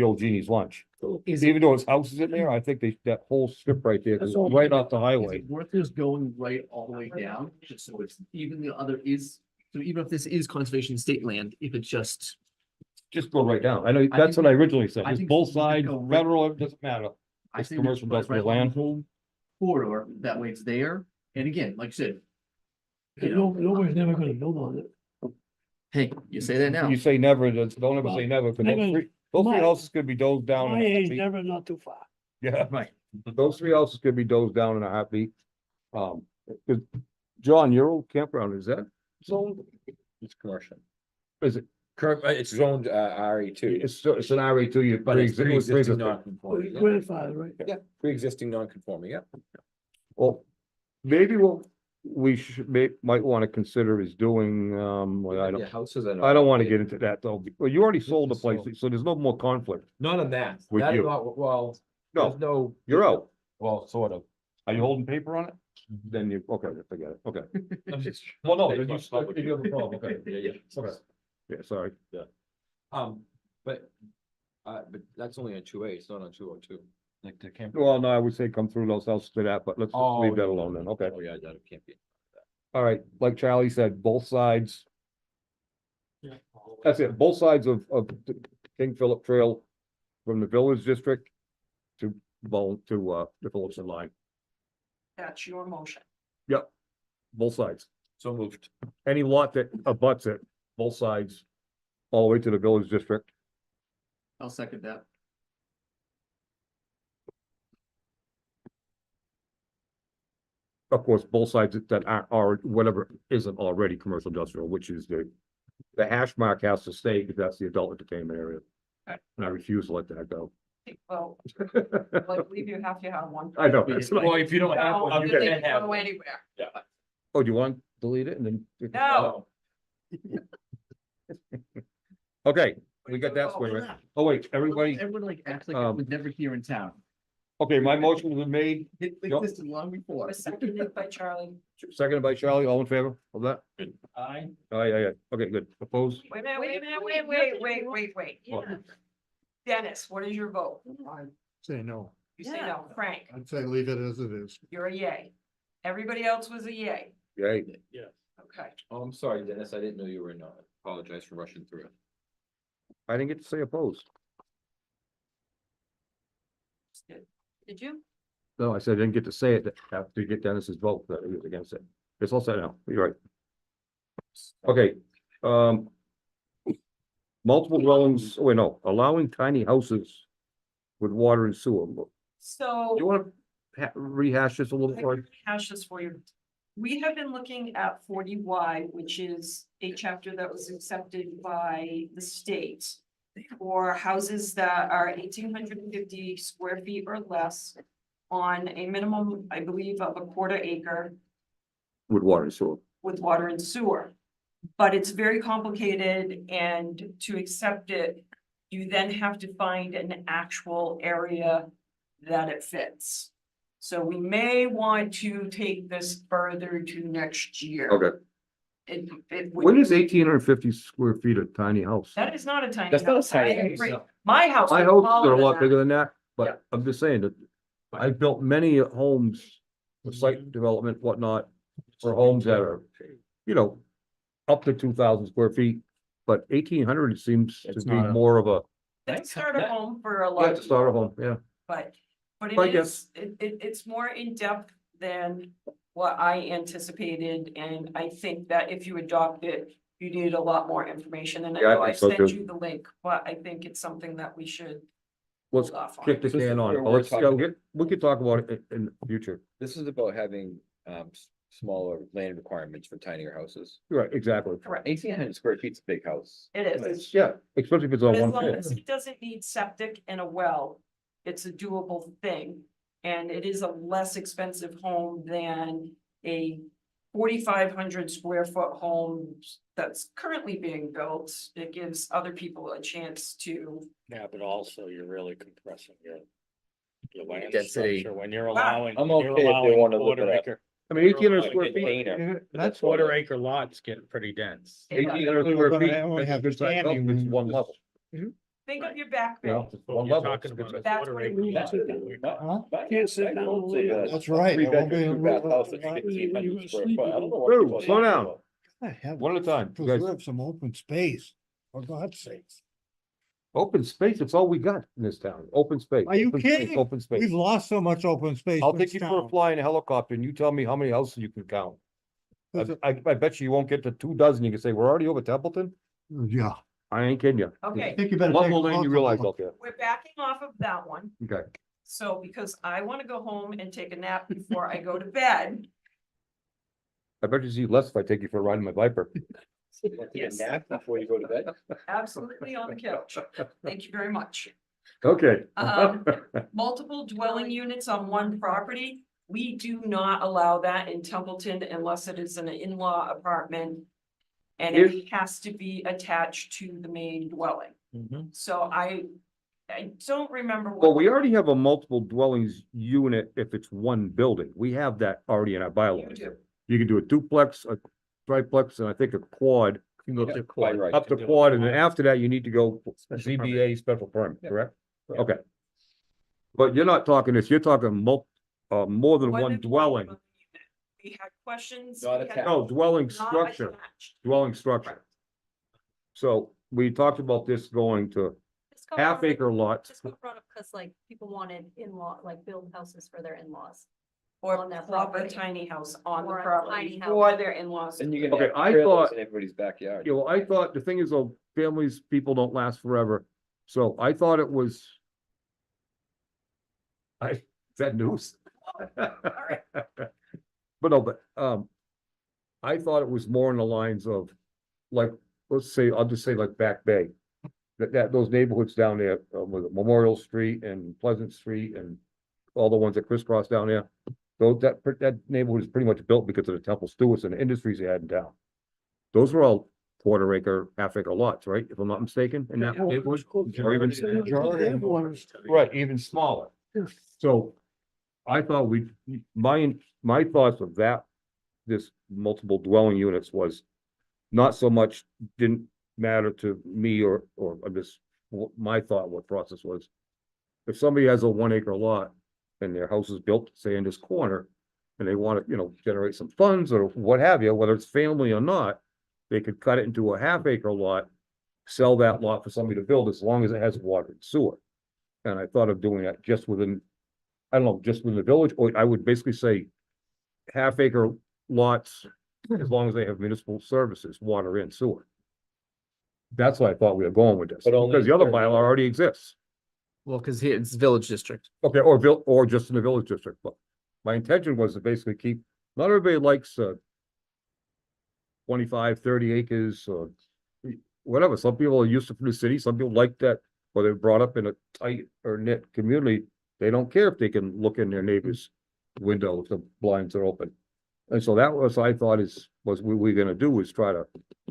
old Genie's Lunch. Even though it's houses in there, I think that whole strip right there, 'cause it's right off the highway. Worth is going right all the way down, just so it's even the other is, so even if this is conservation state land, if it's just. Just go right down. I know, I that's think what I originally said. I It's think both we should sides, go right- federal, it doesn't matter. I It's think commercial industrial right along land. the whole corridor, that way it's there, and again, like I said. You No, know, nobody's never gonna build on it. hey, you say that now. You say never, don't ever say never, 'cause Never- those three my- houses could be dozed down. My in a age, heartbeat. never not too far. Yeah, Right. those three houses could be dozed down in a heartbeat. 'Cause John, your old campground, is that zoned? It's commercial. Is it? It's zoned, RE2. It's an RA two, you. But it's pre-existing pre-existing. non-conforming. Yeah. Grandfather, right? Yeah, pre-existing non-conforming, yeah. Well, maybe what we might want to consider is doing, well, I Yeah, don't, houses are. I don't want to get into that though. Well, you already sold the place, so there's no more conflict. Not on that. With That is you. not- Well, No, there's no. you're out. Well, sort of. Are you holding paper on it? Then you, okay, forget it, okay. Well, no, then you have a problem, okay. Yeah. Okay. Yeah, sorry. But that's only on 2A, it's not on 202. Like the camp. Well, no, I would say come through those houses to that, but let's just Oh, leave that yeah. alone then, okay. Oh, yeah, that can't be. All right, like Charlie said, both sides. That's it, both sides of the King Philip Trail from the Village District to the Phillipson line. That's your motion. Yep, both sides. So moved. Any lot that abuts it, both sides, all the way to the Village District. I'll second that. Of course, both sides that are whatever isn't already commercial industrial, which is the hash mark has to stay because that's the adult entertainment area. Okay. And I refuse to let that go. Well, I believe you have to have one. I know. that's what I- Well, if you don't have No, one, you they can't have go one. anywhere. Yeah. Oh, do you want to delete it and then? No. Okay, we got that squared away. Oh, wait, everybody, Everyone like acts like it um, was never here in town. okay, my motion was made, It Yep. existed long before. Was seconded by Charlie. seconded by Charlie, all in favor of that? Aye. Aye, okay, good. Opposed? Wait a minute, wait. What? Dennis, what is your vote? Say no. You say no. Frank, I'd say leave it as it is. you're a yay. Everybody else was a yay. Yay. Okay. Oh, I'm sorry, Dennis, I didn't know you were in, apologize for rushing through it. I didn't get to say opposed. Did you? No, I said I didn't get to say it after you get Dennis's vote that he was against it. It's all set now. You're right. Okay, multiple dwellings, wait, no, allowing tiny houses with water and sewer. Do So. you want to rehash this a little I more? can hash this for you. We have been looking at 40Y, which is a chapter that was accepted by the state for houses that are 1,850 square feet or less on a minimum, I believe, of a quarter acre With water and sewer. with water and sewer. But it's very complicated, and to accept it, You then have to find an actual area that it fits. So we may want to take this further to next year. Okay, It would when is be- 1,850 square feet a tiny house? That is not a tiny That's not a house. I tiny agree. house. My house. My was houses smaller are a than lot that. bigger than that, Yeah. but I'm just saying that I've built many homes, for site development, whatnot, for homes that are, you know, up to 2,000 square feet, but 1,800 seems to It's be not a- more of a, That's start a home for a lot. yeah, of to start a people. home, yeah. But I it guess. is, it's more in depth than what I anticipated, and I think that if you adopt it, you need a lot more information, and I Yeah, I know I think so sent too. you the link, but I think it's something that we should Let's hold off on. kick the This is can on where it, we're let's, yeah, talking- we could talk about it in the future. This is about having, smaller land requirements for tinier houses. Right, exactly. Correct. 1,800 square feet's a big house. It is. Yeah, especially if it's But on as one long floor. as it doesn't need septic and a well, it's a doable thing. And it is a less expensive home than a 4,500 square foot home that's currently being built. It gives other people a chance to. Yeah, but also you're really compressing your land Density. structure when you're Wow. allowing. I'm when you're okay if they allowing wanna look quarter at acre- I mean, 1,800 Like a square feet. container. That's what Quarter acre lots get pretty dense. 1,800 We're square gonna feet, only that's a have good size house, standing it's room. one level. Think of your back You bay. know, it's But one you're level. talking it's a good about a size. That's quarter what it acre means. lot. Huh? Can't sit down. That's right. Three It won't be bedroom, a two bath little- house at 1,600 square foot. I don't know what Whoa, people are slow talking down. about. I have One at a time, you guys. preserve some open space, for God's sakes. Open space, it's all we got in this town, open space. Are you open space, kidding? Open space. We've lost so much open space. I'll in take this you for a town. fly in a helicopter and you tell me how many houses you can count. There's I bet you won't get to 2 dozen. You can say, we're already over Templeton. Yeah. I ain't kidding you. I Okay, think you better. What take a will then you closer realize look. out there? we're backing off of that one. Okay. So because I want to go home and take a nap before I go to bed. I bet you see less if I take you for a ride in my Viper. Yes. Nap before you go to bed? Absolutely on the couch. Thank you very much. Okay. Multiple dwelling units on one property, we do not allow that in Templeton unless it is an in-law apartment. And it has to be attached to the main dwelling. So I don't remember. Well, what we already have a multiple dwellings unit if it's one building. We have that already in our You bylaws. do. You can do a duplex, a triplex, and I think a quad. You can go up to quad. right. Up to quad, and then after that, you need to go Special ZBA special permit, Yeah. correct? Yeah. Okay. But you're not talking this, you're talking more than More one than dwelling. unit. We had questions. Not we had- attached. No, dwelling Not structure, attached. dwelling structure. So we talked about this going to half acre lots. This got brought up because like people wanted in-law, like build houses for their in-laws. Or on their plop a property. tiny house on the Or a property tiny house. for their in-laws. And you can Okay, have I trailers thought- in everybody's backyard. Yeah, well, I thought, the thing is, though, families, people don't last forever. So I thought it was. Is that news? But no, I thought it was more in the lines of, like, let's say, I'll just say like Back Bay. That those neighborhoods down there, with Memorial Street and Pleasant Street and all the ones that crisscross down there. Those, that neighborhood is pretty much built because of the Temple Stewarts and the industries they had in town. Those were all quarter acre, half acre lots, right? If I'm not mistaken, in that neighborhood, or even, right, even smaller. So I thought my thoughts of that, this multiple dwelling units was not so much, didn't matter to me or this, my thought, what process was. If somebody has a 1 acre lot and their house is built, say in this corner, and they want to, generate some funds or what have you, whether it's family or not, they could cut it into a half acre lot, sell that lot for somebody to build as long as it has water and sewer. And I thought of doing that just within, I don't know, just within the village, or I would basically say half acre lots, as long as they have municipal services, water and sewer. That's what I thought we were going with this, But only because the other in bylaw already exists. Well, because here it's village district. Okay, or just in the village district, but my intention was to basically keep, not everybody likes 25, 30 acres, or whatever. Some people are used to from the city, some people like that, or they're brought up in a tight or knit community. They don't care if they can look in their neighbor's window if the blinds are open. And so that was, I thought was what we're gonna do is try to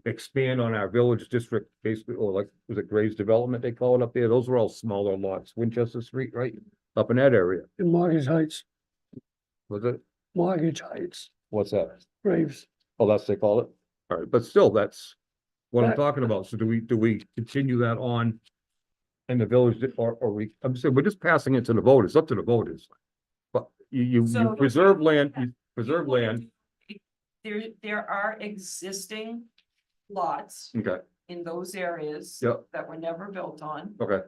expand on our village district, basically, or like, was it Graves Development they call it up there? Those are all smaller lots, Winchester Street, right? Up in that area. In Mortgage Heights, Was it? Mortgage Heights, What's that? Graves. Oh, that's they call it? All right, but still, that's what I'm That- talking about. So do we continue that on in the village or I'm saying, we're just passing it to the voters, it's up to the voters. But you So- preserve land, you preserve land, There are existing lots okay, in those areas. Yep. That were never built on, okay,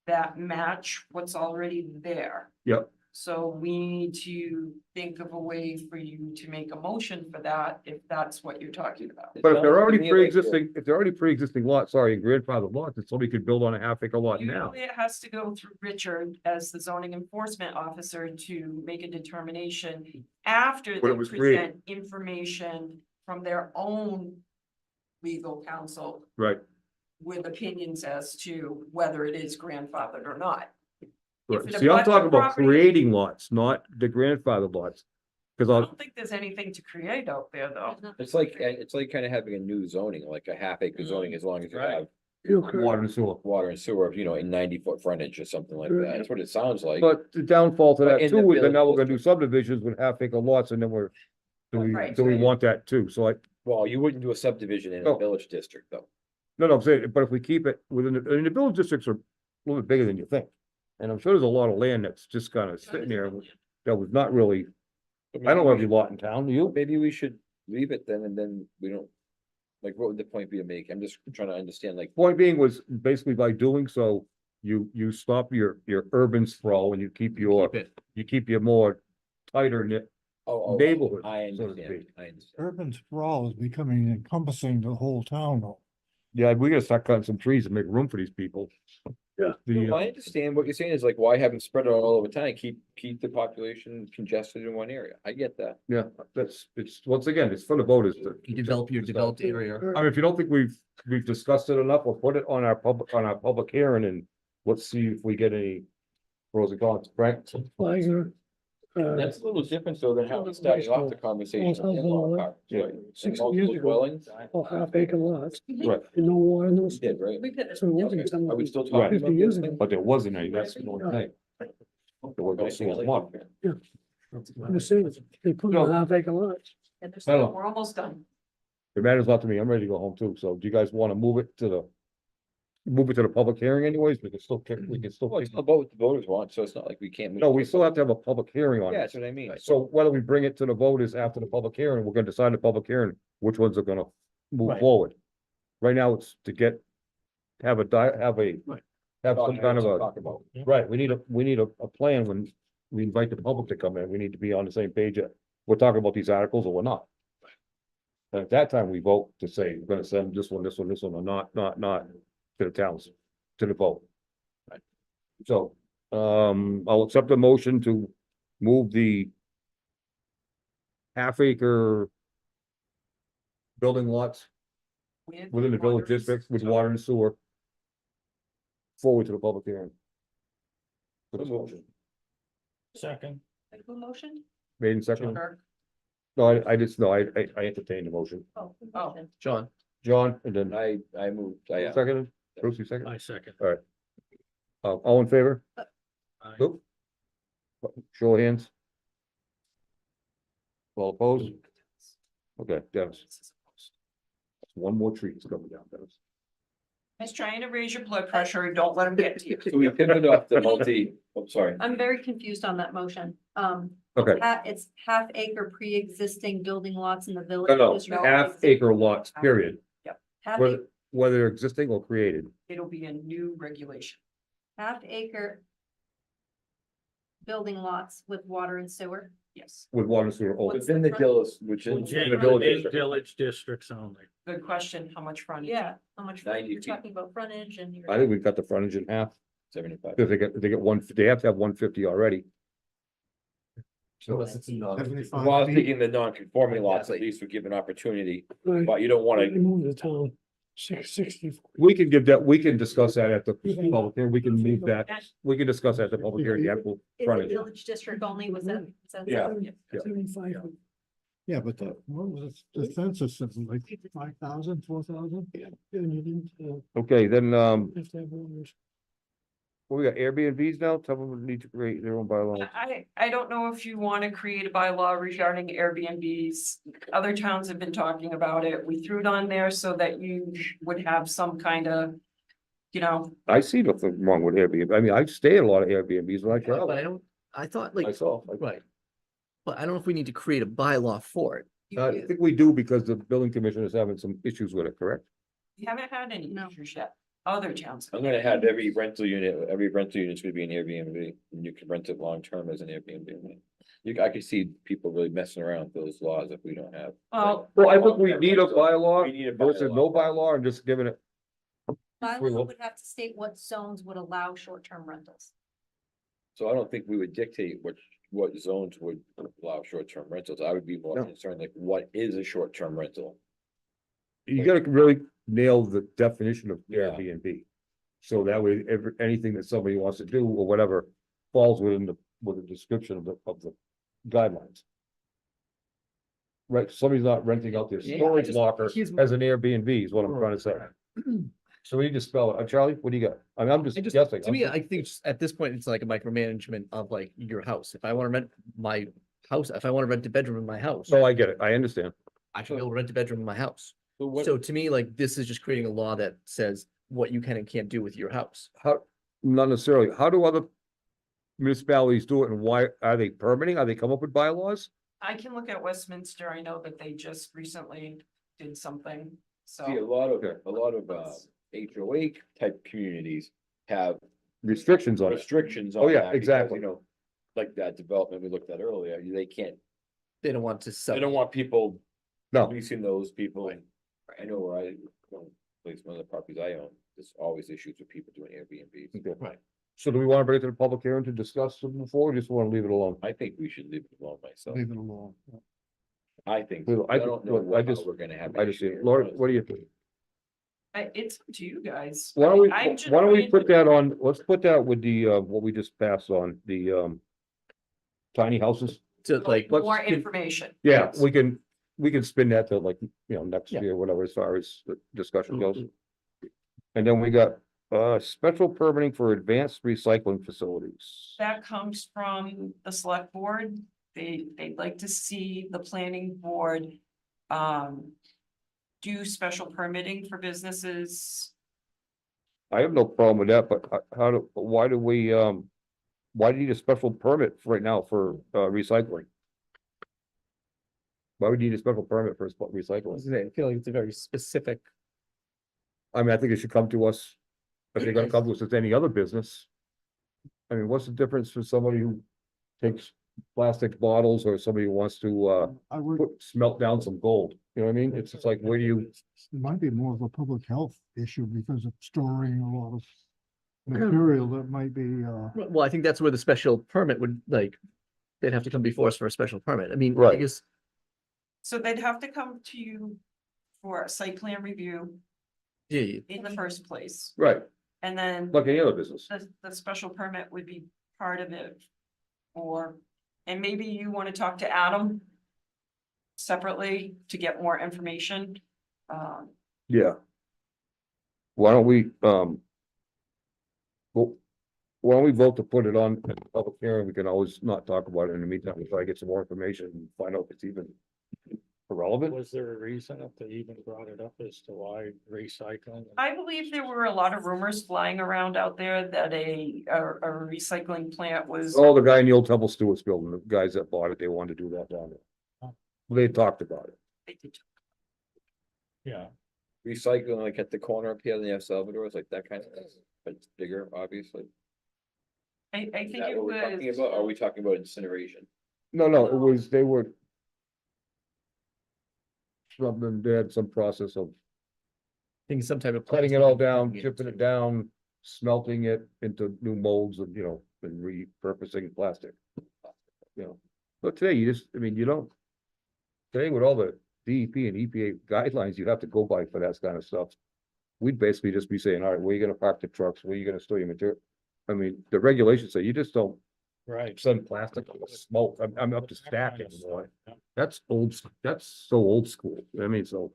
that match what's already there. yep. So we need to think of a way for you to make a motion for that, if that's what you're talking about. But if they're already To me like pre-existing, if they're already pre-existing lots, sorry, grandfather lots, then somebody could build on a half acre lot now. Usually it has to go through Richard as the zoning enforcement officer to make a determination after When they it was created. present information from their own legal counsel Right, with opinions as to whether it is grandfathered or not. If right. it See, I'm abuts the talking about property- creating lots, not the grandfather lots. Cause I I'll, don't think there's anything to create out there, though. It's like kind of having a new zoning, like a half acre zoning, as long as you have water and sewer. water and sewer, in 90-foot frontage or something like that. That's what it sounds like. But the downfall to But that in the too is that now we're village gonna do subdivisions with half acre lots and then Right. do we want that too? So Well, you wouldn't do a subdivision in No. a village district, though. no, I'm saying, but if we keep it within the village districts are a little bit bigger than you think. And I'm sure there's a lot of land that's just kind of sitting there that was not really, I don't know every lot in town, do you? Maybe we should leave it then, and then we don't, like, what would the point be to make? I'm just trying to understand, like, Point being was basically by doing so, you stop your urban sprawl and you keep your more tighter knit oh, neighborhood, I so to understand, speak. I understand. Urban sprawl is becoming encompassing the whole town though. Yeah, we gotta start cutting some trees and make room for these people. Yeah. No, I understand what you're saying is like, why have them spread it all over town? Keep the population congested in one area. I get that. Yeah, it's, once again, it's for the voters to. You develop your developed area. I mean, if you don't think we've discussed it enough, we'll put it on our public hearing and let's see if we get any pros and cons, right? Flager. That's a little different though than how we started off the conversation. Well, in-law apartments, yeah. right? 60 Multiple years ago. dwellings. All half acre lots, Right, and no water, no. Did, right? So it wasn't Okay. some Are of we it. still Right. talking 50 about years this? ago. but there wasn't any, that's the only thing. There was no sewer water. I'm just saying, they put No. in half acre lots. And there's, I don't know. we're almost done. It matters a lot to me, I'm ready to go home too, so do you guys wanna move it to the public hearing anyways, we can still Well, it's not about what the voters want, so it's not like we can't. move no, it we to- still have to have a public hearing on Yeah, it. that's what I mean. So whether we bring it to the voters after the public hearing, we're gonna decide the public hearing, which ones are gonna move Right. forward. Right now, it's to have some kind of Talk about. right, we need a plan when we invite the public to come in, we need to be on the same page. We're talking about these articles or we're not. And at that time, we vote to say, we're gonna send this one, or not to the towns, to the vote. So, I'll accept a motion to move the half acre building lots within the village water. districts with water and sewer forward to the public hearing. For this motion. Second. Like who motion? Made in second. Or- No, I just, no, I entertained the motion. Oh, John, John, and then I moved, I, seconded, Bruce, you second? I second. All in favor? Aye. Nope. Show of hands. All opposed? Okay, Dennis. That's one more tree that's coming down, Dennis. I was trying to raise your blood pressure and don't let him get to you. so we pivoted off the sorry. I'm very confused on that motion. Okay, It's half acre pre-existing building lots in the village. no, district. half acre lots, period, Half whether, acre, whether they're existing or created. It'll be a new regulation. half acre building lots with water and sewer. Yes. With water and sewer only. Within the Dillis, which is. In the village district. Village districts only. Good question. How much frontage? Yeah, how much, 90 you're feet. talking about frontage and you're. I think we've got the frontage in half, 75. because they get one, they have to have 150 already. unless it's in the. Well, I was thinking the non-conforming lots, at least would give an opportunity, Right. but you don't wanna, Move the town, 660. We can discuss that at the public hearing, we can move that, we can discuss that at the public hearing, the actual Is it frontage. village district only, was that? Yeah. 75. Yeah, but what was the census system, like 5,000, 4,000? Yeah. And you didn't, Okay, then, have to have owners. well, we got Airbnbs now, tell them need to create their own bylaws. I don't know if you want to create a bylaw regarding Airbnbs. Other towns have been talking about it. We threw it on there so that you would have some kind of, you know, I see nothing wrong with Airbnb, I mean, I stay at a lot of Airbnbs when I But I travel, don't, I thought like, myself. I right. But I don't know if we need to create a bylaw for it. I think we do because the building commissioner is having some issues with it, correct? we haven't had any issues yet. Other towns. I'm gonna have every rental unit's gonna be an Airbnb, and you can rent it long-term as an Airbnb. I could see people really messing around with those laws if we don't have. Well, Well, I think we need a We bylaw need a versus bylaw. no bylaw and just giving it, Bylaw would have to state what zones would allow short-term rentals. So I don't think we would dictate what zones would allow short-term rentals. I would be more No. concerned, like, what is a short-term rental? you gotta really nail the definition of Yeah. Airbnb. So that way, anything that somebody wants to do or whatever falls within with the description of the guidelines. Right, somebody's not renting out their Yeah, storage locker here's- as an Airbnb is what I'm trying to say. So we need to spell it, Charlie, what do you got? I mean, I'm just guessing. To me, I think at this point, it's like a micromanagement of like your house. If I want to rent my house, if I want to rent a bedroom in my house, No, I get it, I understand. I should be able to rent a bedroom in my house. So what, So to me, like, this is just creating a law that says what you can and can't do with your house. How, not necessarily, how do other municipalities do it and why, are they permitting, are they come up with bylaws? I can look at Westminster. I know that they just recently did something, so. see, a lot of HOA type communities have Restrictions on it. restrictions Oh, on yeah, that because, exactly. you know, like that development we looked at earlier, they can't, They don't want to sell. they don't want people No, leasing those people. I know where at least one of the properties I own, there's always issues with people doing Airbnbs. okay. Right. So do we want to bring it to the public hearing to discuss it before, or just want to leave it alone? I think we should leave it alone myself. Leave it alone. I think, Well, I don't know I what just- we're gonna have. I just, Laura, what do you think? It's up to you guys. Why don't we, I'm just why don't we trying put to- that on, let's put that with the, what we just passed on, the, tiny houses. To like, let's More get- information. Yeah, Yes. we can spin that to like, next Yeah. year, whatever, as far as the discussion goes. And then we got, special permitting for advanced recycling facilities. That comes from the select board. They'd like to see the planning board do special permitting for businesses. I have no problem with that, but why do we, why do you need a special permit right now for, recycling? Why would you need a special permit for recycling? I feel like it's a very specific. I mean, I think it should come to us, if they're gonna come to us as any other business. I mean, what's the difference for somebody who takes plastic bottles or somebody who wants to, I would, smelt down some gold? You know what I mean? It's just like, where do you, it might be more of a public health issue because of storing a lot of material that might be, Well, I think that's where the special permit would like, they'd have to come before us for a special permit. I mean, I Right. guess, So they'd have to come to you for a site plan review yeah, in the first place. right, And then like any other business. the special permit would be part of it. And maybe you want to talk to Adam separately to get more information. Yeah. Why don't we, well, why don't we vote to put it on at the public hearing? We can always not talk about it in the meantime, we try to get some more information and find out if it's even relevant. was there a reason if they even brought it up as to why recycling? I believe there were a lot of rumors flying around out there that a recycling plant was. Oh, the guy in the old Temple Stewart's building, the guys that bought it, they wanted to do that down there. They talked about it. They did. Yeah. Recycling, like at the corner up here in the El Salvador's, like that kind of thing, but it's bigger, obviously. I Is think that it what we're talking was. about? Are we talking about incineration? No, it was, they were something, they had some process of I think some type of. cutting it all down, plastic. chipping it down, smelting it into new molds and, and repurposing plastic. But today you just, I mean, you don't. Today with all the DEP and EPA guidelines you have to go by for that kind of stuff. We'd basically just be saying, all right, where are you gonna park the trucks? Where are you gonna store your material? I mean, the regulations say you just don't Right. Send plastic on the smoke. I'm up to stacking, boy. That's that's so old school. I mean, so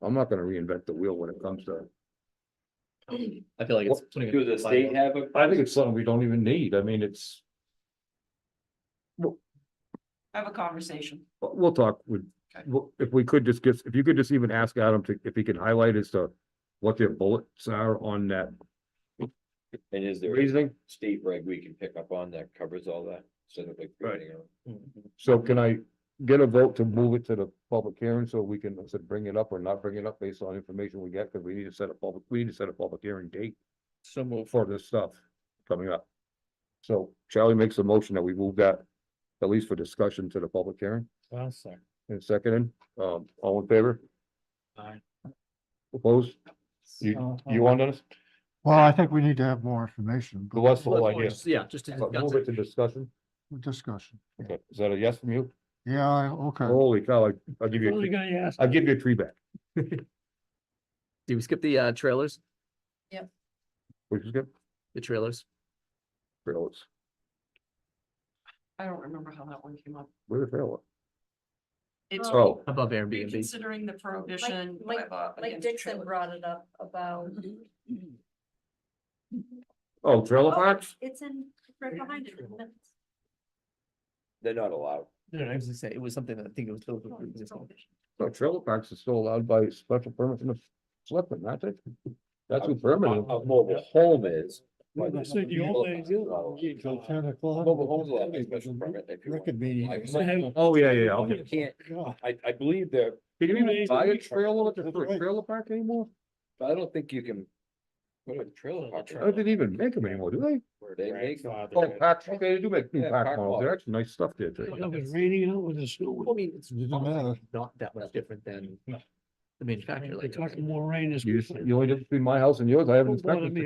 I'm not gonna reinvent the wheel when it comes to. I feel like it's. putting Do the state have a? I think it's something we don't even need. I mean, it's. Have a conversation. We'll talk with, if we could just get, if you could just even ask Adam to, if he can highlight as to what their bullets are on that. And is there a Reasoning. state reg we can pick up on that covers all that, instead of like creating our So can I get a vote to move it to the public hearing so we can, let's say, bring it up or not bring it up based on information we get? Cause we need to set a public hearing date So move. for this stuff coming up. So Charlie makes a motion that we move that, at least for discussion, to the public hearing. Well, sir. And seconded, all in favor? Aye. Opposed? You on this? Well, I think we need to have more information. Well, that's the whole idea. Yeah, just to But discuss Move it. it to discussion. Discussion. Okay, is that a yes from you? Yeah, okay. Holy cow, I'll give you, I'll give you a tree back. Did we skip the trailers? Would you skip? The trailers? Trailers. I don't remember how that one came up. Where the trailer? It's Oh. Above Airbnb. reconsidering the prohibition. bylaw Like against Dixon trailer. brought it up about. Oh, trailer parks? It's in, right behind it. They're not allowed. No, I was gonna say, it was something that I think it was. No, trailer parks are still allowed by special permit from the selectmen, aren't they? That's who permitted. A mobile home is. but Yeah, the the old days, allowed. Till 10 o'clock. Mobile homes allowed by special permit if you want. Record meeting. Oh, yeah, okay. You can't, I believe there, Can you even buy a trailer at the Right. trailer park anymore? but I don't think you can. Put a trailer park. I didn't even make them anymore, do they? Where they make. Oh, parks, okay, they do make new Yeah, park park models. They're models. actually nice stuff there too. It was raining out with the snow. I mean, it's Doesn't matter. not that much different than the manufacturer. Like, more rain this You just, the only difference between my house and yours, I haven't inspected.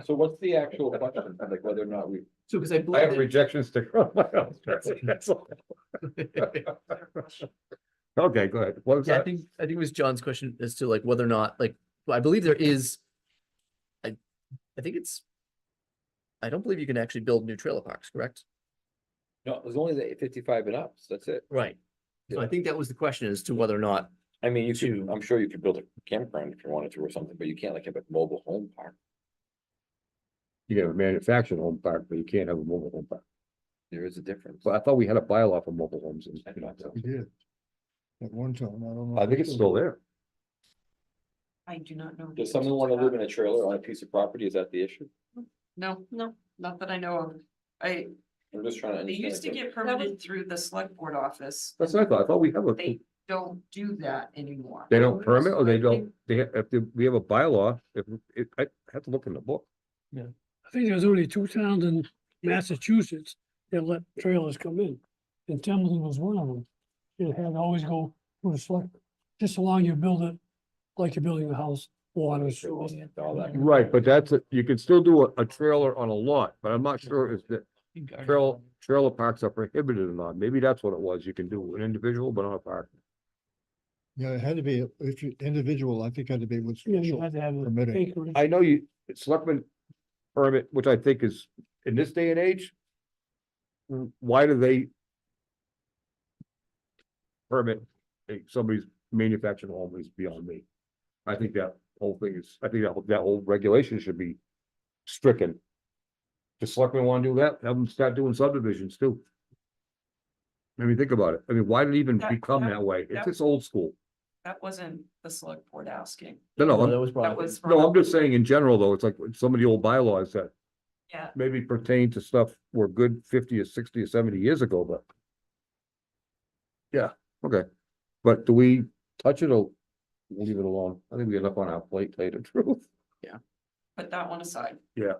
So what's the actual question, like whether or not we? so, because I I have a believe. rejection sticker on my house. That's all. Okay, go ahead. What was Yeah, I that? think it was John's question as to like whether or not, like, well, I believe there is. I think it's. I don't believe you can actually build new trailer parks, correct? No, there's only the 55 and up, so that's it. Right. So I think that was the question as to whether or not. I mean, you To- could, I'm sure you could build a campground if you wanted to or something, but you can't like have a mobile home park. You can have a manufactured home park, but you can't have a mobile home park. There is a difference. But I thought we had a bylaw for mobile homes. I thought so. We did. At one time, I don't know. I think it's still there. I do not know. Does someone want to live in a trailer on a piece of property? Is that the issue? No, not that I know of. I'm just trying to They understand. used to get permitted through the select board office. That's what I thought. I thought we have a, They don't do that anymore. they don't permit or they don't, we have a bylaw, I have to look in the book. I think there's only 2 towns in Massachusetts that let trailers come in, and Templeton was one of them. It had to always go through the select, just so long you build it like you're building a house, water, sewer. All that. Right, but you can still do a trailer on a lot, but I'm not sure if the trailer parks are prohibited or not. Maybe that's what it was. You can do an individual, but not a park. Yeah, it had to be, if you, individual, I think had to be with. Yeah, you had to have a Permitted. acreage. I know selectmen permit, which I think is, in this day and age, why do they permit somebody's manufactured home is beyond me. I think that whole thing is, I think that whole regulation should be stricken. The selectmen want to do that, have them start doing subdivisions too. I mean, think about it. I mean, why did it even become that way? It's just old school. That wasn't the select board asking. No, That no, was brought That up. was. no, I'm just saying in general, though, it's like some of the old bylaws that Yeah, maybe pertain to stuff were good 50 or 60 or 70 years ago, but. Yeah, okay. But do we touch it or we'll leave it alone? I think we get enough on our plate, to tell you the truth. put that one aside. Yeah.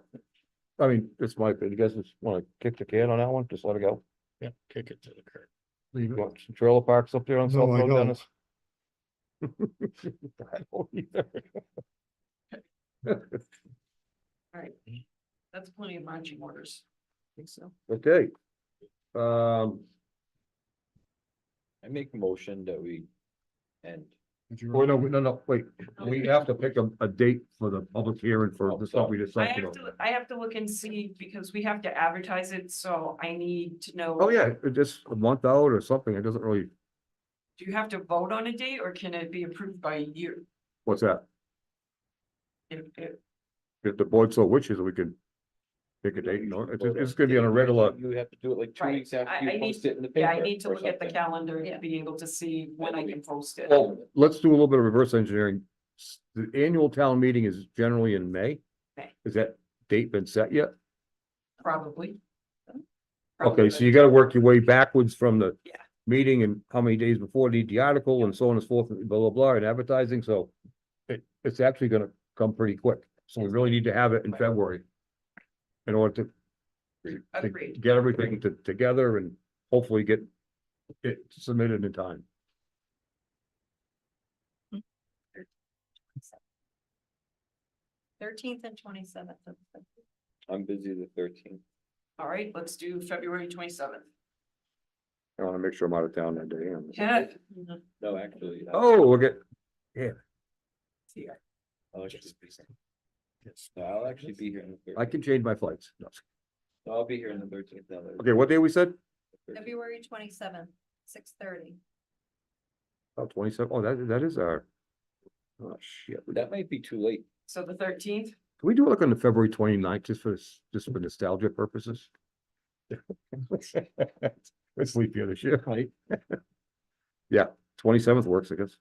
I mean, it's my opinion. You guys just wanna kick the can on that one? Just let it go? Yeah, kick it to the curb. You want some trailer parks up there on No, South I Road, don't. Dennis? I don't either. Right. That's plenty of marching orders. I think so. Okay. I make a motion that we end Oh, no, wait, we have to pick a date for the public hearing for the stuff we just I talked have about. to, I have to look and see because we have to advertise it, so I need to know. Oh, yeah, just a month out or something, it doesn't really, Do you have to vote on a date or can it be approved by you? what's that? If If the board so wishes, we could pick a date, it's gonna be on a regular, You have to do it like 2 Right, weeks after I you need, post it in the yeah, paper. I need to or look at the something. calendar to be able to see when I can post it. well, let's do a little bit of reverse engineering. The annual town meeting is generally in May. May. Is that date been set yet? Probably. Okay, so you gotta work your way backwards from the Yeah. meeting and how many days before need the article and so on and so forth, blah, blah, blah, and advertising, so it's actually gonna come pretty quick. So we really need to have it in February in order to Agreed. get everything together and hopefully get it submitted in time. Thirteenth and twenty-seventh. I'm busy the 13th. All right, let's do February 27th. I wanna make sure I'm out of town that day. Yeah. No, actually. Oh, look at, yeah, I'll actually be- Yes, no, I'll actually be here in the 13th. I can change my flights. No. I'll be here in the 13th. now. Okay, what day we said? February 27th, 6:30. Oh, 27. Oh, that is our. Oh, shit. That might be too late. So the 13th? Can we do it like on the February 29th, just for nostalgia purposes? Let's leave here this year, right? Yeah, 27th works, I guess.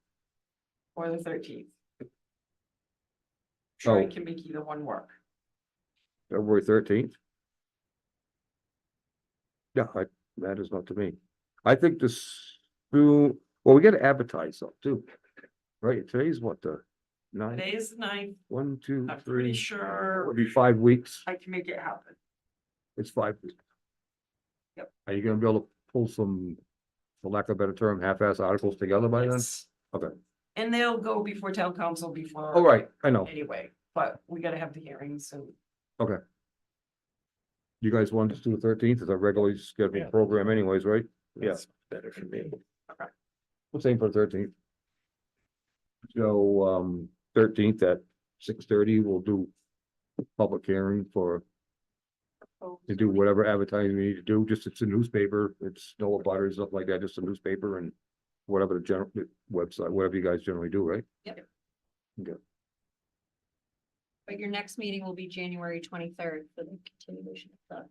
Or the 13th? Sure, I Oh. can make either one work. February 13th. Yeah, matters not to me. I think well, we gotta advertise though, too. Right, today's what, the 9th? Today is the 9th. 1, 2, I'm 3. pretty sure It'll be 5 weeks. I can make it happen. It's 5 weeks. Yep. Are you gonna be able to pull some, for lack of a better term, half-ass articles together by then? Yes. Okay, And they'll go before town council before. all right, I know. Anyway, but we gotta have the hearings and Okay. You guys want to do the 13th? It's a regularly scheduled program anyways, right? Yes, better for me. Let's aim for the 13th. So, 13th at 6:30, we'll do public hearing to do whatever advertising we need to do, just it's a newspaper, it's no butters, stuff like that, just a newspaper and whatever the general website, whatever you guys generally do, right? Yep. Okay. But your next meeting will be January 23rd for the continuation of the.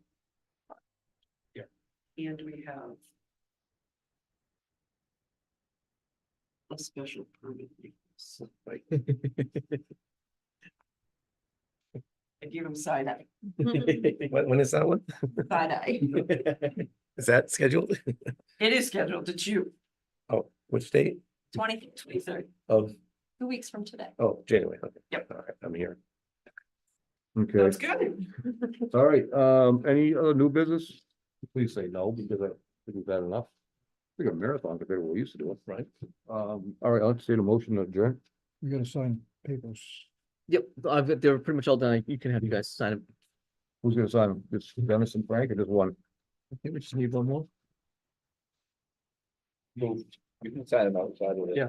And we have. A special permit. I give him side eye, When is that one? side eye. Is that scheduled? It is scheduled to shoot Oh, which date? 23rd. Of, 2 weeks from today. oh, January. Okay. Yep. All right, I'm here. Okay, That's good. all right, any other new business? Please say no, because I think we've had enough. We got a marathon compared to what we used to do, right? All right, I'll say the motion to adjourn. You gotta sign papers. Yep, they're pretty much all done. You can have you guys sign them. Who's gonna sign them? It's Dennis and Frank or just one? I think we just need one more. You can sign them outside of it. Yeah.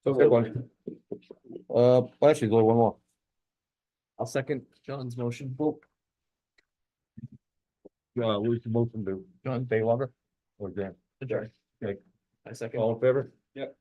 Okay, one. Actually, go one more. I'll second John's motion. Who's the motion to, John, stay longer? Or Dan? Adjourn. Okay, I second. all in favor? Yep.